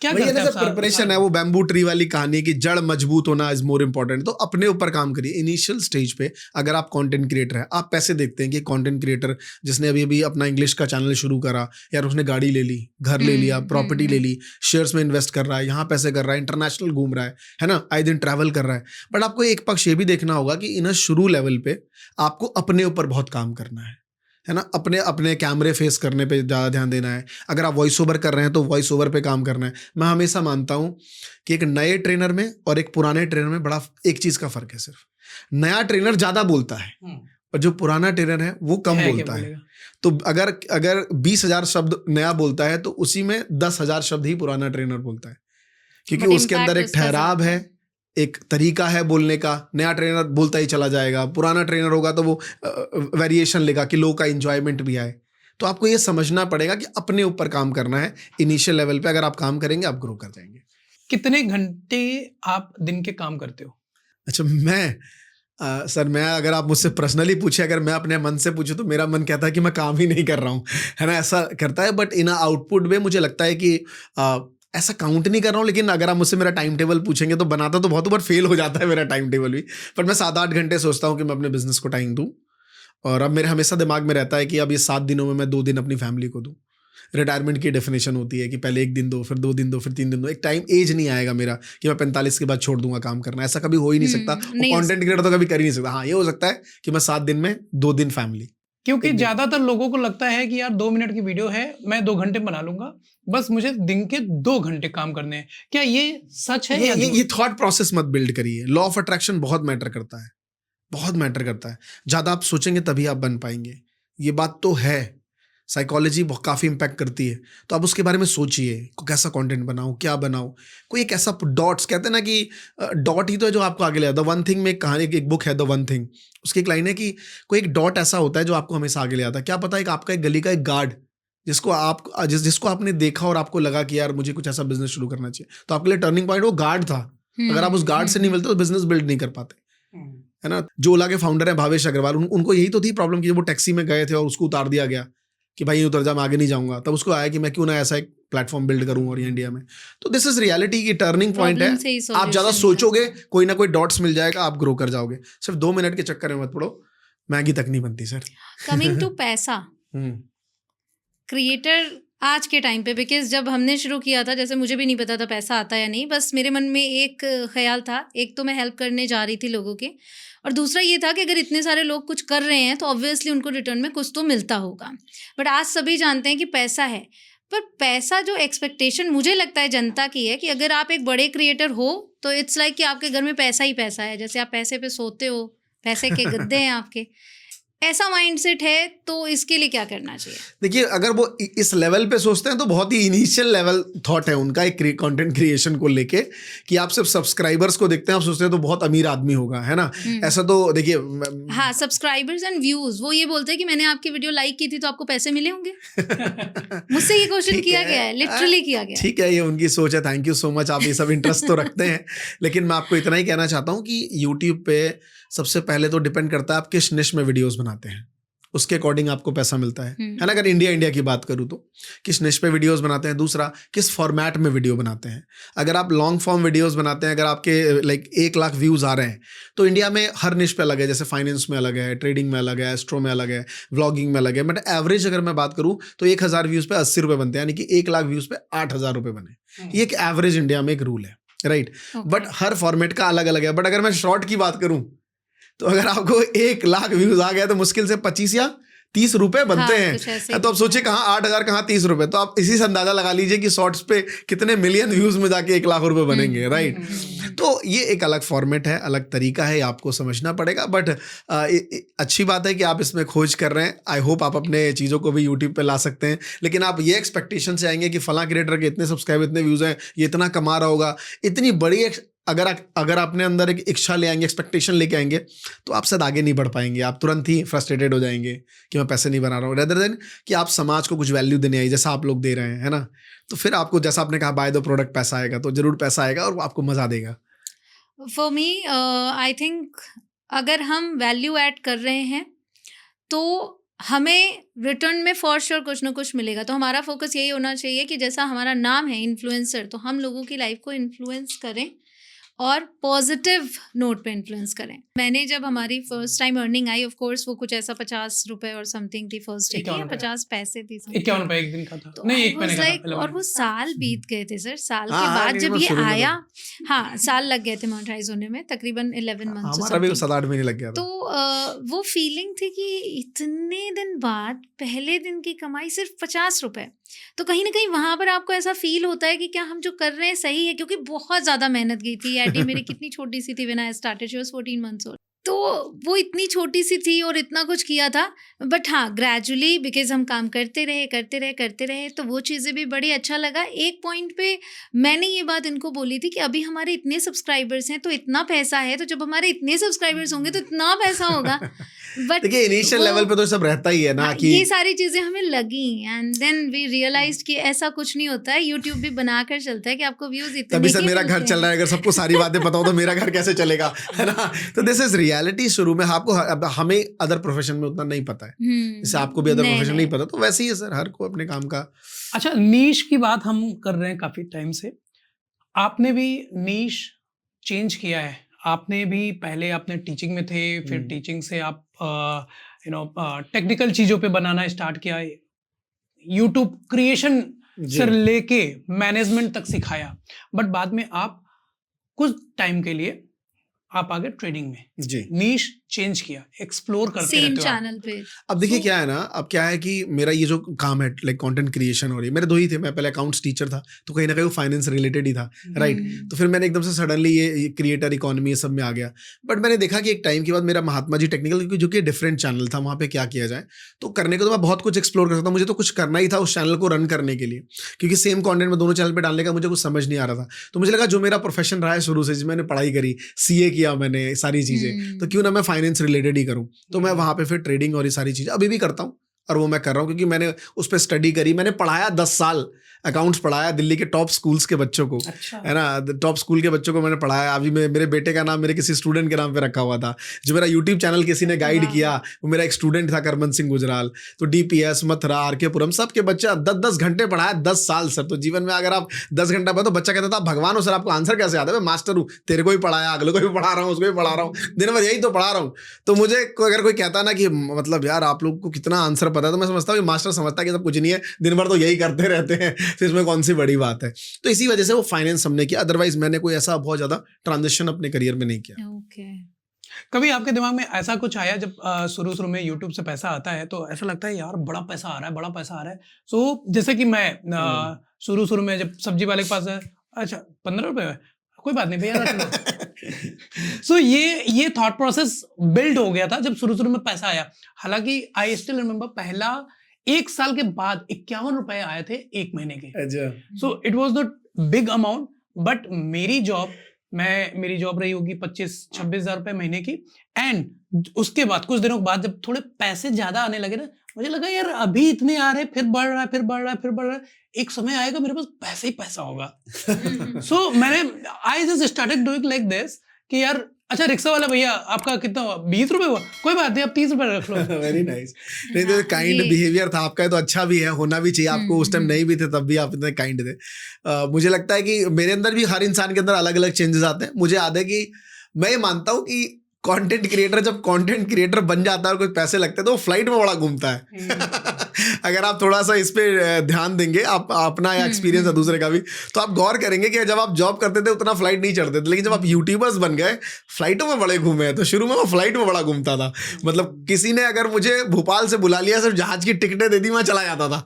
क्या वही है करता ना है सर, प्रिपरेशन है, वो बैम्बू ट्री वाली कहानी की जड़ मजबूत होना इज मोर इंपॉर्टेंट। तो अपने ऊपर काम करिए इनिशियल स्टेज पे। अगर आप कंटेंट क्रिएटर है, आप पैसे देखते हैं कि कंटेंट क्रिएटर जिसने अभी अभी अपना इंग्लिश का चैनल शुरू करा, यार उसने गाड़ी ले ली, घर ले लिया, प्रॉपर्टी ले ली, शेयर्स में इन्वेस्ट कर रहा है, यहाँ पैसे कर रहा है, इंटरनेशनल घूम रहा है ना, आए दिन ट्रैवल कर रहा है। बट आपको एक पक्ष ये भी देखना होगा कि इन शुरू लेवल पे आपको अपने ऊपर बहुत काम करना है ना, अपने अपने कैमरे फेस करने पे ज़्यादा ध्यान देना है। अगर आप वॉइस ओवर कर रहे हैं तो वॉइस ओवर पे काम करना है। मैं हमेशा मानता हूँ कि एक नए ट्रेनर में और एक पुराने ट्रेनर में बड़ा एक चीज़ का फ़र्क है, सिर्फ नया ट्रेनर ज़्यादा बोलता है और जो पुराना ट्रेनर है वो कम बोलता है। तो अगर 20,000 शब्द नया बोलता है तो उसी में 10,000 शब्द ही पुराना ट्रेनर बोलता है, क्योंकि But उसके अंदर एक impact उसका ठहराव ज्यादा है, एक तरीका है बोलने का। नया ट्रेनर बोलता ही चला जाएगा, पुराना ट्रेनर होगा तो वो वेरिएशन लेगा कि लोग का इंजॉयमेंट भी आए। तो आपको ये समझना पड़ेगा कि अपने ऊपर काम करना है इनिशियल लेवल पे। अगर आप काम करेंगे आप ग्रो कर जाएंगे। कितने घंटे आप दिन के काम करते हो? अच्छा, सर मैं अगर आप मुझसे पर्सनली पूछे, अगर मैं अपने मन से पूछूं तो मेरा मन कहता है कि मैं काम ही नहीं कर रहा हूँ, है ना, ऐसा करता है। बट इन आउटपुट में मुझे लगता है कि ऐसा काउंट नहीं कर रहा हूँ, लेकिन अगर आप मुझसे मेरा टाइम टेबल पूछेंगे तो बनाता तो बहुत बार फेल हो जाता है मेरा टाइम टेबल भी। पर मैं 7-8 घंटे सोचता हूँ कि मैं अपने बिजनेस को टाइम दूँ। और अब मेरे हमेशा दिमाग में रहता है कि अब ये 7 दिनों में मैं 2 दिन अपनी फैमिली को दूँ। रिटायरमेंट की डेफिनेशन होती है कि पहले 1 दिन दो, फिर 2 दिन दो, फिर 3 दिन दो। एक टाइम एज नहीं आएगा मेरा कि मैं 45 के बाद छोड़ दूंगा काम करना, ऐसा कभी हो ही नहीं सकता। नहीं हो कंटेंट क्रिएटर तो कभी कर ही नहीं सकता। हाँ, ये हो सकता है कि मैं 7 दिन में 2 दिन फैमिली। क्योंकि ज्यादातर लोगों को लगता है कि यार 2 मिनट की वीडियो है, मैं 2 घंटे बना लूंगा, बस मुझे दिन के 2 घंटे काम करने हैं। क्या ये सच है? ये थॉट प्रोसेस मत बिल्ड करिए। लॉ ऑफ अट्रैक्शन बहुत मैटर करता है, बहुत मैटर करता है। ज़्यादा आप सोचेंगे तभी आप बन पाएंगे, ये बात तो है। साइकोलॉजी काफ़ी इम्पैक्ट करती है, तो आप उसके बारे में सोचिए, कैसा कंटेंट बनाऊँ, क्या बनाऊँ। कोई एक ऐसा डॉट्स कहते हैं ना कि डॉट ही तो है जो आपको आगे ले आता है। द वन थिंग में कहानी, एक बुक है द वन थिंग, उसकी एक लाइन है कि कोई एक डॉट ऐसा होता है जो आपको हमेशा आगे ले आता है। क्या पता है, आपका एक गली का एक गार्ड जिसको आपने देखा और आपको लगा कि यार मुझे कुछ ऐसा बिजनेस शुरू करना चाहिए, तो आपके लिए टर्निंग पॉइंट वो गार्ड था। अगर आप उस गार्ड से नहीं मिलते तो बिजनेस बिल्ड नहीं कर पाते, है ना। जो ओला के फाउंडर है भावेश अग्रवाल, उनको यही तो थी प्रॉब्लम कि वो टैक्सी में गए थे और उसको उतार दिया गया कि भाई उतर जा, मैं आगे नहीं जाऊंगा। तब उसको आया कि मैं क्यों ना ऐसा एक प्लेटफॉर्म बिल्ड करूं और इंडिया में। तो दिस इज रियलिटी की टर्निंग पॉइंट है। आप ज्यादा सोचोगे, कोई ना कोई डॉट्स मिल जाएगा, आप ग्रो कर जाओगे। सिर्फ 2 मिनट के चक्कर में मत पड़ो, मैगी तक नहीं बनती सर। कमिंग टू पैसा, क्रिएटर आज के टाइम पे, बिकॉज जब हमने शुरू किया था, जैसे मुझे भी नहीं पता था पैसा आता या नहीं, बस मेरे मन में एक ख्याल था, एक तो मैं हेल्प करने जा रही थी लोगों के, और दूसरा ये था कि अगर इतने सारे लोग कुछ कर रहे हैं तो ऑब्वियसली उनको रिटर्न में कुछ तो मिलता होगा। बट आज सभी जानते हैं कि पैसा है, पर पैसा जो एक्सपेक्टेशन मुझे लगता है जनता की है कि अगर आप एक बड़े क्रिएटर हो तो इट्स लाइक कि आपके घर में पैसा ही पैसा है, जैसे आप पैसे पे सोते हो, पैसे के गद्दे हैं आपके, ऐसा माइंडसेट है। तो इसके लिए क्या करना चाहिए? देखिए, अगर वो इस लेवल पे सोचते हैं तो बहुत ही इनिशियल लेवल थॉट है उनका एक कंटेंट क्रिएशन को लेके, कि आप सिर्फ सब्सक्राइबर्स को देखते हैं, आप सोचते हैं तो बहुत अमीर आदमी होगा, है ना। ऐसा तो देखिए, हाँ, सब्सक्राइबर्स एंड व्यूज, वो ये बोलते हैं कि मैंने आपकी वीडियो लाइक की थी तो आपको पैसे मिले होंगे। मुझसे ये क्वेश्चन किया गया है, लिटरली किया गया है। ठीक है, ये उनकी सोच है, थैंक यू सो मच, आप ये सब इंटरेस्ट तो रखते हैं। लेकिन मैं आपको इतना ही कहना चाहता हूँ कि यूट्यूब पे सबसे पहले तो डिपेंड करता है आप किस निश में वीडियोस बनाते हैं, उसके अकॉर्डिंग आपको पैसा मिलता है ना। अगर इंडिया की बात करूँ तो किस निश पे वीडियोस बनाते हैं, दूसरा किस फॉर्मेट में वीडियो बनाते हैं। अगर आप लॉन्ग फॉर्म वीडियोस बनाते हैं, अगर आपके लाइक 1 लाख व्यूज़ आ रहे हैं, तो इंडिया में हर निश पे अलग है। जैसे फाइनेंस में अलग है, ट्रेडिंग में अलग है, एस्ट्रो में अलग है, व्लॉगिंग में अलग है। बट एवरेज अगर मैं बात करूँ तो 1000 व्यूज़ पे 80 रुपये बनते हैं, यानी कि 1 लाख व्यूज़ पे 8000 रुपये बने। ये एक एवरेज इंडिया में एक रूल है, राइट। बट हर फॉर्मेट का अलग अलग है। बट अगर मैं शॉर्ट की बात करूँ तो अगर आपको 1 लाख व्यूज़ आ गया तो मुश्किल से 25 या 30 रुपए बनते हैं। तो आप सोचिए कहाँ 8000, कहाँ 30 रुपए। तो आप इसी से अंदाजा लगा लीजिए कि शॉर्ट्स पे कितने मिलियन व्यूज में जाके 1 लाख रुपए बनेंगे, राइट। तो ये एक अलग फॉर्मेट है, अलग तरीका है, आपको समझना पड़ेगा। बट अच्छी बात है कि आप इसमें खोज कर रहे हैं। आई होप आप अपने चीज़ों को भी यूट्यूब पे ला सकते हैं। लेकिन आप ये एक्सपेक्टेशन से आएंगे कि फला क्रिएटर के इतने सब्सक्राइबर, इतने व्यूज़ हैं, ये इतना कमा रहा होगा, इतनी बड़ी अगर अपने अंदर एक इच्छा ले आएंगे, एक्सपेक्टेशन लेके आएंगे, तो आप शायद आगे नहीं बढ़ पाएंगे, आप तुरंत ही फ्रस्ट्रेटेड हो जाएंगे कि मैं पैसे नहीं बना रहा हूँ, रेदर देन कि आप समाज को कुछ वैल्यू देने आई जैसा आप लोग दे रहे हैं, है ना। तो फिर आपको जैसा आपने कहा बाय द प्रोडक्ट पैसा आएगा, तो जरूर पैसा आएगा और आपको मजा देगा। फॉर मी आई थिंक अगर हम वैल्यू ऐड कर रहे हैं तो हमें रिटर्न में फॉर श्योर कुछ ना कुछ मिलेगा। तो हमारा फोकस यही होना चाहिए कि जैसा हमारा नाम है इन्फ्लुएंसर, तो हम लोगों की लाइफ को इन्फ्लुएंस करें और पॉजिटिव नोट पे इन्फ्लुएंस करें। मैंने जब हमारी first time earning I, of course वो कुछ ऐसा 50 रुपए और समथिंग थी फर्स्ट डे की, 51 पैसे थी 51 रुपए एक दिन का था, तो नहीं I एक महीने was का like, था। और वो साल बीत गए थे सर, साल के हाँ, बाद नहीं, जब वो ये शुरू में आया, हाँ साल लग गए थे मोनेटाइज होने में, तकरीबन 11 मंथ्स। हमारा भी 7-8 महीने लग गया तो था। वो फीलिंग थी कि इतने दिन बाद पहले दिन की कमाई सिर्फ 50 रुपए, तो कहीं ना कहीं वहां पर आपको ऐसा फील होता है कि क्या हम जो कर रहे हैं सही है, क्योंकि बहुत ज्यादा मेहनत की थी। एडी मेरी कितनी छोटी सी थी when I started, she was 14 months old, तो वो इतनी छोटी सी थी और इतना कुछ किया था। बट हाँ, ग्रेजुअली बिकॉज हम काम करते रहे तो वो चीज़ें भी बड़ी अच्छा लगा। एक पॉइंट पे मैंने ये बात इनको बोली थी कि अभी हमारे इतने सब्सक्राइबर्स हैं तो इतना पैसा है, तो जब हमारे इतने सब्सक्राइबर्स होंगे तो इतना पैसा होगा। बट देखिए इनिशियल लेवल पे तो सब रहता ही है ना, हाँ, कि ये सारी चीजें हमें लगी एंड देन वी रियलाइज्ड कि ऐसा कुछ नहीं होता है। यूट्यूब भी बनाकर चलता है कि आपको व्यूज इतने तभी से ही मेरा घर मिलते चल हैं। रहा है। अगर सबको सारी बातें पता हो तो मेरा घर कैसे चलेगा, है ना। तो दिस इज रियलिटी। शुरू में आपको, अब हमें अदर प्रोफेशन में उतना नहीं पता है, जैसे आपको भी अदर प्रोफेशन नहीं पता, तो वैसे ही है सर, हर को अपने काम का। अच्छा, नीश की बात हम कर रहे हैं काफी टाइम से। आपने भी नीश चेंज किया है, आपने भी पहले आपने टीचिंग में थे, फिर टीचिंग से आप टेक्निकल चीजों पे बनाना स्टार्ट किया, यूट्यूब क्रिएशन से लेके मैनेजमेंट तक सिखाया, बट बाद में आप कुछ टाइम के लिए आप आगे ट्रेडिंग में जी नीश चेंज किया, एक्सप्लोर करते सेम रहते हो आप। चैनल पे। अब देखिए क्या है ना, अब क्या है कि मेरा ये जो काम है लाइक कंटेंट क्रिएशन हो रही है, मेरे दो ही थे। मैं पहले अकाउंट्स टीचर था, तो कहीं ना कहीं वो फाइनेंस रिलेटेड ही था, राइट। तो फिर मैंने एकदम से सडनली ये क्रिएटर इकोनॉमी ये सब में आ गया। बट मैंने देखा कि एक टाइम के बाद मेरा महात्मा जी टेक्निकल जो कि डिफरेंट चैनल था, वहाँ पे क्या किया जाए, तो करने को तो मैं बहुत कुछ एक्सप्लोर कर सकता हूँ। मुझे तो कुछ करना ही था उस चैनल को रन करने के लिए, क्योंकि सेम कॉन्टेंट में दोनों चैनल पर डालने का मुझे कुछ समझ नहीं आ रहा था। तो मुझे लगा जो मेरा प्रोफेशन रहा है शुरू से, मैंने पढ़ाई करी, CA किया मैंने, सारी चीज़ें, तो क्यों ना मैं फाइनेंस रिलेटेड ही करूँ। तो मैं वहाँ पे फिर ट्रेडिंग और ये सारी चीज़ें अभी भी करता हूँ, और वो मैं कर रहा हूँ क्योंकि मैंने उस पर स्टडी करी। मैंने पढ़ाया 10 साल अकाउंट्स पढ़ाया दिल्ली के टॉप स्कूल्स के बच्चों को, है ना। टॉप स्कूल के बच्चों को मैंने पढ़ाया। अभी मेरे बेटे का नाम मेरे किसी स्टूडेंट के नाम पे रखा हुआ था। जो मेरा यूट्यूब चैनल किसी ने गाइड किया, वो मेरा एक स्टूडेंट था, करमन सिंह गुजराल। तो DPS, मथुरा, RK पुरम, सब के बच्चे 10-10 घंटे पढ़ाया, 10 साल सर। तो जीवन में अगर आप 10 घंटा पढ़े तो बच्चा कहता था भगवान हो सर, आपको आंसर कैसे आता है? मैं मास्टर हूँ, तेरे को भी पढ़ाया, अगले को भी पढ़ा रहा हूँ, उसको भी पढ़ा रहा हूँ, दिन भर यही तो पढ़ा रहा हूँ। तो मुझे अगर कोई कहता ना कि मतलब यार आप लोग को कितना आंसर पता है, तो मैं समझता हूँ कि मास्टर समझता है कि सब कुछ नहीं है, दिन भर तो यही करते रहते हैं, तो इसमें कौन सी बड़ी बात है। तो इसी वजह से वो फाइनेंस हमने किया, अदरवाइज मैंने कोई ऐसा बहुत ज्यादा ट्रांजिशन अपने करियर में नहीं किया। ओके। कभी आपके दिमाग में ऐसा कुछ आया जब शुरू में यूट्यूब से पैसा आता है तो ऐसा लगता है यार बड़ा पैसा आ रहा है, बड़ा पैसा आ रहा है। सो जैसे कि मैं शुरू में जब सब्जी वाले के पास है, अच्छा 15 रुपए है, कोई बात नहीं भैया। सो ये थॉट प्रोसेस बिल्ड हो गया था जब शुरू में पैसा आया। हालांकि आई स्टिल रिमेम्बर पहला 1 साल के बाद 51 रुपए आए थे 1 महीने के। So it was not big amount, but मेरी जॉब रही होगी 25-26 हज़ार रुपए महीने की। एंड उसके बाद कुछ दिनों के बाद जब थोड़े पैसे ज्यादा आने लगे ना, मुझे लगा यार अभी इतने आ रहे, फिर बढ़ रहा है, एक समय आएगा मेरे पास पैसा ही पैसा होगा। सो मैंने I just started doing like this कि यार अच्छा रिक्शा वाला भैया आपका कितना हुआ? 20 रुपए हुआ, कोई बात नहीं आप 30 रुपए रख लो। Very nice. नहीं तो काइंड बिहेवियर था आपका, तो अच्छा भी है, होना भी चाहिए आपको। उस टाइम नहीं भी थे तब भी आप इतने काइंड थे। मुझे लगता है कि मेरे अंदर भी, हर इंसान के अंदर अलग अलग चेंजेस आते हैं। मुझे याद है कि मैं ये मानता हूँ कि कंटेंट क्रिएटर जब कंटेंट क्रिएटर बन जाता है और कुछ पैसे लगते हैं तो वो फ्लाइट में बड़ा घूमता है। अगर आप थोड़ा सा इस पे ध्यान देंगे, आप अपना एक्सपीरियंस है दूसरे का भी, तो आप गौर करेंगे कि जब आप जॉब करते थे उतना फ्लाइट नहीं चढ़ते थे, लेकिन जब आप यूट्यूबर्स बन गए फ्लाइटों में बड़े घूमे हैं। तो शुरू में वो फ्लाइट में बड़ा घूमता था। मतलब किसी ने अगर मुझे भोपाल से बुला लिया, सिर्फ जहाज की टिकटें दे दी, मैं चला जाता था।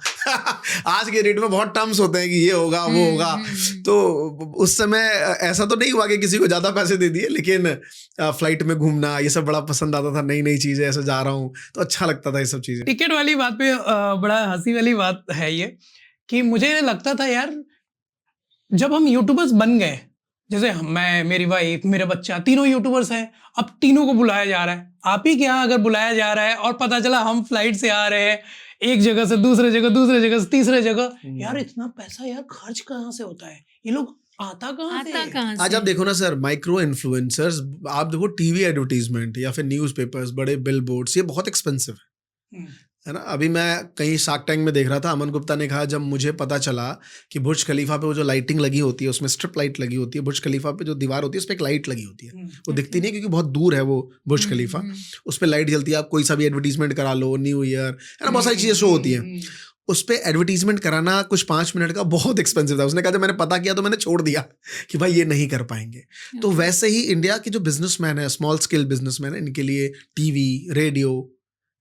आज के डेट में बहुत टर्म्स होते हैं कि ये होगा वो होगा। तो उस समय ऐसा तो नहीं हुआ कि किसी को ज़्यादा पैसे दे दिए, लेकिन फ्लाइट में घूमना ये सब बड़ा पसंद आता था। नई नई चीज़ें, ऐसे जा रहा हूँ तो अच्छा लगता था ये सब चीज़ें। टिकट वाली बात पे बड़ा हंसी वाली बात है ये कि मुझे लगता था यार जब हम यूट्यूबर्स बन गए जैसे मैं, मेरी वाइफ, मेरा बच्चा, तीनों यूट्यूबर्स हैं, अब तीनों को बुलाया जा रहा है। आप ही के यहाँ अगर बुलाया जा रहा है और पता चला हम फ्लाइट से आ रहे हैं, एक जगह से दूसरे जगह से तीसरे जगह, यार इतना पैसा यार खर्च कहाँ से होता है, ये लोग आता कहाँ से? आज आप देखो ना सर, माइक्रो इन्फ्लुएंसर्स, आप देखो टीवी एडवर्टीजमेंट या फिर न्यूज़पेपर्स, बड़े बिल बोर्ड्स, ये बहुत एक्सपेंसिव है ना। अभी मैं कहीं शार्क टैंक में देख रहा था, अमन गुप्ता ने कहा जब मुझे पता चला कि बुर्ज खलीफा पे वो जो लाइटिंग लगी होती है, उसमें स्ट्रिप लाइट लगी होती है, बुर्ज खलीफा पे जो दीवार होती है उस पर एक लाइट लगी होती है, वो दिखती नहीं है क्योंकि बहुत दूर है वो बुर्ज खलीफा, उस पर लाइट जलती है। आप कोई सा भी एडवर्टीजमेंट करा लो, न्यू ईयर है ना, बहुत सारी चीज़ें शो होती हैं, उस पर एडवर्टीजमेंट कराना कुछ 5 मिनट का बहुत एक्सपेंसिव था। उसने कहा जब मैंने पता किया तो मैंने छोड़ दिया कि भाई ये नहीं कर पाएंगे। तो वैसे ही इंडिया के जो बिजनेसमैन है, स्मॉल स्केल बिजनेसमैन है, इनके लिए टीवी, रेडियो,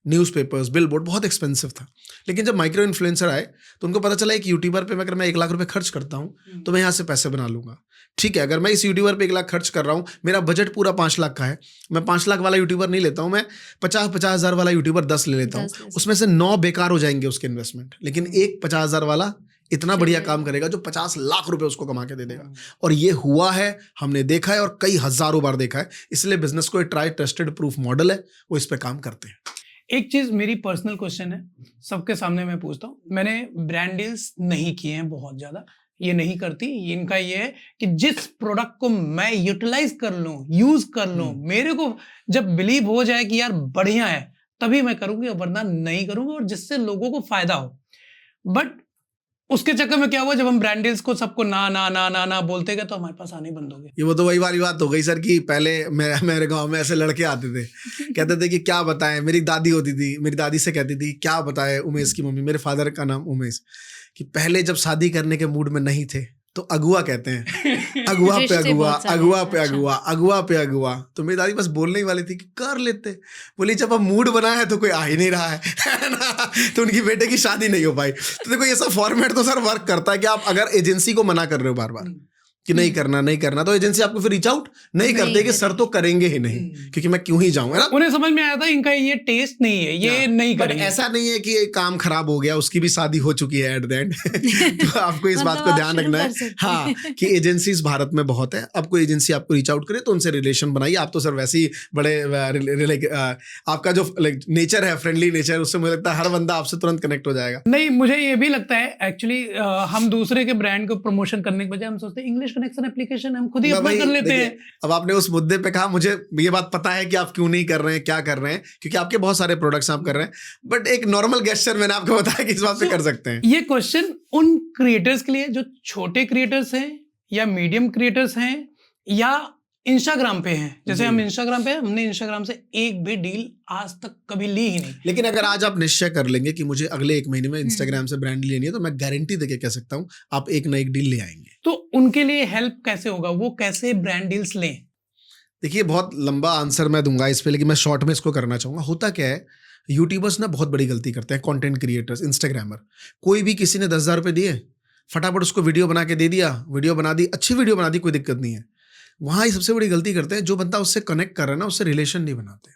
न्यूज़पेपर्स, बिलबोर्ड बहुत एक्सपेंसिव था। लेकिन जब माइक्रो इन्फ्लुएंसर आए तो उनको पता चला एक यूट्यूबर पे अगर मैं 1 लाख रुपए खर्च करता हूँ तो मैं यहाँ से पैसे बना लूंगा। ठीक है, अगर मैं इस यूट्यूबर पे 1 लाख खर्च कर रहा हूँ, मेरा बजट पूरा 5 लाख का है, मैं 5 लाख वाला यूट्यूबर नहीं लेता हूँ, मैं 50 हज़ार वाला यूट्यूबर 10 ले लेता हूँ, उसमें से 9 बेकार हो जाएंगे उसके इन्वेस्टमेंट, लेकिन एक 50,000 वाला इतना बढ़िया काम करेगा जो 50 लाख रुपए उसको कमा के दे देगा। और ये हुआ है, हमने देखा है और कई हजारों बार देखा है। इसलिए बिजनेस को एक ट्राई टेस्टेड प्रूफ मॉडल है, वो इस पे काम करते हैं। एक चीज मेरी पर्सनल क्वेश्चन है, सबके सामने मैं पूछता हूँ। मैंने ब्रांड डील्स नहीं किए हैं बहुत ज्यादा, ये नहीं करती। इनका ये है कि जिस प्रोडक्ट को मैं यूटिलाइज कर लूं, यूज कर लूं, मेरे को जब बिलीव हो जाए कि यार बढ़िया है, तभी मैं करूंगी, वरना नहीं करूंगी, और जिससे लोगों को फायदा हो। बट उसके चक्कर में क्या हुआ, जब हम ब्रांड डील्स को सबको ना ना ना ना ना बोलते गए तो हमारे पास आने बंद हो गए। ये वो तो वही वाली बात हो गई सर कि पहले मेरे गांव में ऐसे लड़के आते थे, कहते थे कि क्या बताएं, मेरी दादी होती थी, मेरी दादी से कहती थी क्या बताएं, उमेश की मम्मी, मेरे फादर का नाम उमेश, कि पहले जब शादी करने के मूड में नहीं थे तो अगुआ कहते हैं, अगुआ पे अगुआ, अगुआ पे अगुआ, अगुआ पे अगुआ। तो मेरी दादी बस बोलने ही वाली थी कि कर लेते, बोली जब अब मूड बना है तो कोई आ ही नहीं रहा है ना, तो उनकी बेटे की शादी नहीं हो पाई। तो देखो ये सब फॉर्मेट तो सर वर्क करता है कि आप अगर एजेंसी को मना कर रहे हो बार बार कि नहीं करना, तो एजेंसी आपको फिर रीच आउट नहीं करते कि सर तो करेंगे ही नहीं, क्योंकि मैं क्यों ही जाऊं, है ना। उन्हें समझ में आया था इनका ये टेस्ट नहीं है, ये नहीं करेंगे। ऐसा नहीं है कि काम खराब हो गया, उसकी भी शादी हो चुकी है एट द एंड। तो आपको इस बात को ध्यान रखना है, हाँ, कि एजेंसीज भारत में बहुत है। अब कोई एजेंसी आपको रीच आउट करे तो उनसे रिलेशन बनाइए। आप तो सर वैसे ही बड़े आपका जो नेचर है, फ्रेंडली नेचर, उससे मुझे लगता है हर बंदा आपसे तुरंत कनेक्ट हो जाएगा। नहीं, मुझे ये भी लगता है एक्चुअली, हम दूसरे के ब्रांड को प्रमोशन करने के बजाय हम सोचते हैं इंग्लिश कनेक्शन एप्लीकेशन हम खुद ही अपना कर लेते हैं। अब आपने उस मुद्दे पे कहा, मुझे ये बात पता है कि आप क्यों नहीं कर रहे हैं, क्या कर रहे हैं, क्योंकि आपके बहुत सारे प्रोडक्ट्स आप कर रहे हैं, बट एक नॉर्मल गेस्चर मैंने आपको बताया कि इस बात पे कर सकते हैं। ये क्वेश्चन उन क्रिएटर्स के लिए जो छोटे क्रिएटर्स हैं या मीडियम क्रिएटर्स हैं या इंस्टाग्राम पे हैं। जैसे हम इंस्टाग्राम पे हैं, हमने इंस्टाग्राम से एक भी डील आज तक कभी ली ही नहीं। लेकिन अगर आज आप निश्चय कर लेंगे कि मुझे अगले 1 महीने में इंस्टाग्राम से ब्रांड लेनी है, तो मैं गारंटी देके कह सकता हूं आप एक ना एक डील ले आएंगे। तो उनके लिए हेल्प कैसे होगा, वो कैसे ब्रांड डील्स लें? देखिए, बहुत लंबा आंसर मैं दूंगा इस पे, लेकिन मैं शॉर्ट में इसको करना चाहूंगा। होता क्या है, यूट्यूबर्स ना बहुत बड़ी गलती करते हैं, कंटेंट क्रिएटर्स, इंस्टाग्रामर। कोई भी किसी ने 10,000 रुपये दिए, फटाफट उसको वीडियो बना के दे दिया, वीडियो बना दी, अच्छी वीडियो बना दी, कोई दिक्कत नहीं है। वहाँ ही सबसे बड़ी गलती करते हैं, जो बंदा उससे कनेक्ट कर रहा है ना, उससे रिलेशन नहीं बनाते।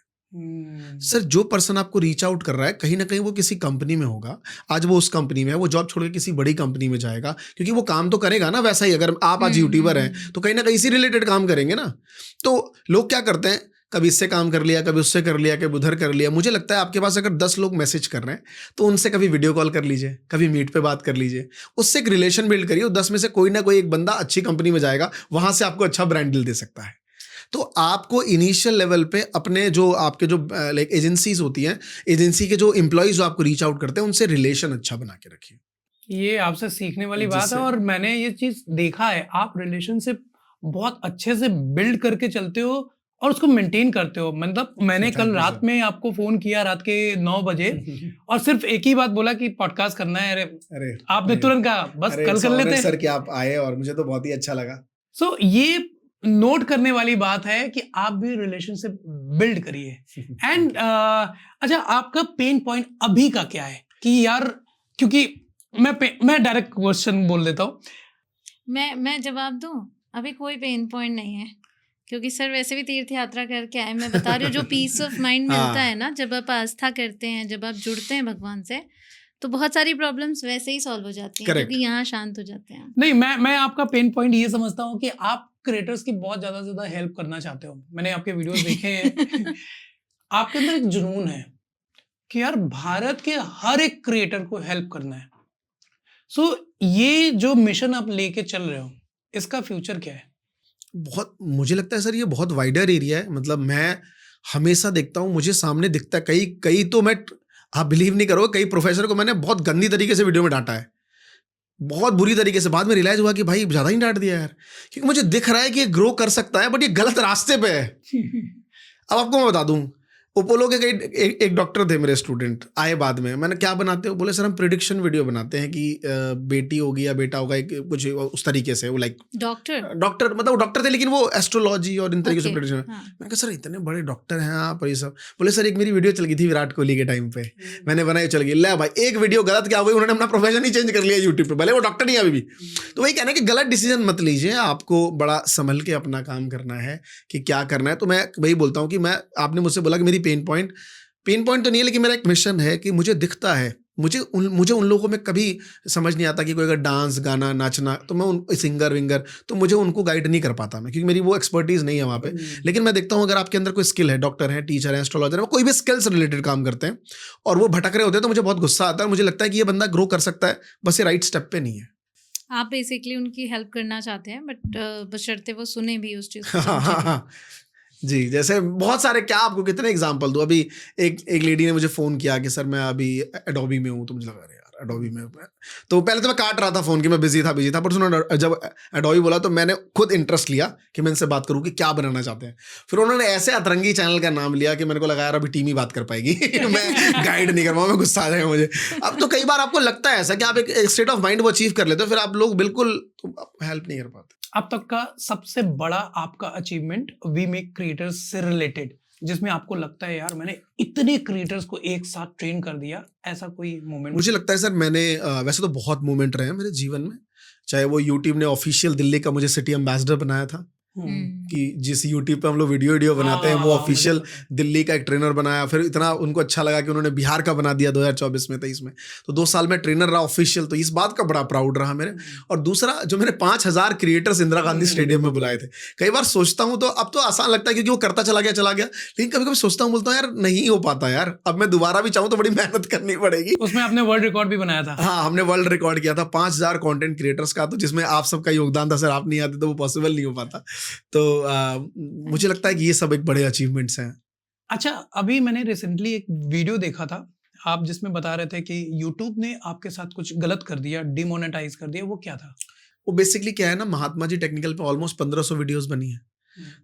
सर, जो पर्सन आपको रीच आउट कर रहा है, कहीं ना कहीं वो किसी कंपनी में होगा, आज वो उस कंपनी में है, वो जॉब छोड़ के किसी बड़ी कंपनी में जाएगा, क्योंकि वो काम तो करेगा ना वैसा ही। अगर आप आज यूट्यूबर हैं तो कहीं ना कहीं इसी रिलेटेड काम करेंगे ना। तो लोग क्या करते हैं, कभी इससे काम कर लिया, कभी उससे कर लिया, कभी उधर कर लिया। मुझे लगता है आपके पास अगर 10 लोग मैसेज कर रहे हैं तो उनसे कभी वीडियो कॉल कर लीजिए, कभी मीट पे बात कर लीजिए, उससे एक रिलेशन बिल्ड करिए। 10 में से कोई ना कोई एक बंदा अच्छी कंपनी में जाएगा, वहां से आपको अच्छा ब्रांड डील दे सकता है। तो आपको इनिशियल लेवल पे अपने जो आपके जो लाइक एजेंसीज होती हैं, एजेंसी के जो एम्प्लॉयज जो आपको रीच आउट करते हैं, उनसे रिलेशन अच्छा बना के रखिए। ये आपसे सीखने वाली बात है, और मैंने ये चीज देखा है, आप रिलेशनशिप बहुत अच्छे से बिल्ड करके चलते हो और उसको मेंटेन करते हो। मतलब मैंने कल रात में आपको फोन किया, रात के 9 बजे, और सिर्फ एक ही बात बोला कि पॉडकास्ट करना है। अरे आपने तुरंत कहा बस कल कर लेते हैं सर, कि आप आए और मुझे तो बहुत ही अच्छा लगा। सो ये नोट करने वाली बात है कि आप भी रिलेशनशिप बिल्ड करिए। एंड अच्छा, आपका पेन पॉइंट अभी का क्या है कि यार, क्योंकि मैं डायरेक्ट क्वेश्चन बोल देता हूँ। मैं जवाब दूं? अभी कोई पेन पॉइंट नहीं है, क्योंकि सर वैसे भी तीर्थ यात्रा करके आए। मैं बता रही हूँ, जो पीस ऑफ माइंड मिलता है ना, जब आप आस्था करते हैं, जब आप जुड़ते हैं भगवान से, तो बहुत सारी प्रॉब्लम्स वैसे ही सॉल्व हो जाती हैं Correct. क्योंकि यहाँ शांत हो जाते हैं। नहीं, मैं आपका पेन पॉइंट ये समझता हूँ कि आप क्रिएटर्स की बहुत ज्यादा से ज्यादा हेल्प करना चाहते हो। मैंने आपके वीडियोस देखे हैं। आपके अंदर एक जुनून है कि यार भारत के हर एक क्रिएटर को हेल्प करना है। सो ये जो मिशन आप लेके चल रहे हो, इसका फ्यूचर क्या है? बहुत, मुझे लगता है सर ये बहुत वाइडर एरिया है। मतलब मैं हमेशा देखता हूँ, मुझे सामने दिखता है कई तो मैं, आप बिलीव नहीं करोगे, कई प्रोफेसर को मैंने बहुत गंदी तरीके से वीडियो में डांटा है, बहुत बुरी तरीके से। बाद में रियलाइज हुआ कि भाई ज़्यादा ही डांट दिया यार, क्योंकि मुझे दिख रहा है कि ये ग्रो कर सकता है, बट ये गलत रास्ते पे है। अब आपको मैं बता दूं, अपोलो के एक डॉक्टर थे मेरे स्टूडेंट, आए बाद में, मैंने क्या बनाते हो, बोले सर हम प्रिडिक्शन वीडियो बनाते हैं कि बेटी होगी या बेटा होगा, कुछ उस तरीके से। वो लाइक डॉक्टर मतलब वो डॉक्टर थे, लेकिन वो एस्ट्रोलॉजी और इन तरीके से प्रिडिक्शन। मैंने कहा सर इतने बड़े डॉक्टर हैं आप और ये सब। बोले सर एक मेरी वीडियो चल गई थी विराट कोहली के टाइम पे, मैंने बनाई, चल गई। ले भाई एक वीडियो गलत क्या हो गई, उन्होंने अपना प्रोफेशन ही चेंज कर लिया यूट्यूब पे, भले वो डॉक्टर नहीं है अभी भी। तो वही कहना है कि गलत डिसीजन मत लीजिए, आपको बड़ा संभल के अपना काम करना है कि क्या करना है। तो मैं वही बोलता हूँ कि मैं, आपने मुझसे बोला कि मेरी पेन पॉइंट तो नहीं है, लेकिन मेरा एक मिशन है कि मुझे दिखता है, मुझे उन लोगों में कभी समझ नहीं आता कि कोई अगर डांस गाना नाचना, तो मैं उन सिंगर विंगर, तो मुझे उनको गाइड नहीं कर पाता मैं, क्योंकि मेरी वो एक्सपर्टीज नहीं है वहाँ पे। लेकिन मैं देखता हूँ अगर आपके अंदर कोई स्किल है, डॉक्टर है, टीचर है, एस्ट्रोलॉजर है, कोई भी स्किल से रिलेटेड काम करते हैं और वो भटक रहे होते हैं, तो मुझे बहुत गुस्सा आता है। मुझे लगता है कि ये बंदा ग्रो कर सकता है, बस ये राइट स्टेप पे नहीं है। आप बेसिकली उनकी हेल्प करना चाहते हैं, बट बशर्ते वो सुने भी उस चीज़ को, हाँ जी। जैसे बहुत सारे, क्या आपको कितने एग्जांपल दूं। अभी एक लेडी ने मुझे फ़ोन किया कि सर मैं अभी एडोबी में हूँ, तो मुझे लगा अरे यार एडोबी में, तो पहले तो मैं काट रहा था फ़ोन कि मैं बिजी था, पर उन्होंने जब एडोबी बोला तो मैंने खुद इंटरेस्ट लिया कि मैं इनसे बात करूँ कि क्या बनाना चाहते हैं। फिर उन्होंने ऐसे अतरंगी चैनल का नाम लिया कि मेरे को लगा यार अभी टीम ही बात कर पाएगी, मैं गाइड नहीं कर पाऊँ, मैं गुस्सा आ जाएगा मुझे। अब तो कई बार आपको लगता है ऐसा कि आप एक स्टेट ऑफ माइंड वो अचीव कर लेते हो, फिर आप लोग बिल्कुल हेल्प नहीं कर पाते। अब तक का सबसे बड़ा आपका अचीवमेंट वी मेक क्रिएटर्स से रिलेटेड, जिसमें आपको लगता है यार मैंने इतने क्रिएटर्स को एक साथ ट्रेन कर दिया, ऐसा कोई मोमेंट? मुझे लगता है सर मैंने वैसे तो बहुत मोमेंट रहे हैं मेरे जीवन में, चाहे वो यूट्यूब ने ऑफिशियल दिल्ली का मुझे सिटी एम्बेसडर बनाया था, कि जिस यूट्यूब पे हम लोग वीडियो बनाते हैं, वो ऑफिशियल दिल्ली का एक ट्रेनर बनाया। फिर इतना उनको अच्छा लगा कि उन्होंने बिहार का बना दिया 2024 में 23 में, तो 2 साल में ट्रेनर रहा ऑफिशियल, तो इस बात का बड़ा प्राउड रहा मेरे। और दूसरा, जो मैंने 5000 क्रिएटर्स इंदिरा गांधी स्टेडियम में बुलाए थे, कई बार सोचता हूँ तो अब तो आसान लगता है क्योंकि वो करता चला गया, लेकिन कभी कभी सोचता हूँ, बोलता हूँ यार नहीं हो पाता यार, अब मैं दोबारा भी चाहूँ तो बड़ी मेहनत करनी पड़ेगी। उसमें आपने वर्ल्ड रिकॉर्ड भी बनाया था। हाँ, हमने वर्ल्ड रिकॉर्ड किया था 5000 कंटेंट क्रिएटर्स का, तो जिसमें आप सबका योगदान था सर। आप नहीं आते तो वो पॉसिबल नहीं हो पाता। तो मुझे लगता है कि ये सब एक बड़े अचीवमेंट्स हैं। अच्छा, अभी मैंने रिसेंटली एक वीडियो देखा था आप, जिसमें बता रहे थे कि यूट्यूब ने आपके साथ कुछ गलत कर दिया, डिमोनेटाइज कर दिया, वो क्या था? वो बेसिकली क्या है ना, महात्मा जी टेक्निकल पे ऑलमोस्ट 1500 वीडियोस बनी है।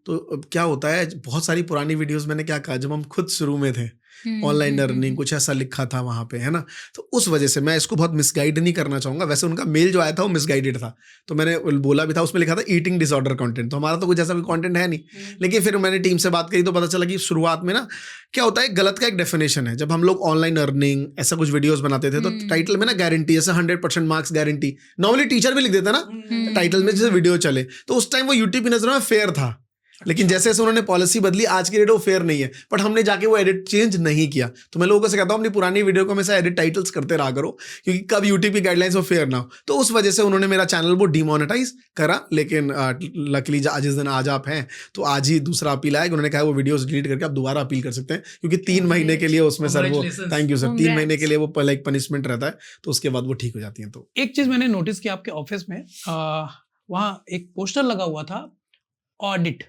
तो अब क्या होता है, बहुत सारी पुरानी वीडियोस मैंने क्या कहा, जब हम खुद शुरू में थे, ऑनलाइन अर्निंग कुछ ऐसा लिखा था वहाँ पे, है ना, तो उस वजह से मैं इसको बहुत मिसगाइड नहीं करना चाहूँगा। वैसे उनका मेल जो आया था वो मिसगाइडेड था, तो मैंने बोला भी था, उसमें लिखा था ईटिंग डिसऑर्डर कंटेंट, तो हमारा तो कुछ ऐसा कोई कंटेंट है नहीं। लेकिन फिर मैंने टीम से बात करी तो पता चला कि शुरुआत में ना क्या होता है, गलत का एक डेफिनेशन है। जब हम लोग ऑनलाइन अर्निंग ऐसा कुछ वीडियोस बनाते थे, तो टाइटल में ना गारंटी, ऐसे 100% मार्क्स गारंटी, नॉर्मली टीचर भी लिख देता ना टाइटल में, जैसे वीडियो चले, तो उस टाइम वो यूट्यूब की नजरों में फेयर था। लेकिन जैसे जैसे उन्होंने पॉलिसी बदली, आज की डेट वो फेयर नहीं है, बट हमने जाके वो एडिट चेंज नहीं किया। तो मैं लोगों से कहता हूँ अपनी पुरानी वीडियो को हमेशा एडिट टाइटल्स करते रहा करो, क्योंकि कब यूट्यूब की गाइडलाइंस वो फेयर ना हो। तो उस वजह से उन्होंने मेरा चैनल वो डिमोनेटाइज करा। लेकिन लकली जिस दिन आज आप हैं, तो आज ही दूसरा अपील आया कि उन्होंने कहा वो वीडियोस डिलीट करके आप दोबारा अपील कर सकते हैं, क्योंकि 3 महीने के लिए उसमें सर वो, थैंक यू सर, 3 महीने के लिए वो पहले एक पनिशमेंट रहता है, तो उसके बाद वो ठीक हो जाती है। तो एक चीज मैंने नोटिस किया आपके ऑफिस में, वहाँ एक पोस्टर लगा हुआ था, ऑडिट।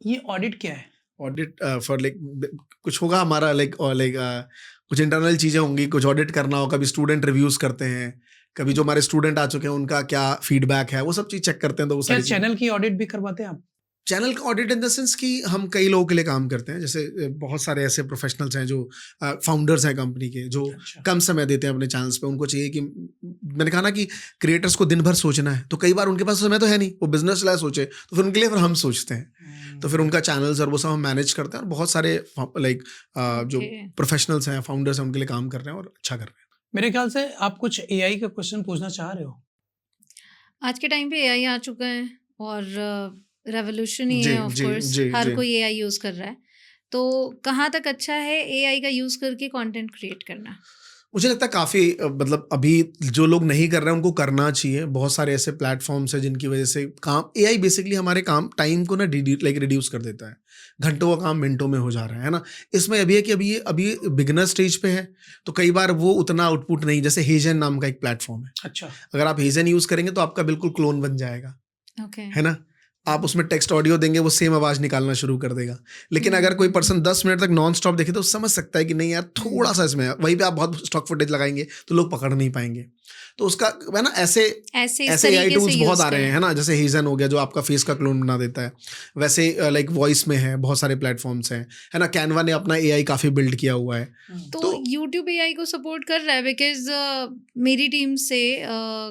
ये ऑडिट क्या है? ऑडिट फॉर लाइक कुछ होगा हमारा, लाइक कुछ इंटरनल चीज़ें होंगी, कुछ ऑडिट करना हो, कभी स्टूडेंट रिव्यूज करते हैं, कभी जो हमारे स्टूडेंट आ चुके हैं उनका क्या फीडबैक है, वो सब चीज़ चेक करते हैं। तो वो सारी चैनल की ऑडिट भी करवाते हैं आप? चैनल का ऑडिट इन द सेंस कि हम कई लोगों के लिए काम करते हैं, जैसे बहुत सारे ऐसे प्रोफेशनल्स हैं जो फाउंडर्स हैं कंपनी के, जो कम समय देते हैं अपने चैनल्स पे। उनको चाहिए कि, मैंने कहा ना कि क्रिएटर्स को दिन भर सोचना है, तो कई बार उनके पास समय तो है नहीं, वो बिजनेस लाइफ सोचे, तो फिर उनके लिए फिर हम सोचते हैं, तो फिर उनका चैनल्स और वो सब हम मैनेज करते हैं। और बहुत सारे लाइक जो प्रोफेशनल्स हैं, फाउंडर्स हैं, उनके लिए काम कर रहे हैं और अच्छा कर रहे हैं। मेरे ख्याल से आप कुछ एआई का क्वेश्चन पूछना चाह रहे हो? आज के टाइम पे एआई आ चुका है और रेवोल्यूशन ही है, ऑफ कोर्स हर कोई एआई यूज कर रहा है। तो कहाँ तक अच्छा है एआई का यूज करके कंटेंट क्रिएट करना? मुझे लगता है काफ़ी मतलब अभी जो लोग नहीं कर रहे हैं उनको करना चाहिए। बहुत सारे ऐसे प्लेटफॉर्म्स हैं जिनकी वजह से काम, एआई बेसिकली हमारे काम टाइम को ना रिड्यूस कर देता है। घंटों का काम मिनटों में हो जा रहा है ना। इसमें अभी है कि अभी बिगिनर स्टेज पे है, तो कई बार वो उतना आउटपुट नहीं, जैसे हेजन नाम का एक प्लेटफॉर्म है। अच्छा। अगर आप हेजन यूज़ करेंगे तो आपका बिल्कुल क्लोन बन जाएगा, ओके। है ना। आप उसमें टेक्स्ट ऑडियो देंगे, वो सेम आवाज़ निकालना शुरू कर देगा। लेकिन अगर कोई पर्सन 10 मिनट तक नॉन स्टॉप देखे तो समझ सकता है कि नहीं यार थोड़ा सा इसमें है। वहीं पे आप बहुत स्टॉक फुटेज लगाएंगे तो लोग पकड़ नहीं पाएंगे। तो उसका है ना, ऐसे इस एआई तरीके टूल्स से बहुत use आ रहे हैं, है ना। जैसे हेजन हो गया जो आपका फेस का क्लोन बना देता है, वैसे लाइक वॉइस में है, बहुत सारे प्लेटफॉर्म्स हैं, है ना। कैनवा ने अपना एआई काफ़ी बिल्ड किया हुआ है। तो YouTube AI को सपोर्ट कर रहा है, बिकॉज मेरी टीम से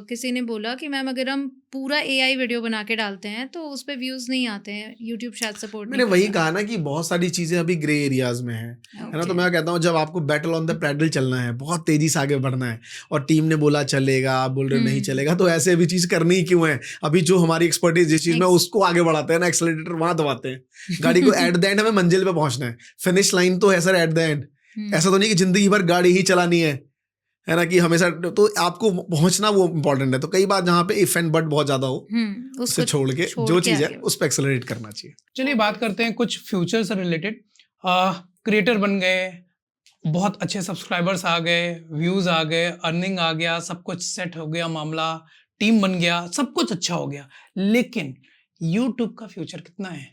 किसी ने बोला कि मैम अगर हम पूरा AI वीडियो बना के डालते हैं तो उस पर व्यूज नहीं आते हैं, YouTube शायद सपोर्ट मैंने वही कहा ना कि बहुत सारी चीजें अभी ग्रे एरियाज में है ना। तो मैं कहता हूँ जब आपको बैटल ऑन द पैडल चलना है, बहुत तेजी से आगे बढ़ना है, और टीम ने बोला चलेगा, आप बोल रहे हो नहीं चलेगा, तो ऐसे अभी चीज करनी ही क्यों है। अभी जो हमारी एक्सपर्टीज जिस चीज में, उसको आगे बढ़ाते हैं ना, एक्सेलरेटर वहां दबाते हैं गाड़ी को। एट द एंड हमें मंजिल पे पहुंचना है, फिनिश लाइन तो है सर एट द एंड। ऐसा तो नहीं कि जिंदगी भर गाड़ी ही चलानी है ना, कि हमेशा। तो आपको पहुंचना वो इम्पोर्टेंट है। तो कई बार जहाँ पे इफ एंड बट बहुत ज्यादा हो, उसे छोड़ के जो चीज है उस पर एक्सेलरेट करना चाहिए। चलिए बात करते हैं कुछ फ्यूचर से रिलेटेड। क्रिएटर बन गए, बहुत अच्छे सब्सक्राइबर्स आ गए, व्यूज आ गए, अर्निंग आ गया, सब कुछ सेट हो गया मामला, टीम बन गया, सब कुछ अच्छा हो गया, लेकिन यूट्यूब का फ्यूचर कितना है?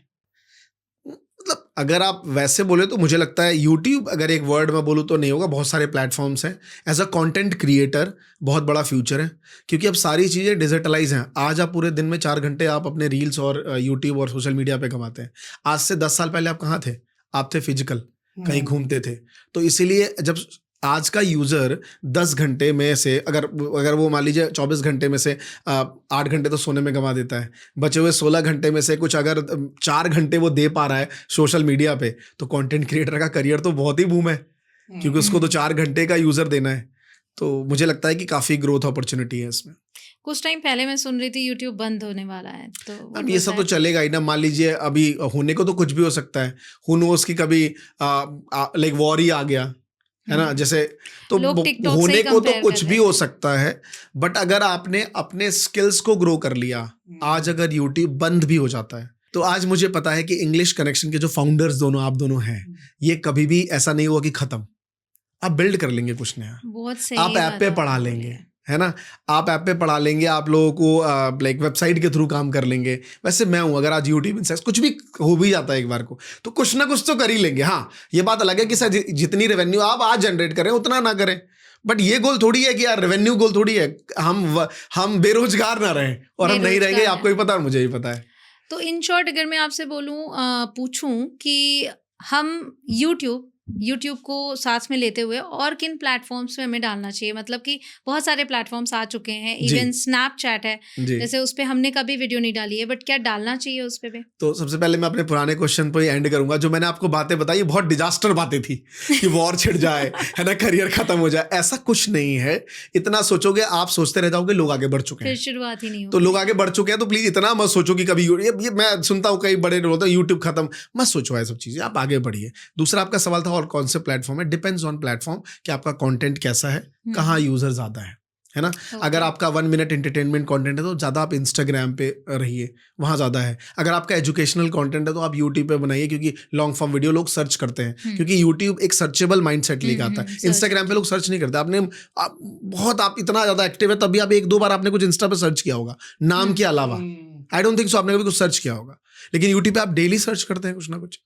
मतलब अगर आप वैसे बोले तो मुझे लगता है यूट्यूब, अगर एक वर्ड में बोलूँ तो नहीं होगा। बहुत सारे प्लेटफॉर्म्स हैं। एज अ कंटेंट क्रिएटर बहुत बड़ा फ्यूचर है, क्योंकि अब सारी चीज़ें डिजिटलाइज हैं। आज आप पूरे दिन में 4 घंटे आप अपने रील्स और यूट्यूब और सोशल मीडिया पे कमाते हैं। आज से 10 साल पहले आप कहाँ थे? आप थे फिजिकल, कहीं घूमते थे। तो इसीलिए जब आज का यूज़र 10 घंटे में से अगर वो मान लीजिए 24 घंटे में से 8 घंटे तो सोने में गंवा देता है, बचे हुए 16 घंटे में से कुछ अगर 4 घंटे वो दे पा रहा है सोशल मीडिया पे, तो कंटेंट क्रिएटर का करियर तो बहुत ही बूम है, क्योंकि उसको तो 4 घंटे का यूज़र देना है। तो मुझे लगता है कि काफ़ी ग्रोथ अपॉर्चुनिटी है इसमें। कुछ टाइम पहले मैं सुन रही थी YouTube बंद होने वाला है, तो अब ये सब तो चलेगा ही ना। मान लीजिए अभी होने को तो कुछ भी हो सकता है। हु नोस कि कभी लाइक वॉर ही आ गया, है ना, जैसे। तो होने को तो कुछ भी हो सकता है, बट अगर आपने अपने स्किल्स को ग्रो कर लिया, आज अगर यूट्यूब बंद भी हो जाता है, तो आज मुझे पता है कि इंग्लिश कनेक्शन के जो फाउंडर्स दोनों आप दोनों हैं, ये कभी भी ऐसा नहीं हुआ कि खत्म। आप बिल्ड कर लेंगे कुछ नया, बहुत सही आप ऐप पे पढ़ा लेंगे, है ना। आप ऐप पे पढ़ा लेंगे, आप लोगों को लाइक वेबसाइट के थ्रू काम कर लेंगे। वैसे मैं हूँ, अगर आज यूट्यूब इंसाइट्स कुछ भी हो भी जाता है एक बार को, तो कुछ ना कुछ तो कर ही लेंगे। हाँ, ये बात अलग है कि सर जितनी रेवेन्यू आप आज जनरेट करें उतना ना करें, बट ये गोल थोड़ी है कि यार रेवेन्यू गोल थोड़ी है हम बेरोजगार ना रहें, और हम नहीं रहेंगे, आपको भी पता है, मुझे भी पता है। तो इन शॉर्ट अगर मैं आपसे पूछूं कि हम यूट्यूब को साथ में लेते हुए और किन प्लेटफॉर्म्स पे हमें डालना चाहिए, मतलब कि बहुत सारे प्लेटफॉर्म्स आ चुके हैं, इवन स्नैपचैट है, जैसे उस पे हमने कभी वीडियो नहीं डाली है, बट क्या डालना चाहिए उस पे भी? तो सबसे पहले मैं अपने पुराने क्वेश्चन पर ही एंड करूंगा। जो मैंने आपको बातें बताई बहुत डिजास्टर बातें थी कि वॉर छिड़ जाए, है ना, करियर खत्म हो जाए, ऐसा कुछ नहीं है। इतना सोचोगे आप सोचते रह जाओगे, लोग आगे बढ़ चुके हैं, फिर शुरुआत ही नहीं होगी। तो लोग आगे बढ़ चुके हैं, तो प्लीज इतना मत सोचो कि कभी ये मैं सुनता हूँ कई बड़े बोलते हैं यूट्यूब खत्म, मत सोचो ये सब चीजें, आप आगे बढ़िए। दूसरा आपका सवाल था और कौन से प्लेटफॉर्म है, डिपेंड्स ऑन प्लेटफॉर्म कि आपका कंटेंट कैसा है, कहाँ यूजर ज्यादा है ना। अगर आपका 1 मिनट एंटरटेनमेंट कंटेंट है तो ज्यादा आप इंस्टाग्राम पे रहिए, वहां ज्यादा है। अगर आपका एजुकेशनल कंटेंट है तो आप यूट्यूब पे बनाइए, क्योंकि लॉन्ग फॉर्म वीडियो लोग सर्च करते हैं, क्योंकि यूट्यूब एक सर्चेबल माइंडसेट लेके आता है। इंस्टाग्राम पे लोग सर्च नहीं करते। आप इतना ज्यादा एक्टिव है तभी आप 1-2 बार आपने कुछ इंस्टा पे सर्च किया होगा नाम के अलावा। आई डोंट थिंक सो आपने कभी कुछ सर्च किया होगा, लेकिन यूट्यूब पे आप डेली सर्च करते हैं कुछ ना कुछ।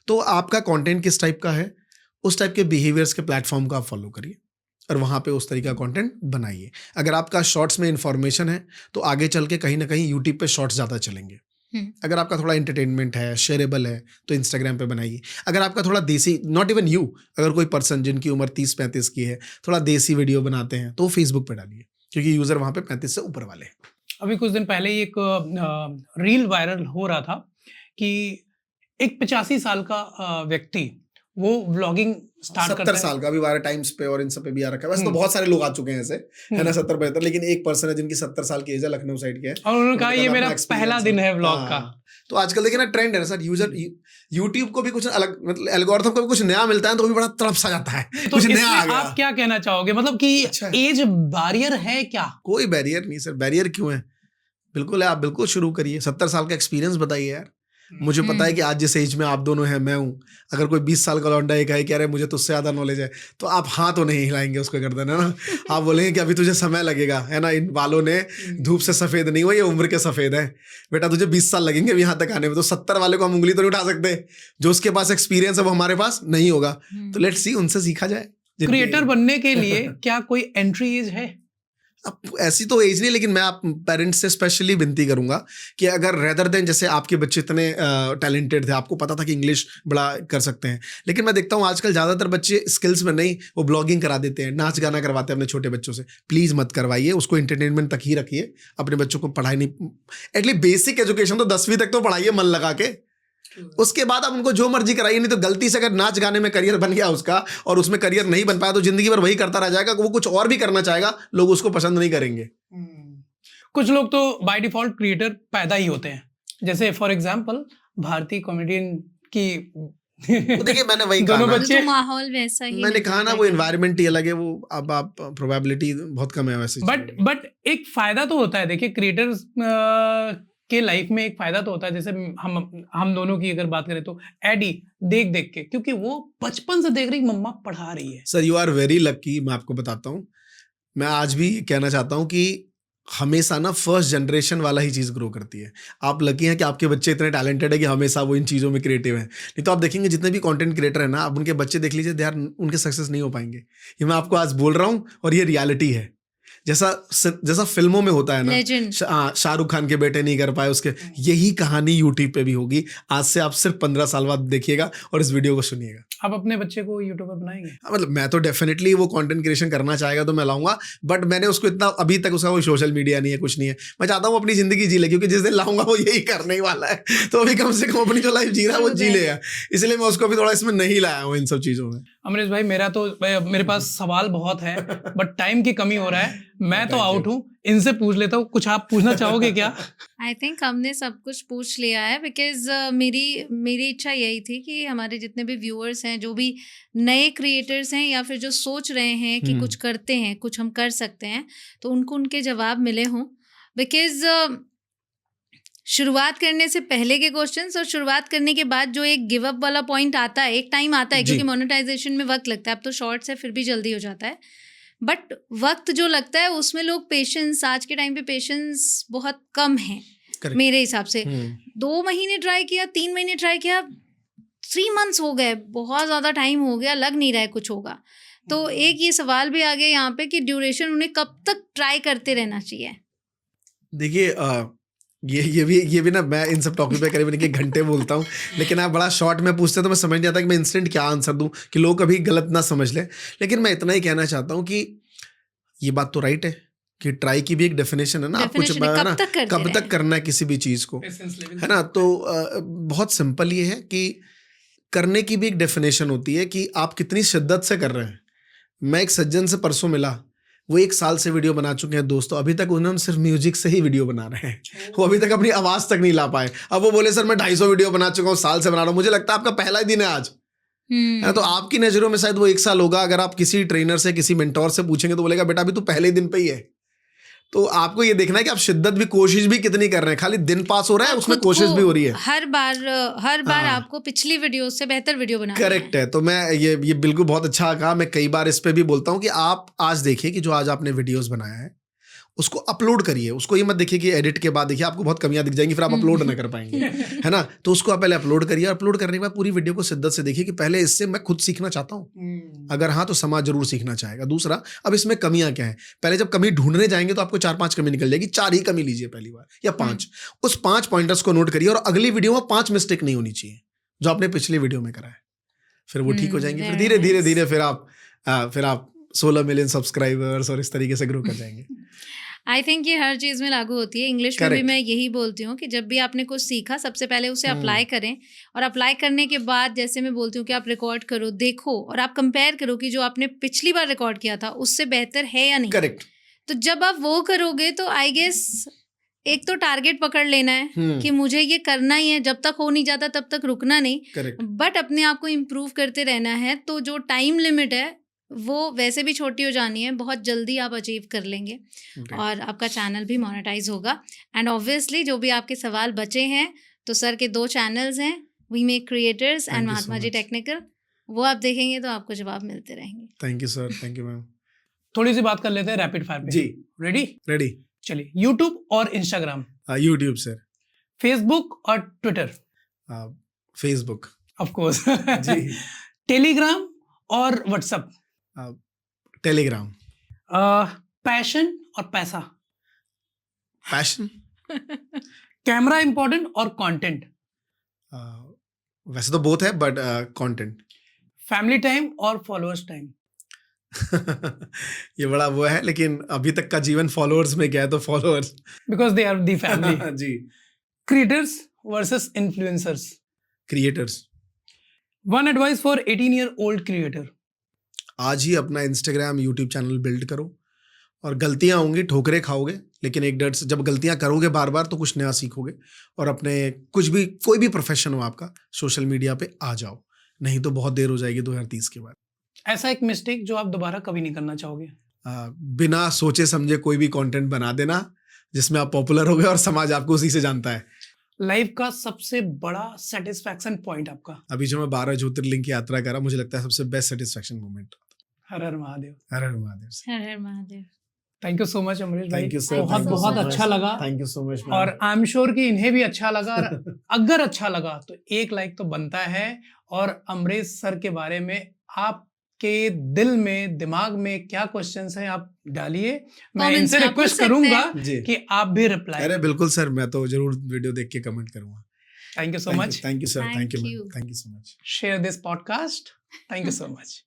तो आपका कंटेंट किस टाइप का है, उस टाइप के बिहेवियर्स के प्लेटफॉर्म को आप फॉलो करिए और वहाँ पे उस तरीका कंटेंट बनाइए। अगर आपका शॉर्ट्स में इंफॉर्मेशन है तो आगे चल के कहीं ना कहीं यूट्यूब पे शॉर्ट्स ज़्यादा चलेंगे। अगर आपका थोड़ा एंटरटेनमेंट है, शेयरेबल है, तो इंस्टाग्राम पे बनाइए। अगर आपका थोड़ा देसी, नॉट इवन यू, अगर कोई पर्सन जिनकी उम्र 30-35 की है थोड़ा देसी वीडियो बनाते हैं तो फेसबुक पे डालिए, क्योंकि यूज़र वहाँ पे 35 से ऊपर वाले हैं। अभी कुछ दिन पहले ही एक रील वायरल हो रहा था कि एक 85 साल का व्यक्ति वो व्लॉगिंग स्टार्ट करता 70 है। साल का अभी वायरल टाइम्स पे और इन सब पे भी आ रखा है। वैसे तो बहुत सारे लोग आ चुके हैं ऐसे, है ना, 70-72, लेकिन एक पर्सन है जिनकी 70 साल की एज है, लखनऊ साइड के है, और उन्होंने कहा उनका ये अपना मेरा experience पहला दिन है व्लॉग हाँ। का। तो आजकल देखिए ना ट्रेंड है ना सर, यूजर यूट्यूब को भी कुछ अलग, मतलब एल्गोरिथम को भी कुछ नया मिलता है तो भी बड़ा तड़प सा जाता है, तो कुछ नया इसमें आ गया। आप क्या कहना चाहोगे, मतलब कि अच्छा है। एज बैरियर है क्या? कोई बैरियर नहीं सर, बैरियर क्यों है, बिल्कुल है, आप बिल्कुल शुरू करिए। 70 साल का एक्सपीरियंस बताइए यार। मुझे पता है कि आज जिस एज में आप दोनों हैं, मैं हूँ, अगर कोई 20 साल का लौंडा एक है कि अरे मुझे तुझसे ज्यादा नॉलेज है, तो आप हाँ तो नहीं हिलाएंगे उसको गर्दन, है ना। आप बोलेंगे कि अभी तुझे समय लगेगा, है ना, इन बालों ने धूप से सफेद नहीं हुआ, ये उम्र के सफेद है बेटा, तुझे 20 साल लगेंगे अब यहाँ तक आने में। तो 70 वाले को हम उंगली तो नहीं उठा सकते, जो उसके पास एक्सपीरियंस है वो हमारे पास नहीं होगा। तो लेट्स सी, उनसे सीखा जाए। क्रिएटर बनने के लिए क्या कोई एंट्री एज है? अब ऐसी तो एज नहीं, लेकिन मैं आप पेरेंट्स से स्पेशली विनती करूंगा कि अगर रेदर देन, जैसे आपके बच्चे इतने टैलेंटेड थे, आपको पता था कि इंग्लिश बड़ा कर सकते हैं, लेकिन मैं देखता हूँ आजकल ज़्यादातर बच्चे स्किल्स में नहीं, वो ब्लॉगिंग करा देते हैं, नाच गाना करवाते हैं अपने छोटे बच्चों से। प्लीज़ मत करवाइए, उसको एंटरटेनमेंट तक ही रखिए, अपने बच्चों को पढ़ाई नहीं, एटलीस्ट बेसिक एजुकेशन तो 10वीं तक तो पढ़ाइए मन लगा के, उसके बाद आप उनको जो मर्जी कराइए। नहीं तो गलती से अगर नाच गाने में करियर बन गया उसका और उसमें करियर नहीं बन पाया तो जिंदगी भर वही करता रह जाएगा, वो कुछ और भी करना चाहेगा, लोग उसको पसंद नहीं करेंगे। कुछ लोग तो बाय डिफॉल्ट क्रिएटर पैदा ही होते हैं, जैसे फॉर एग्जांपल भारतीय कॉमेडियन की तो देखिए मैंने वही कहा दोनों ना, बच्चे तो माहौल वैसा ही मैंने नहीं कहा ना, होता वो है। एनवायरनमेंट ही अलग है, वो अब आप प्रोबेबिलिटी बहुत कम है वैसे। बट एक फायदा तो होता है। देखिए क्रिएटर्स के लाइफ में एक फायदा तो होता है, जैसे हम दोनों की अगर बात करें तो एडी देख देख के, क्योंकि वो बचपन से देख रही मम्मा पढ़ा रही है। Sir you are very lucky, मैं आपको बताता हूँ, मैं आज भी कहना चाहता हूँ कि हमेशा ना फर्स्ट जनरेशन वाला ही चीज़ ग्रो करती है। आप लकी हैं कि आपके बच्चे इतने टैलेंटेड है कि हमेशा वो इन चीज़ों में क्रिएटिव हैं। नहीं तो आप देखेंगे जितने भी कंटेंट क्रिएटर हैं ना, आप उनके बच्चे देख लीजिए, दे आर, उनके सक्सेस नहीं हो पाएंगे। ये मैं आपको आज बोल रहा हूँ और ये रियलिटी है। जैसा फिल्मों में होता है ना, Legend। शाहरुख खान के बेटे नहीं कर पाए उसके, यही कहानी यूट्यूब पे भी होगी। आज से आप सिर्फ 15 साल बाद देखिएगा और इस वीडियो को सुनिएगा। आप अपने बच्चे को यूट्यूबर बनाएंगे? मतलब मैं तो डेफिनेटली, वो कंटेंट क्रिएशन करना चाहेगा तो मैं लाऊंगा, बट मैंने उसको इतना, अभी तक उसका कोई सोशल मीडिया नहीं है, कुछ नहीं है। मैं चाहता हूँ अपनी जिंदगी जी ले, क्योंकि जिस दिन लाऊंगा वो यही करने ही वाला है, तो अभी कम से कम अपनी जो लाइफ जी रहा है वो जी ले, इसलिए मैं उसको भी थोड़ा इसमें नहीं लाया हूँ इन सब चीजों में। अमरीश भाई, मेरे पास सवाल बहुत है बट टाइम की कमी हो रहा है, मैं तो आउट हूँ, इनसे पूछ लेता हूँ। कुछ आप पूछना चाहोगे क्या? आई थिंक हमने सब कुछ पूछ लिया है, बिकॉज मेरी इच्छा यही थी कि हमारे जितने भी व्यूअर्स हैं, जो भी नए क्रिएटर्स हैं या फिर जो सोच रहे हैं कि कुछ करते हैं, कुछ हम कर सकते हैं, तो उनको उनके जवाब मिले हों। बिकॉज शुरुआत करने से पहले के क्वेश्चंस और शुरुआत करने के बाद जो एक गिव अप वाला पॉइंट आता है, एक टाइम आता है, क्योंकि मोनेटाइजेशन में वक्त लगता है। अब तो शॉर्ट्स है फिर भी जल्दी हो जाता है, बट वक्त जो लगता है उसमें लोग पेशेंस, आज के टाइम पे पेशेंस बहुत कम है मेरे हिसाब से। 2 महीने ट्राई किया, 3 महीने ट्राई किया, 3 months हो गए, बहुत ज़्यादा टाइम हो गया, लग नहीं रहा है कुछ होगा। तो एक ये सवाल भी आ गया यहाँ पे कि ड्यूरेशन उन्हें कब तक ट्राई करते रहना चाहिए? देखिए ये भी ना, मैं इन सब टॉपिक पे करीबन 1 घंटे बोलता हूँ, लेकिन आप बड़ा शॉर्ट में पूछते हैं तो मैं समझ नहीं आता कि मैं इंस्टेंट क्या आंसर दूं कि लोग कभी गलत ना समझ लें। लेकिन मैं इतना ही कहना चाहता हूँ कि ये बात तो राइट है कि ट्राई की भी एक डेफिनेशन है ना, आप कुछ कब तक करना है किसी भी चीज़ को, है ना। तो बहुत सिंपल ये है कि करने की भी एक डेफिनेशन होती है कि आप कितनी शिद्दत से कर रहे हैं। मैं एक सज्जन से परसों मिला, वो 1 साल से वीडियो बना चुके हैं दोस्तों, अभी तक उन्होंने सिर्फ म्यूजिक से ही वीडियो बना रहे हैं, वो अभी तक अपनी आवाज़ तक नहीं ला पाए। अब वो बोले सर मैं 250 वीडियो बना चुका हूँ, साल से बना रहा हूँ। मुझे लगता है आपका पहला ही दिन है आज, है। तो आपकी नज़रों में शायद वो 1 साल होगा। अगर आप किसी ट्रेनर से, किसी मेंटोर से पूछेंगे तो बोलेगा बेटा अभी तो पहले दिन पे ही है। तो आपको ये देखना है कि आप शिद्दत भी, कोशिश भी कितनी कर रहे हैं। खाली दिन पास हो रहा है उसमें कोशिश भी हो रही है। हर बार आपको पिछली वीडियो से बेहतर वीडियो बनाना है। करेक्ट है। तो मैं ये बिल्कुल बहुत अच्छा कहा। मैं कई बार इस पे भी बोलता हूँ कि आप आज देखिए कि जो आज आपने वीडियोस बनाया है उसको अपलोड करिए। उसको ये मत देखिए कि एडिट के बाद देखिए आपको बहुत कमियां दिख जाएंगी, फिर आप अपलोड ना कर पाएंगे, है ना। तो उसको आप पहले अपलोड करिए, अपलोड करने के बाद पूरी वीडियो को शिद्दत से देखिए कि पहले इससे मैं खुद सीखना चाहता हूँ, अगर हाँ तो समाज जरूर सीखना चाहेगा। दूसरा, अब इसमें कमियां क्या है, पहले जब कमी ढूंढने जाएंगे तो आपको 4-5 कमी निकल जाएगी, 4 ही कमी लीजिए पहली बार या 5। उस 5 पॉइंटर्स को नोट करिए और अगली वीडियो में 5 मिस्टेक नहीं होनी चाहिए जो आपने पिछली वीडियो में करा है, फिर वो ठीक हो जाएंगे। फिर धीरे धीरे धीरे फिर आप 16 मिलियन सब्सक्राइबर्स और इस तरीके से ग्रो कर जाएंगे। आई थिंक ये हर चीज़ में लागू होती है। इंग्लिश में भी Correct. मैं यही बोलती हूँ कि जब भी आपने कुछ सीखा सबसे पहले उसे हम्म। अप्लाई करें, और अप्लाई करने के बाद जैसे मैं बोलती हूँ कि आप रिकॉर्ड करो, देखो और आप कंपेयर करो कि जो आपने पिछली बार रिकॉर्ड किया था उससे बेहतर है या नहीं। करेक्ट। तो जब आप वो करोगे तो आई गेस एक तो टारगेट पकड़ लेना है कि मुझे ये करना ही है, जब तक हो नहीं जाता तब तक रुकना नहीं, करेक्ट। बट अपने आप को इम्प्रूव करते रहना है। तो जो टाइम लिमिट है वो वैसे भी छोटी हो जानी है, बहुत जल्दी आप अचीव कर लेंगे और आपका चैनल भी मोनेटाइज होगा। एंड ऑब्वियसली जो भी आपके सवाल बचे हैं, तो सर के 2 चैनल्स हैं, we make creators Thank and you so Mahatma ji much. Technical, वो आप देखेंगे तो आपको जवाब मिलते रहेंगे। Thank you sir, thank you ma'am. थोड़ी सी बात कर लेते हैं रैपिड फायर पे। जी रेडी? रेडी। चलिए, यूट्यूब और इंस्टाग्राम, यूट्यूब सर। फेसबुक और ट्विटर, फेसबुक। ऑफ कोर्स, जी। टेलीग्राम और व्हाट्सएप, टेलीग्राम। पैशन और पैसा, पैशन। कैमरा इंपॉर्टेंट और कंटेंट, वैसे तो बोथ है बट कंटेंट। फैमिली टाइम और फॉलोअर्स टाइम, ये बड़ा वो है, लेकिन अभी तक का जीवन फॉलोअर्स में गया है तो followers. Because they are the family. जी। Creators versus influencers, creators. One advice for 18-year-old creator, आज ही अपना इंस्टाग्राम यूट्यूब चैनल बिल्ड करो, और गलतियां होंगी, ठोकरें खाओगे, लेकिन एक डर से जब गलतियां करोगे बार बार तो कुछ नया सीखोगे, और अपने कुछ भी कोई भी प्रोफेशन हो आपका, सोशल मीडिया पे आ जाओ, नहीं तो बहुत देर हो जाएगी 2030 के बाद। ऐसा एक मिस्टेक जो आप दोबारा कभी नहीं करना चाहोगे? बिना सोचे समझे कोई भी कंटेंट बना देना जिसमें आप पॉपुलर हो गए और समाज आपको उसी से जानता है। लाइफ का सबसे बड़ा सेटिस्फैक्शन पॉइंट आपका? अभी जो मैं 12 ज्योतिर्लिंग की यात्रा कर रहा, मुझे लगता है सबसे best satisfaction moment. Her her Mahadev. Her her Mahadev. Her her Mahadev. Thank you so much Amrish भाई, थैंक यू सर। बहुत बहुत अच्छा लगा, थैंक यू सो मच। और आई एम श्योर कि इन्हें भी अच्छा लगा, और अगर अच्छा लगा तो 1 लाइक तो बनता है। और अमरीश सर के बारे में आपके दिल में, दिमाग में क्या क्वेश्चंस हैं आप डालिए, मैं Comments इनसे में आप रिक्वेस्ट पूछ सकते करूंगा जी। कि आप भी रिप्लाई। अरे बिल्कुल सर, मैं तो जरूर वीडियो देख के कमेंट करूंगा। Thank you so much, thank you sir, Thank thank you you. Thank you so much. Share this podcast, thank you so much.